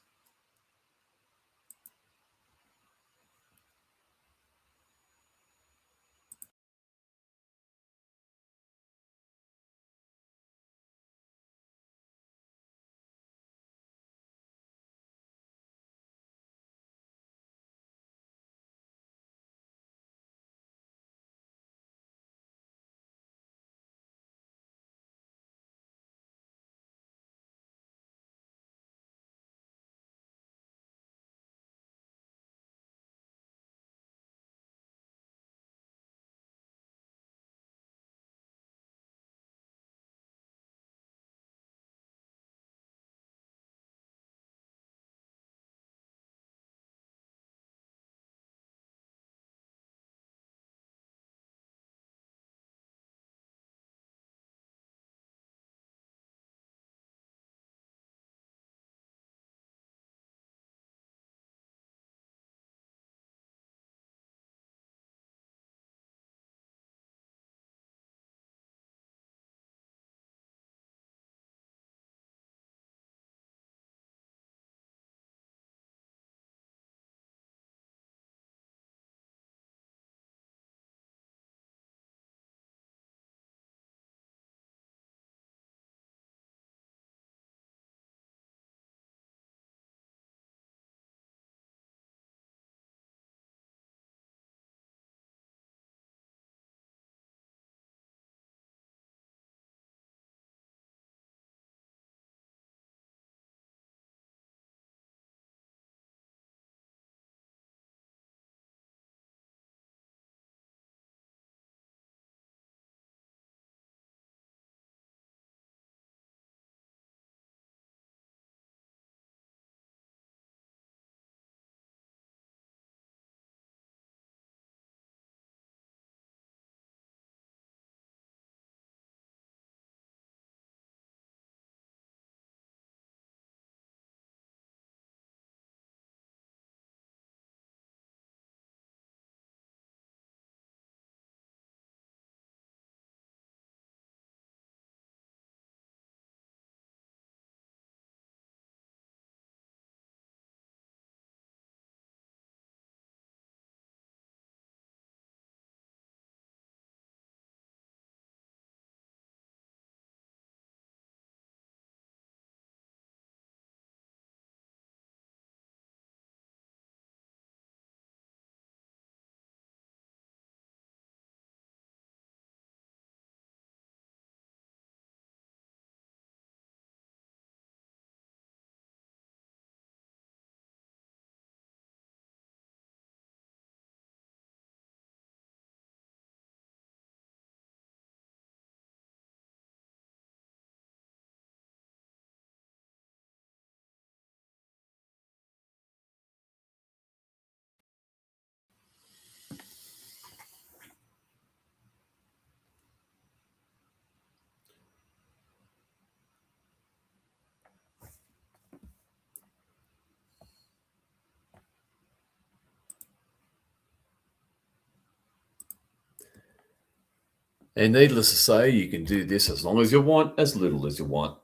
And needless to say, you can do this as long as you want, as little as you want.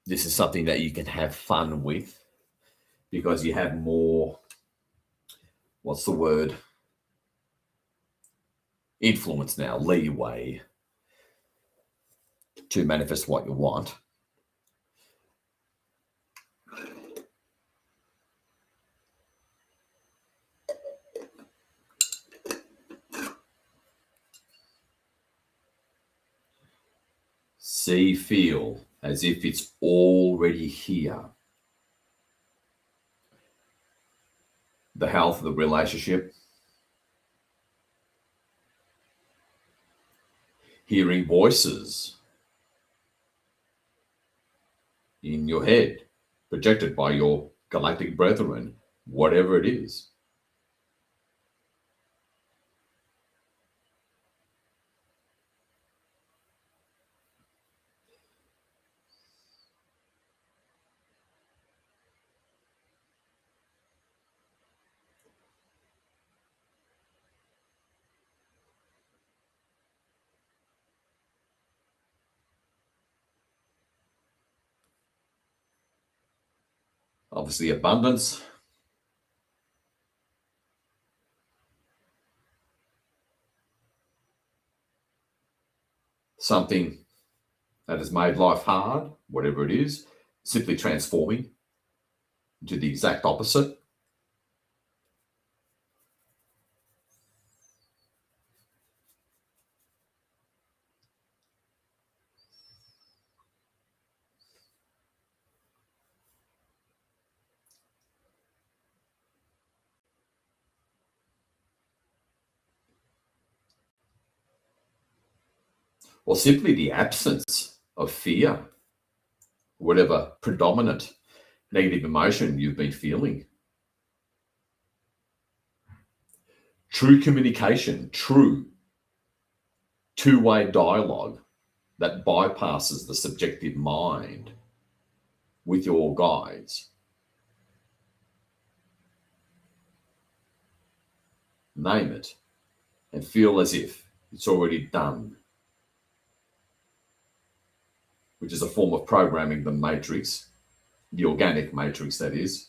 This is something that you can have fun with because you have more, what's the word? Influence now, leeway to manifest what you want. See, feel as if it's already here. The health of the relationship, hearing voices in your head, projected by your galactic brethren, whatever it is. obviously abundance. Something that has made life hard, whatever it is, simply transforming into the exact opposite. Or simply the absence of fear, whatever predominant negative emotion you've been feeling. True communication, true two-way dialogue that bypasses the subjective mind with your guides. Name it and feel as if it's already done, which is a form of programming the matrix, the organic matrix, that is.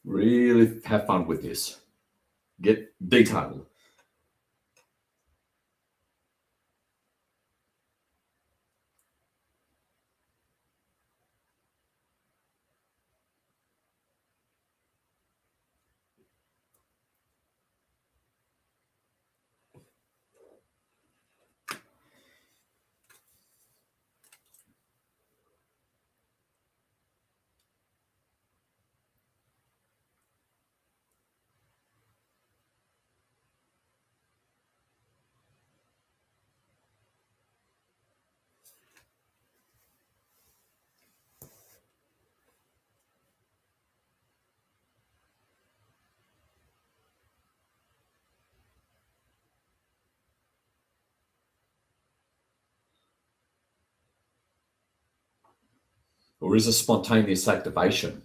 Really have fun with this. Get detailed. Or is a spontaneous activation?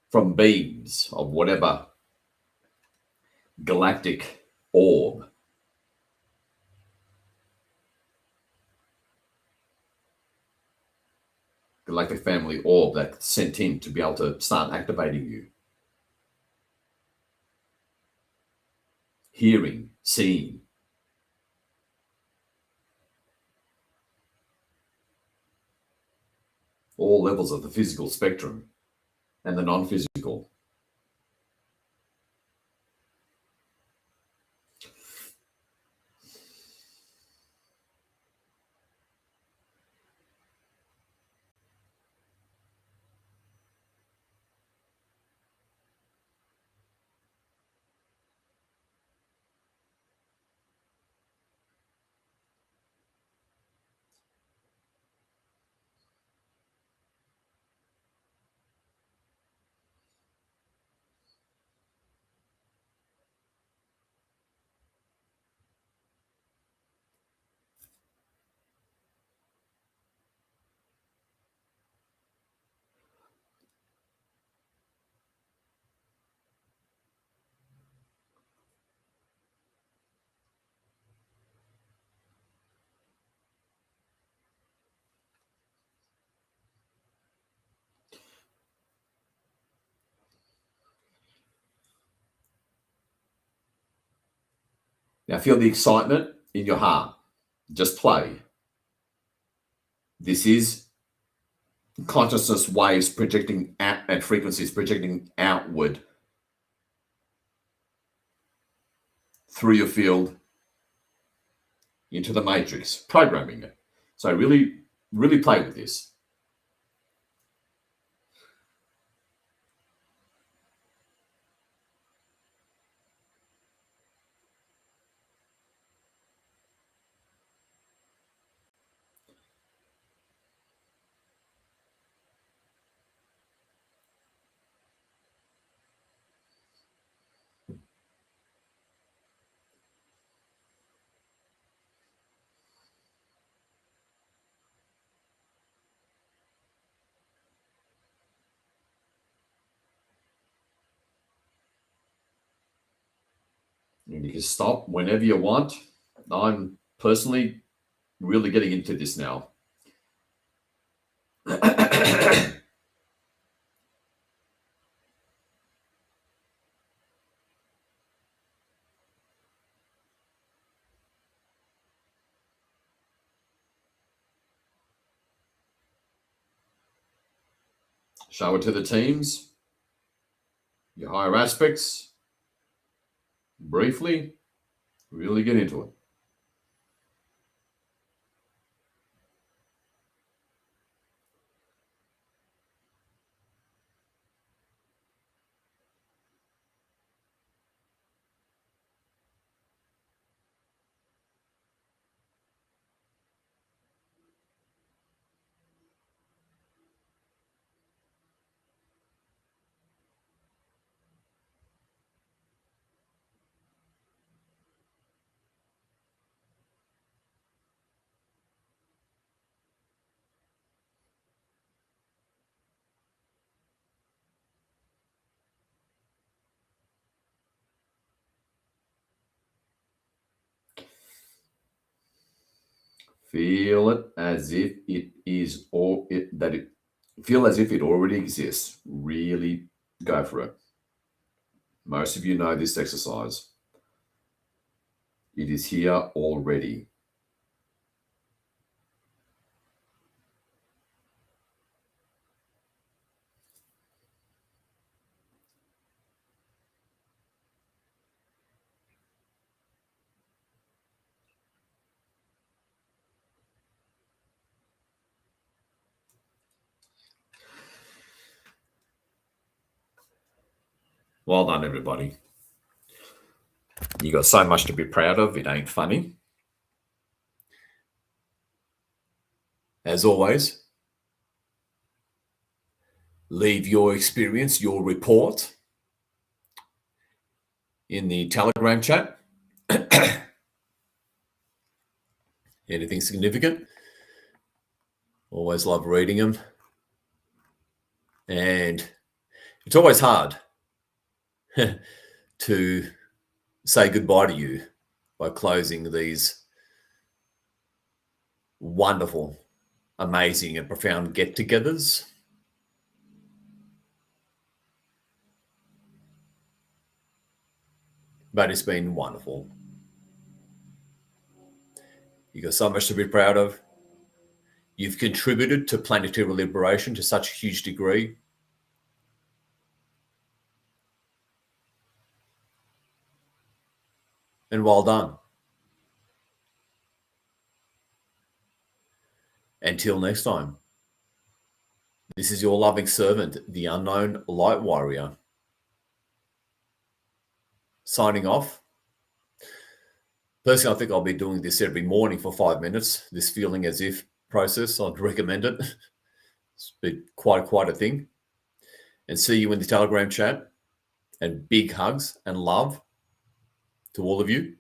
From beams of whatever galactic orb, galactic family orb that's sent in to be able to start activating you. Hearing, seeing. All levels of the physical spectrum and the non-physical. Now feel the excitement in your heart. Just play. This is consciousness waves projecting out and frequencies projecting outward through your field into the matrix, programming it. So really, really play with this. And you can stop whenever you want. I'm personally really getting into this now. Show it to the teams, your higher aspects. Briefly, really get into it. Feel it as if it is feel as if it already exists. Really go for it. Most of you know this exercise. It is here already. Well done, everybody. You got so much to be proud of. It ain't funny. As always, leave your experience, your report in the Telegram chat. Anything significant? Always love reading them. And it's always hard to say goodbye to you by closing these wonderful, amazing, and profound get-togethers. But it's been wonderful. You've got so much to be proud of. You've contributed to planetary liberation to such a huge degree. And well done. Until next time, this is your loving servant, the unknown light warrior, signing off. Personally, I think I'll be doing this every morning for 5 minutes, this feeling as if process. I'd recommend it. It's been quite a thing. And see you in the Telegram chat. And big hugs and love to all of you,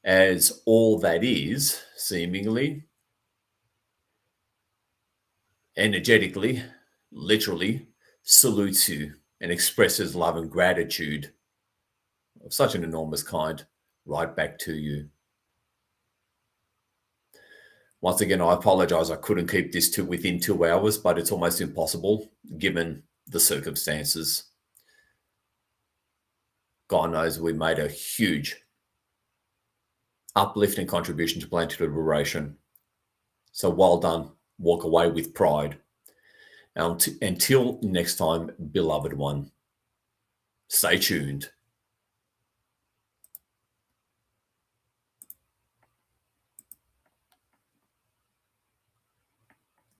as all that is seemingly, energetically, literally salutes you and expresses love and gratitude of such an enormous kind right back to you. Once again, I apologize. I couldn't keep this to within 2 hours, but it's almost impossible given the circumstances. God knows we made a huge uplifting contribution to planetary liberation. So well done. Walk away with pride. Until next time, beloved one, stay tuned.